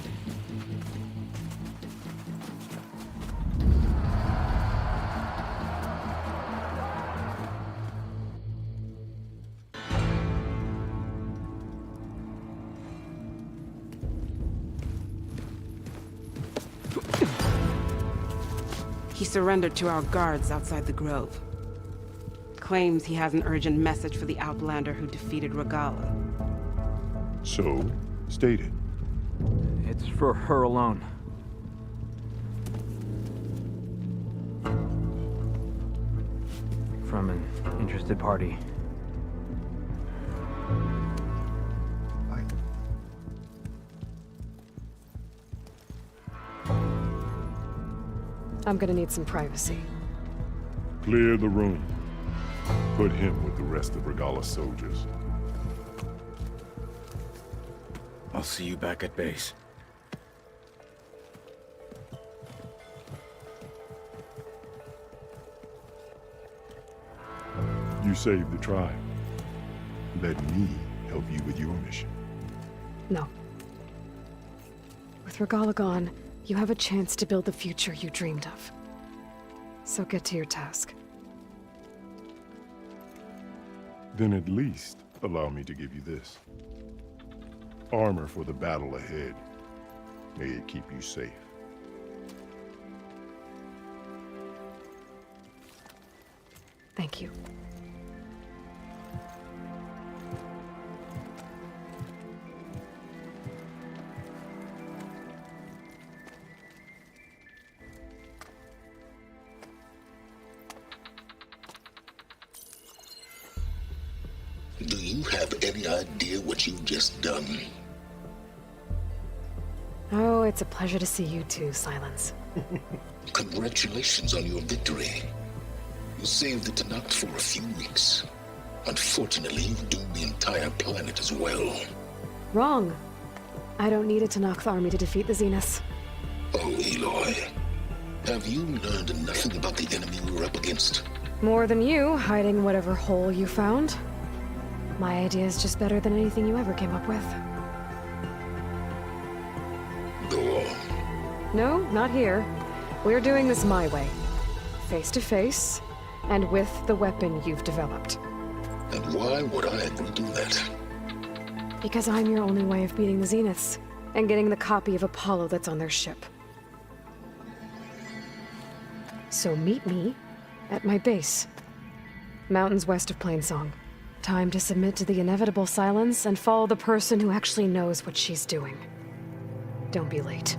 He surrendered to our guards outside the grove. Claims he has an urgent message for the Outlander who defeated Regala. So, state it. It's for her alone. From an interested party. I'm gonna need some privacy. Clear the room. Put him with the rest of Regala's soldiers. I'll see you back at base. You saved the tribe. Let me help you with your mission. No. With Regala gone, you have a chance to build the future you dreamed of. So get to your task. Then at least allow me to give you this. Armor for the battle ahead. May it keep you safe. Thank you. Do you have any idea what you've just done? Oh, it's a pleasure to see you too, Silence. Congratulations on your victory. You saved the Deluxe for a few weeks. Unfortunately, you've doomed the entire planet as well. Wrong. I don't need a Tanakh army to defeat the Zeniths. Oh, Aloy. Have you learned nothing about the enemy we're up against? More than you, hiding whatever hole you found. My idea is just better than anything you ever came up with. Go on. No, not here. We're doing this my way. Face to face, and with the weapon you've developed. And why would I agree to that? Because I'm your only way of beating the Zeniths, and getting the copy of Apollo that's on their ship. So meet me at my base. Mountains west of Plainsong. Time to submit to the inevitable silence and follow the person who actually knows what she's doing. Don't be late.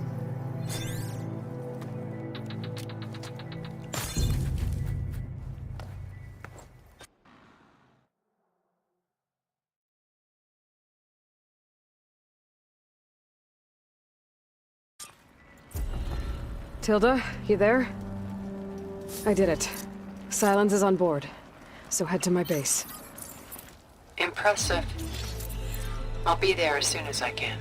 Tilda, you there? I did it. Silence is on board, so head to my base. Impressive. I'll be there as soon as I can.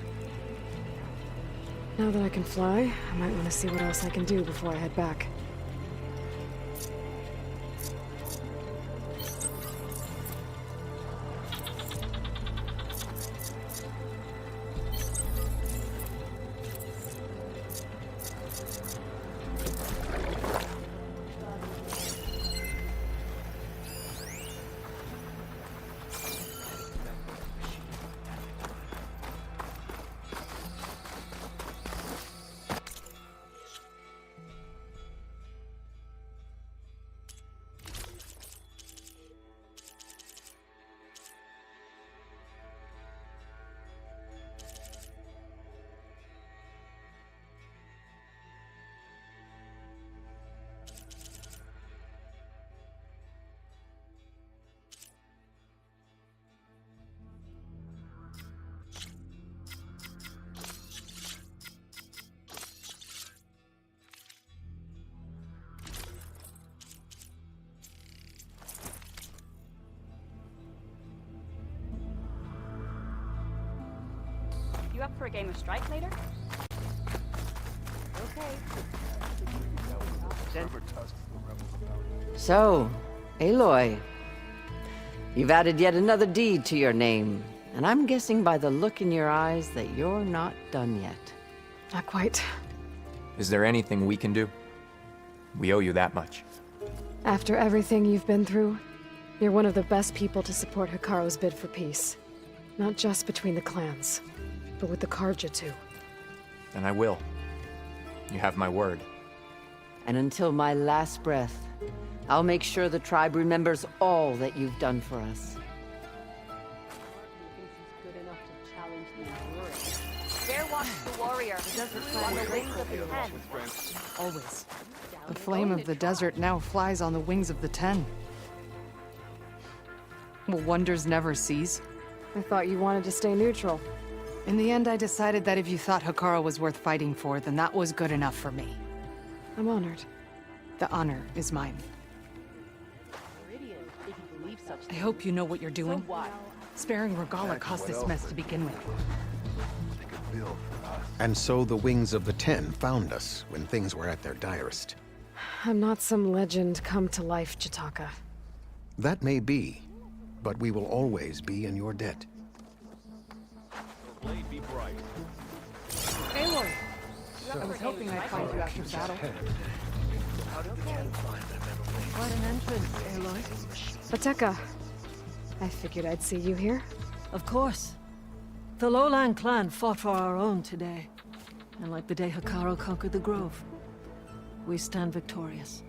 Now that I can fly, I might want to see what else I can do before I head back. You up for a game of strike later? Okay. So, Aloy, you've added yet another deed to your name, and I'm guessing by the look in your eyes that you're not done yet. Not quite. Is there anything we can do? We owe you that much. After everything you've been through, you're one of the best people to support Hikaru's bid for peace. Not just between the clans, but with the Karja too. And I will. You have my word. And until my last breath, I'll make sure the tribe remembers all that you've done for us. Bear watch the warrior on the wings of the ten. Always. The flame of the desert now flies on the wings of the Ten. Will wonders never cease? I thought you wanted to stay neutral. In the end, I decided that if you thought Hikaru was worth fighting for, then that was good enough for me. I'm honored. The honor is mine. I hope you know what you're doing. Sparing Regala caused this mess to begin with. And so the Wings of the Ten found us when things were at their direst. I'm not some legend come to life, Jataka. That may be, but we will always be in your debt. Aloy! I was hoping I'd find you after battle. Quite an entrance, Aloy. Bateka, I figured I'd see you here. Of course. The Lowland clan fought for our own today. And like the day Hikaru conquered the Grove, we stand victorious.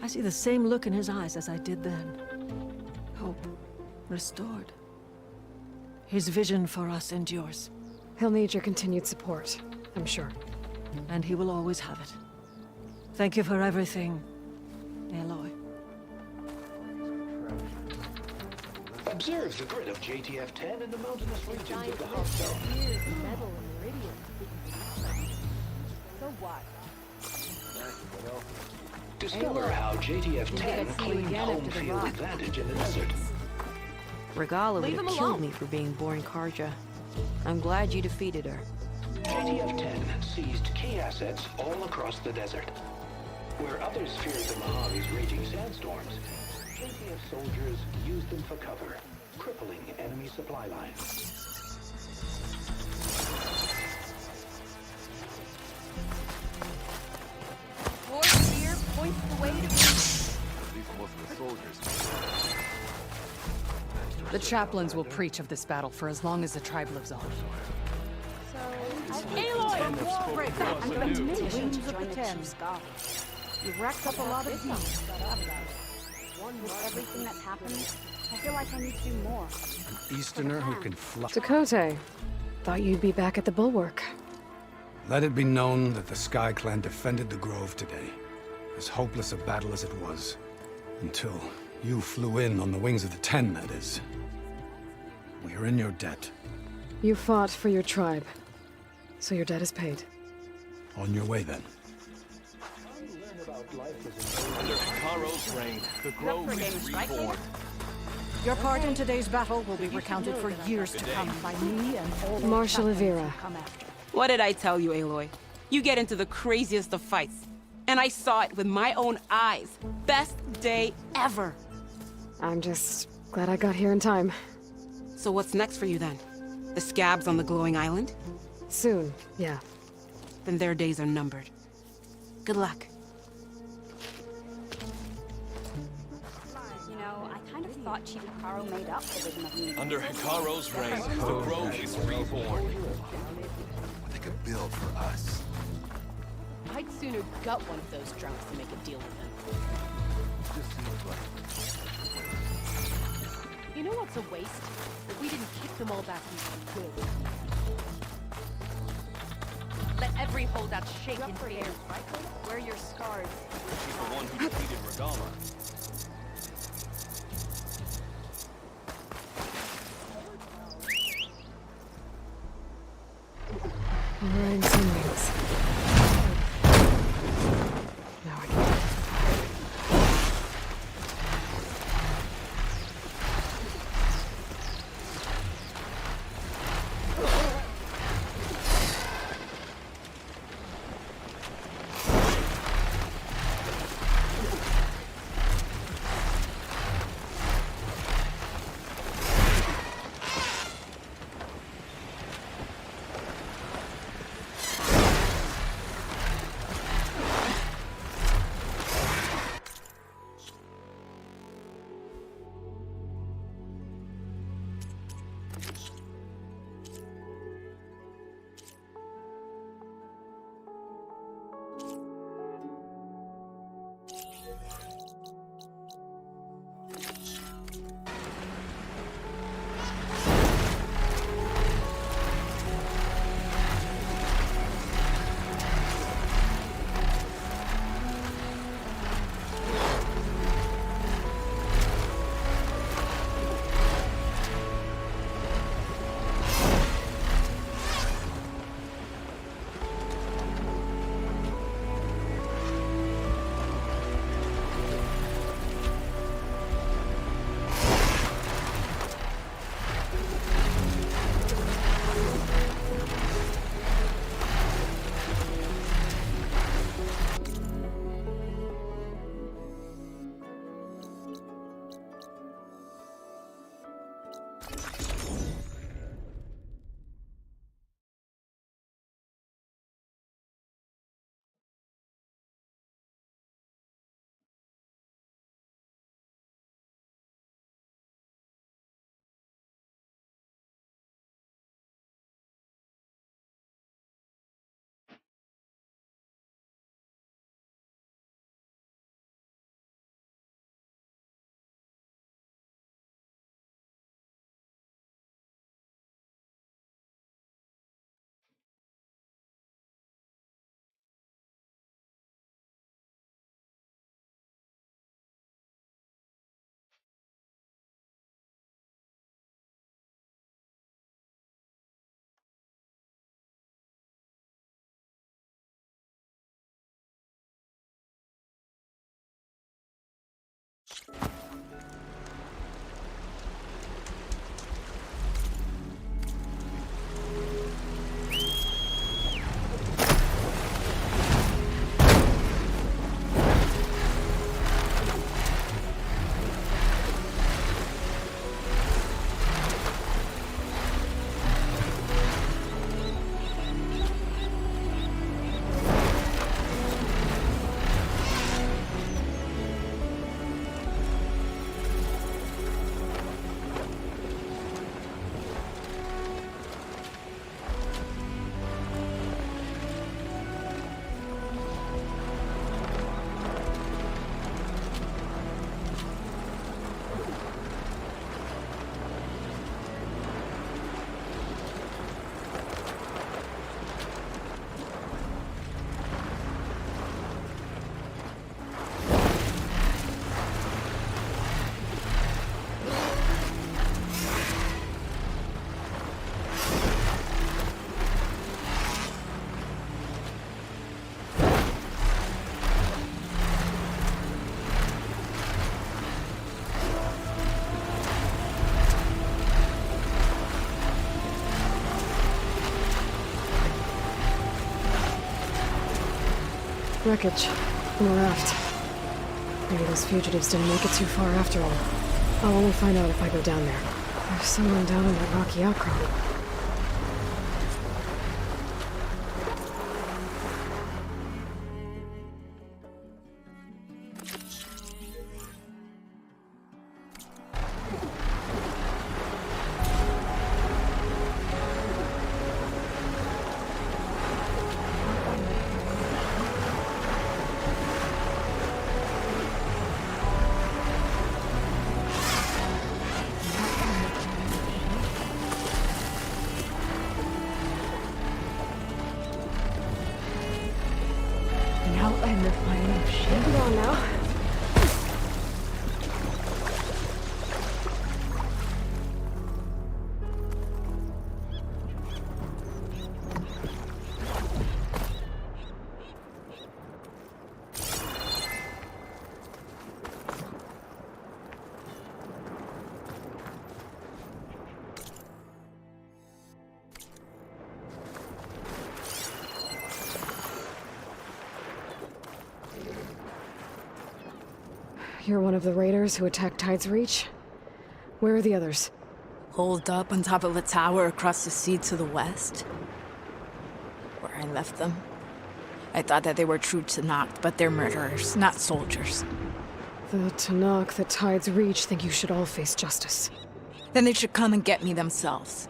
I see the same look in his eyes as I did then. Hope restored. His vision for us endures. He'll need your continued support, I'm sure. And he will always have it. Thank you for everything, Aloy. Observe the grid of JTF-10 in the mountainous regions of the hostile. Metal and iridium. So what? Discover how JTF-10 claimed home field advantage in the desert. Regala would have killed me for being born Karja. I'm glad you defeated her. JTF-10 seized key assets all across the desert. Where others feared the Mojave's raging sandstorms, JTF soldiers used them for cover, crippling enemy supply lines. War spear points the way to me. At least most of the soldiers. The chaplains will preach of this battle for as long as the tribe lives on. Aloy! Warbreaker! I'm going to Wings of the Ten. You've racked up a lot of things. With everything that's happened, I feel like I need to do more. Easterner who can fly. Dakota, thought you'd be back at the Bulwark. Let it be known that the Sky Clan defended the Grove today, as hopeless a battle as it was. Until you flew in on the Wings of the Ten, that is. We are in your debt. You fought for your tribe, so your debt is paid. On your way, then. Under Hikaru's reign, the Grove is reborn. Your part in today's battle will be recounted for years to come by me and all the Marshal chaplains Avira. who come after. What did I tell you, Aloy? You get into the craziest of fights. And I saw it with my own eyes. Best day ever. I'm just glad I got here in time. So what's next for you then? The scabs on the glowing island? Soon, yeah. Then their days are numbered. Good luck. You know, I kind of thought Chief Hikaru made up for the Under Hikaru's reign, the Grove is reborn. What they could build for us. I'd sooner gut one of those drunks than make a deal with them. Just seems like... You know what's a waste? That we didn't kick them all back into good. Let every holdout shake in fear. Wear your scars. She's the one who defeated Regala. We're in some wings. Now I can... Wreckage. From a raft. Maybe those fugitives didn't make it too far after all. I'll only find out if I go down there. There's someone down in that rocky outcrop. You're one of the raiders who attacked Tide's Reach? Where are the others? Holed up on top of a tower across the sea to the west. Where I left them. I thought that they were true Tenakth, but they're murderers, not soldiers. The Tenakth that Tide's Reach think you should all face justice. Then they should come and get me themselves.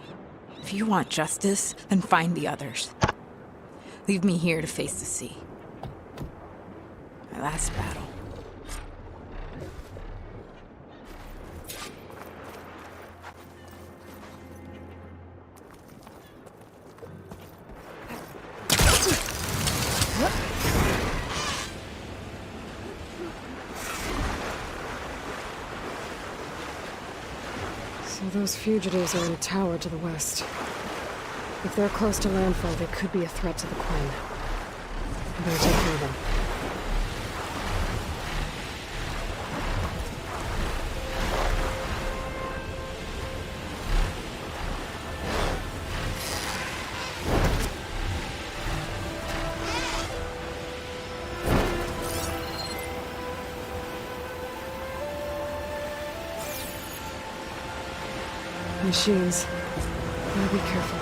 If you want justice, then find the others. Leave me here to face the sea. My last battle. So those fugitives are in a tower to the west. If they're close to landfall, they could be a threat to the Queen. I better take care of them. Machines. Gotta be careful.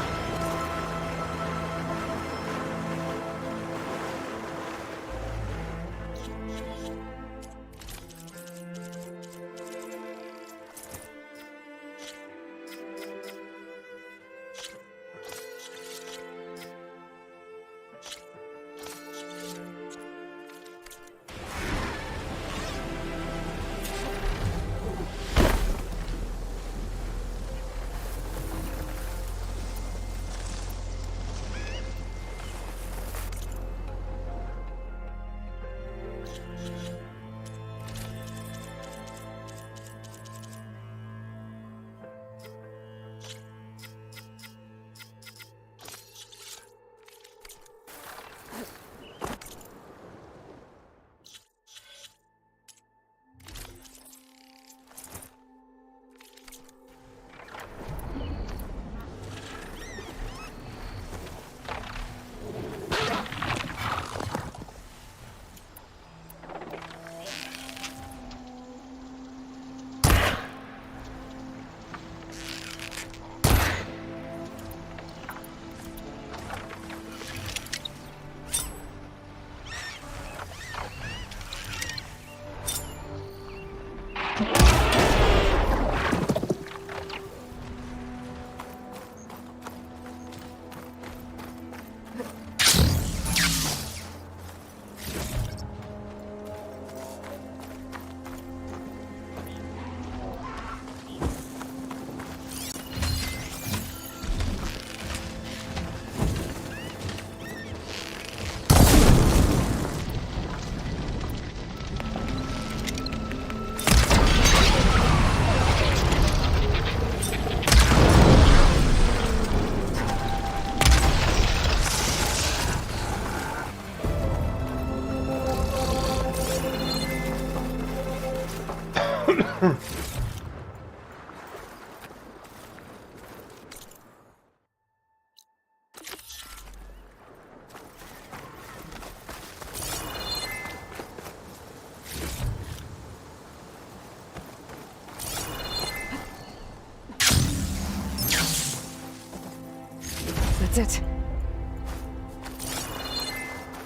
That's it.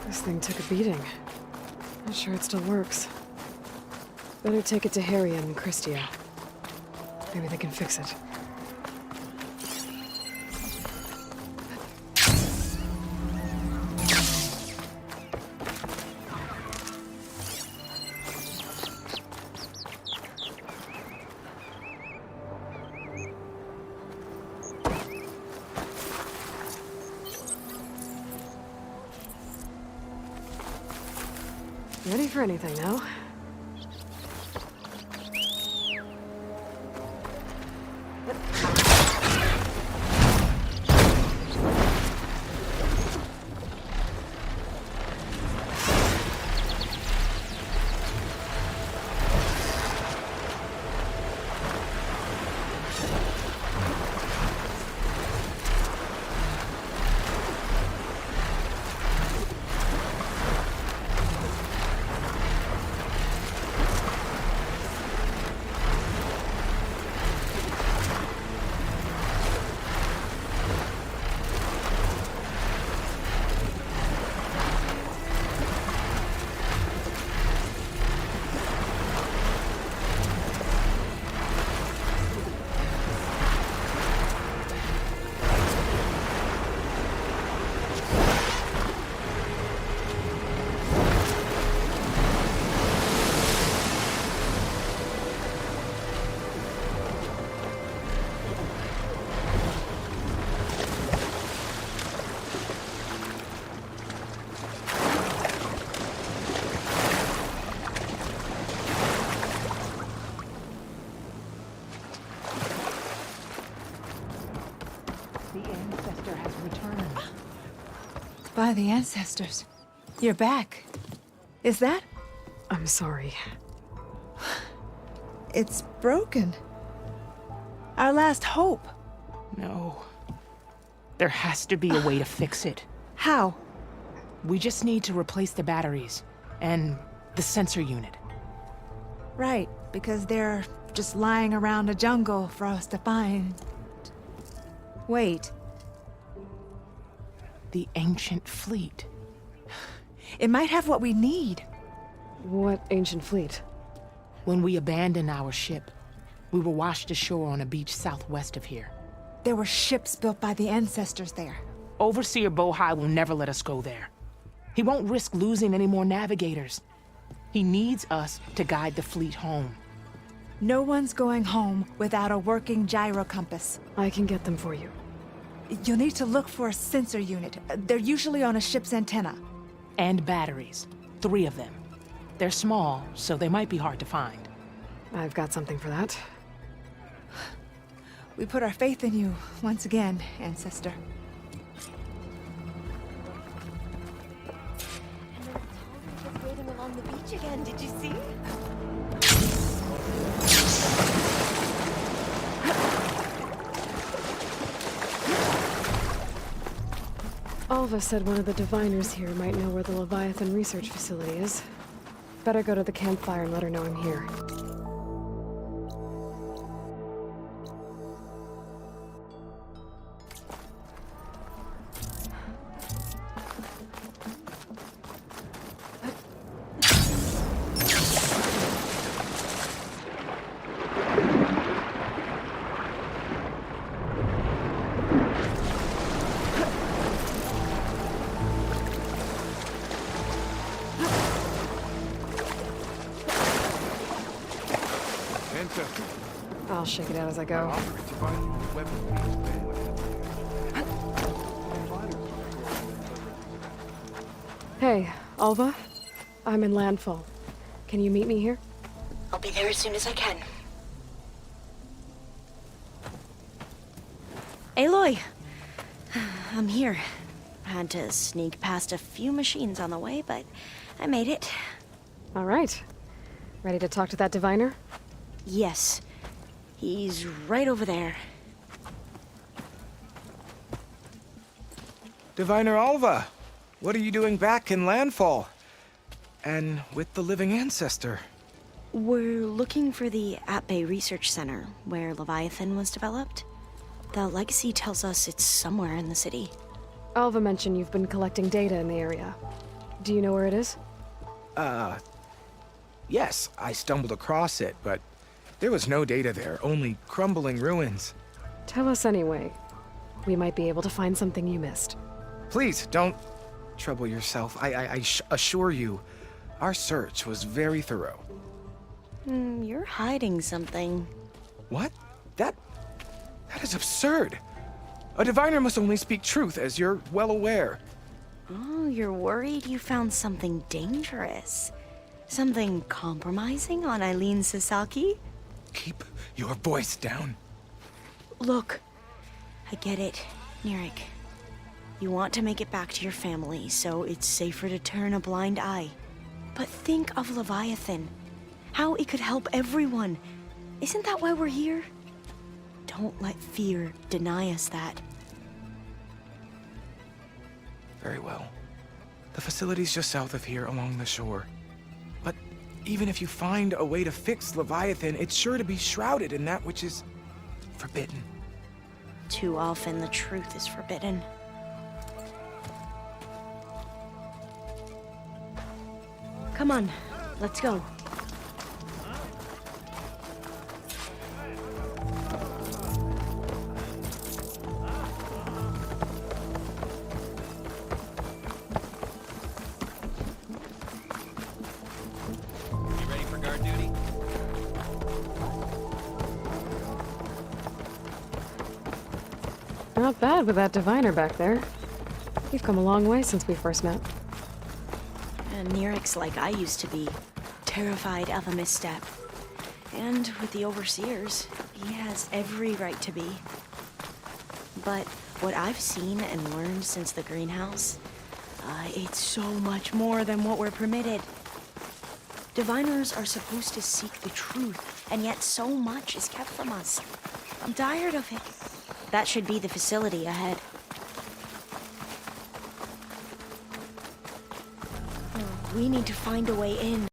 This thing took a beating. Not sure it still works. Better take it to Harry and Christia. Maybe they can fix it. Ready for anything now? By the ancestors. You're back. Is that? I'm sorry. It's broken. Our last hope. No. There has to be a way to fix it. How? We just need to replace the batteries and the sensor unit. Right, because they're just lying around a jungle for us to find. Wait. The ancient fleet. It might have what we need. What ancient fleet? When we abandoned our ship, we were washed ashore on a beach southwest of here. There were ships built by the ancestors there. Overseer Bohai will never let us go there. He won't risk losing any more navigators. He needs us to guide the fleet home. No one's going home without a working gyro compass. I can get them for you. You'll need to look for a sensor unit. They're usually on a ship's antenna. And batteries. 3 of them. They're small, so they might be hard to find. I've got something for that. We put our faith in you once again, Ancestor. Just waiting along the beach again, did you see? Alva said one of the diviners here might know where the Leviathan research facility is. Better go to the campfire and let her know I'm here. I'll shake it out as I go. Hey, Alva. I'm in landfall. Can you meet me here? I'll be there as soon as I can. Aloy! I'm here. Had to sneak past a few machines on the way, but I made it. All right. Ready to talk to that diviner? Yes. He's right over there. Diviner Alva, what are you doing back in Landfall? And with the living ancestor? We're looking for the At-Bay Research Center, where Leviathan was developed. The legacy tells us it's somewhere in the city. Alva mentioned you've been collecting data in the area. Do you know where it is? Yes, I stumbled across it, but there was no data there, only crumbling ruins. Tell us anyway. We might be able to find something you missed. Please, don't trouble yourself. I assure you, our search was very thorough. You're hiding something. What? That is absurd. A diviner must only speak truth, as you're well aware. Oh, you're worried you found something dangerous? Something compromising on Eileen Sasaki? Keep your voice down. Look, I get it, Nirik. You want to make it back to your family, so it's safer to turn a blind eye. But think of Leviathan. How it could help everyone. Isn't that why we're here? Don't let fear deny us that. Very well. The facility's just south of here, along the shore. But even if you find a way to fix Leviathan, it's sure to be shrouded in that which is forbidden. Too often the truth is forbidden. Come on, let's go. Not bad with that diviner back there. You've come a long way since we first met. And Nirik's like I used to be, terrified of a misstep. And with the Overseers, he has every right to be. But what I've seen and learned since the greenhouse, it's so much more than what we're permitted. Diviners are supposed to seek the truth, and yet so much is kept from us. I'm tired of it. That should be the facility ahead. We need to find a way in.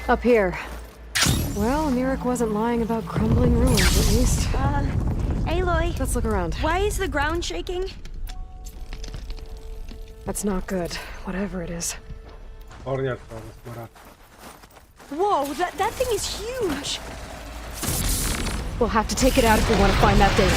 Up here. Well, Nirik wasn't lying about crumbling ruins, at least. Aloy. Let's look around. Why is the ground shaking? That's not good, whatever it is. Whoa, that thing is huge! We'll have to take it out if we want to find that data.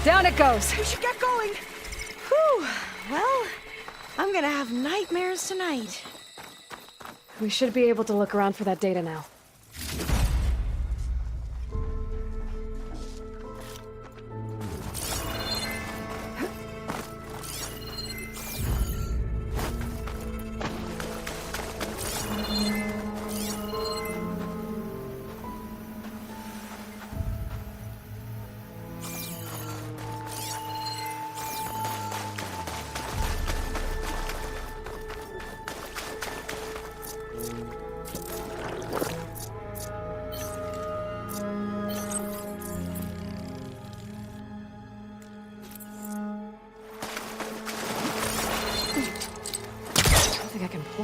Down it goes. We should get going. Whew. Well, I'm gonna have nightmares tonight. We should be able to look around for that data now.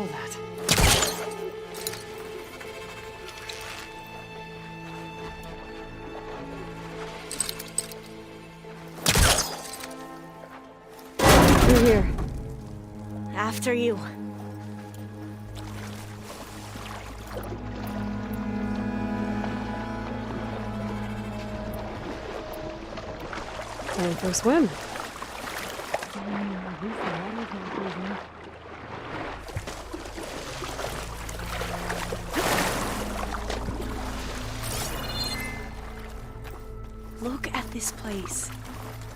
all that? Through here. After you. Time for a swim. Look at this place.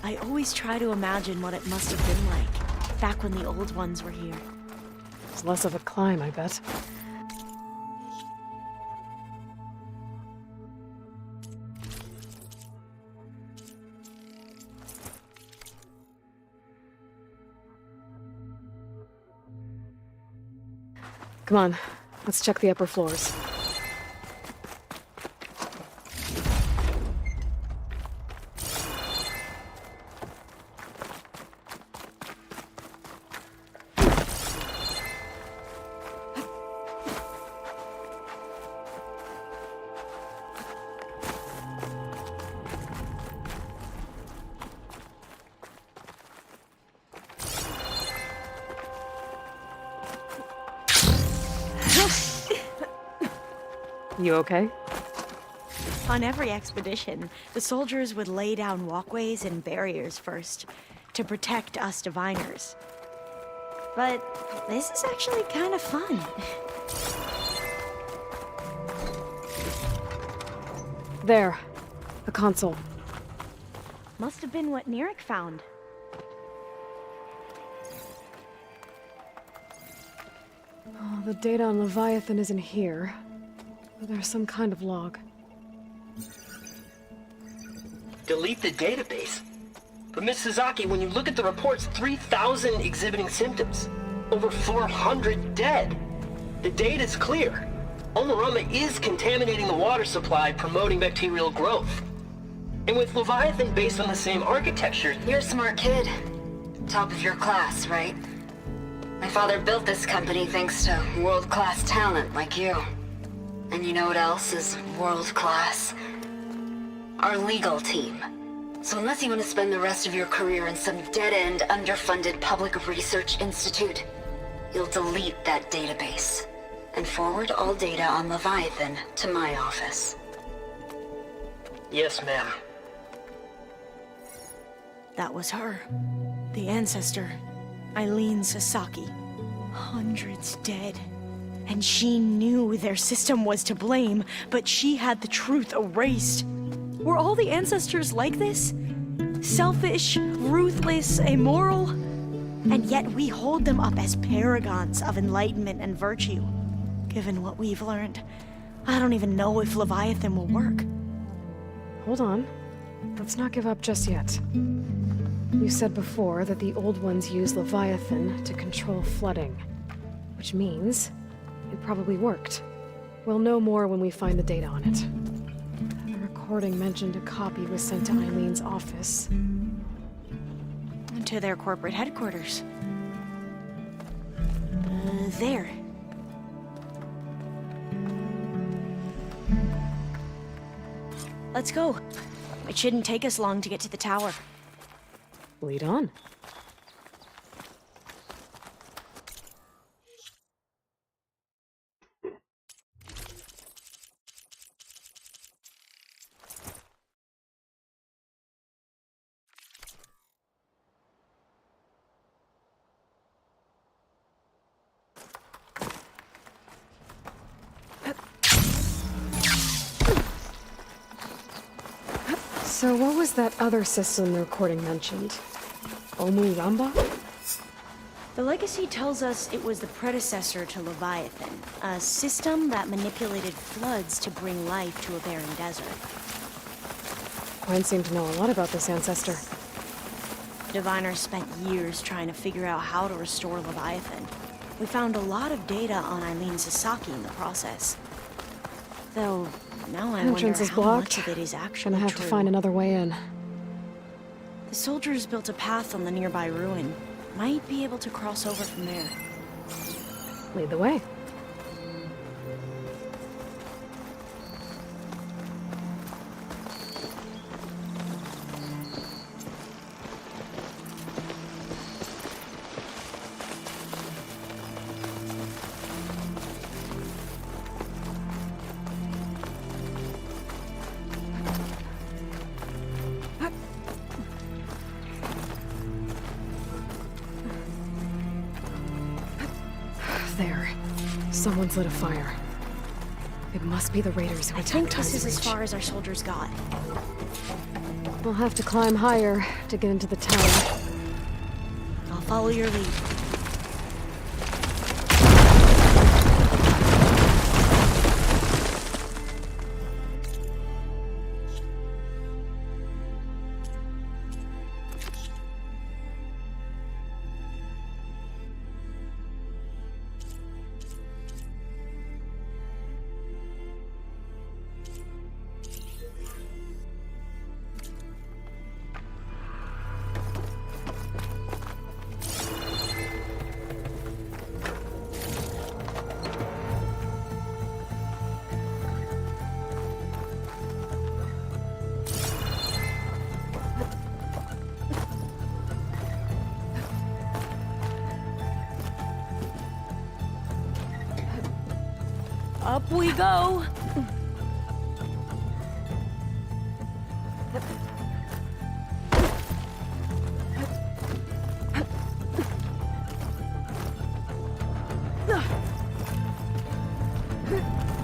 I always try to imagine what it must have been like, back when the old ones were here. It's less of a climb, I bet. Come on, let's check the upper floors. You okay? On every expedition, the soldiers would lay down walkways and barriers first, to protect us diviners. But this is actually kind of fun. There. A console. Must have been what Neric found. Oh, the data on Leviathan isn't here. But there's some kind of log. Delete the database? But Miss Sasaki, when you look at the reports, 3,000 exhibiting symptoms. Over 400 dead. The data's clear. Omarama is contaminating the water supply, promoting bacterial growth. And with Leviathan based on the same architecture... You're a smart kid. Top of your class, right? My father built this company thanks to world-class talent like you. And you know what else is world-class? Our legal team. So unless you want to spend the rest of your career in some dead-end, underfunded public research institute, you'll delete that database and forward all data on Leviathan to my office. Yes, ma'am. That was her. The ancestor, Eileen Sasaki. Hundreds dead. And she knew their system was to blame, but she had the truth erased. Were all the ancestors like this? Selfish, ruthless, immoral? And yet we hold them up as paragons of enlightenment and virtue. Given what we've learned, I don't even know if Leviathan will work. Hold on. Let's not give up just yet. You said before that the old ones use Leviathan to control flooding. Which means it probably worked. We'll know more when we find the data on it. The recording mentioned a copy was sent to Eileen's office. To their corporate headquarters. There. Let's go. It shouldn't take us long to get to the tower. Lead on. So what was that other system the recording mentioned? Omuramba? The legacy tells us it was the predecessor to Leviathan, a system that manipulated floods to bring life to a barren desert. Quinn seemed to know a lot about this ancestor. Diviners spent years trying to figure out how to restore Leviathan. We found a lot of data on Eileen Sasaki in the process. Though, now I Entrance wonder is how blocked. much of it is actually Gonna have true. to find another way in. The soldiers built a path on the nearby ruin. Might be able to cross over from there. Lead the way. There. Someone's lit a fire. It must be the raiders who I attacked think this Tide's is as Reach. far as our soldiers got. We'll have to climb higher to get into the town. I'll follow your lead. Up we go!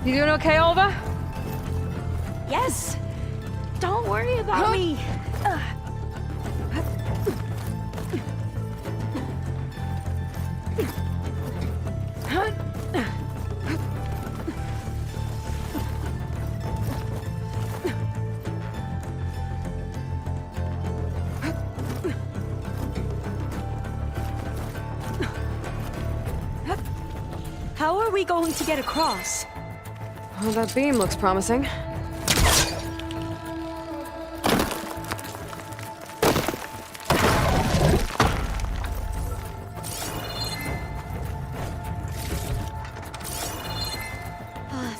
You doing okay, Olva? Yes! Don't worry about me! How are we going to get across? Well, that beam looks promising.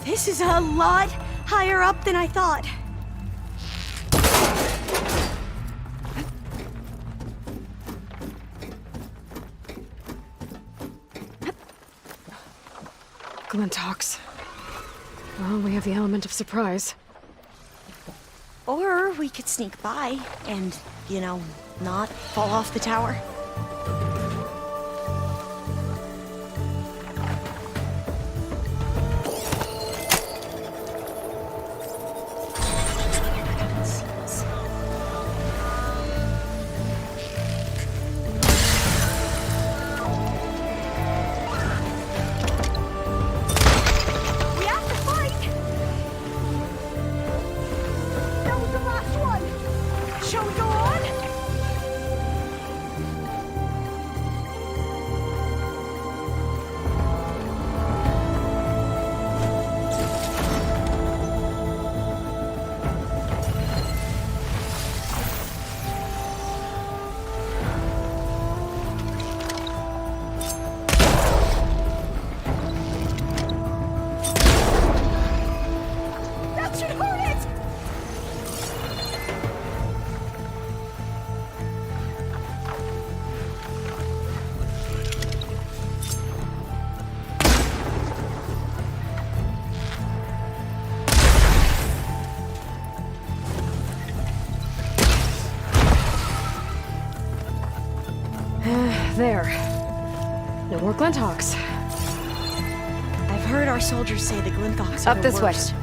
This is a lot higher up than I thought. Glintox. Well, we have the element of surprise. Or we could sneak by and, you know, not fall off the tower. There. No more Glintox. I've heard our soldiers say the Glintox are Up the this worst. way.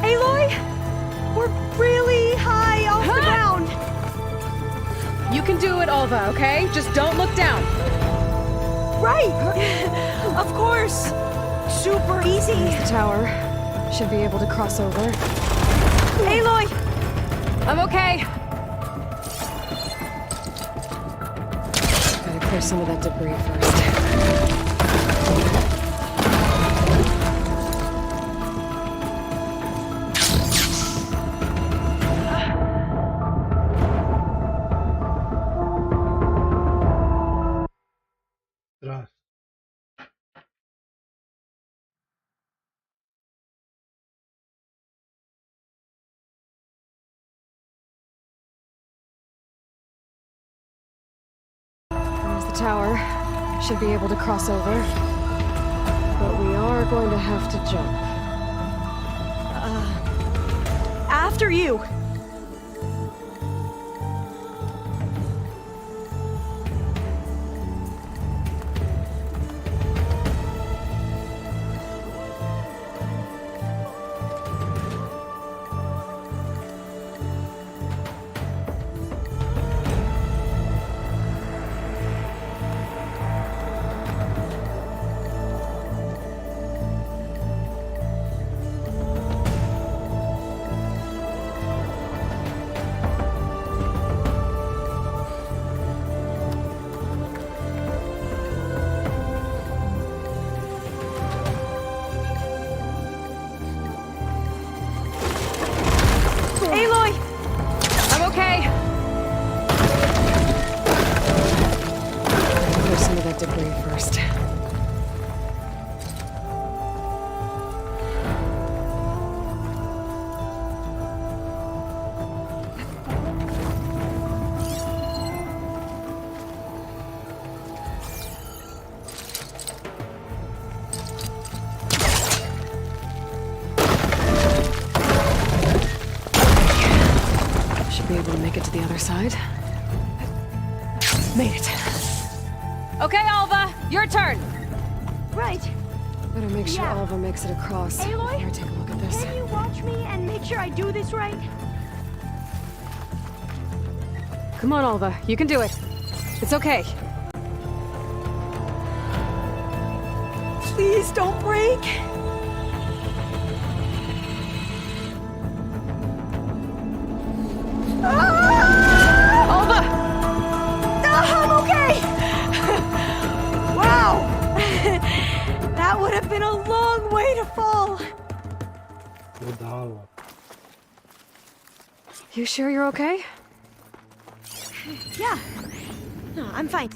Aloy? We're really high off the ground. You can do it, Olva, okay? Just don't look down. Right! Of course! Super easy! There's the tower. Should be able to cross over. Aloy! I'm okay! Gotta clear some of that debris first. the tower. Should be able to cross over. But we are going to have to jump. After you! Debris first. Should be able to make it to the other side. Made it. Okay, Alva, your turn. Right. Better make sure Alva makes it across. Aloy, here, take a look at this. Can you watch me and make sure I do this right? Come on, Alva. You can do it. It's okay. Please don't break. Alva! I'm okay! Wow! That would have been a long way to fall. You sure you're okay? Yeah. No, I'm fine.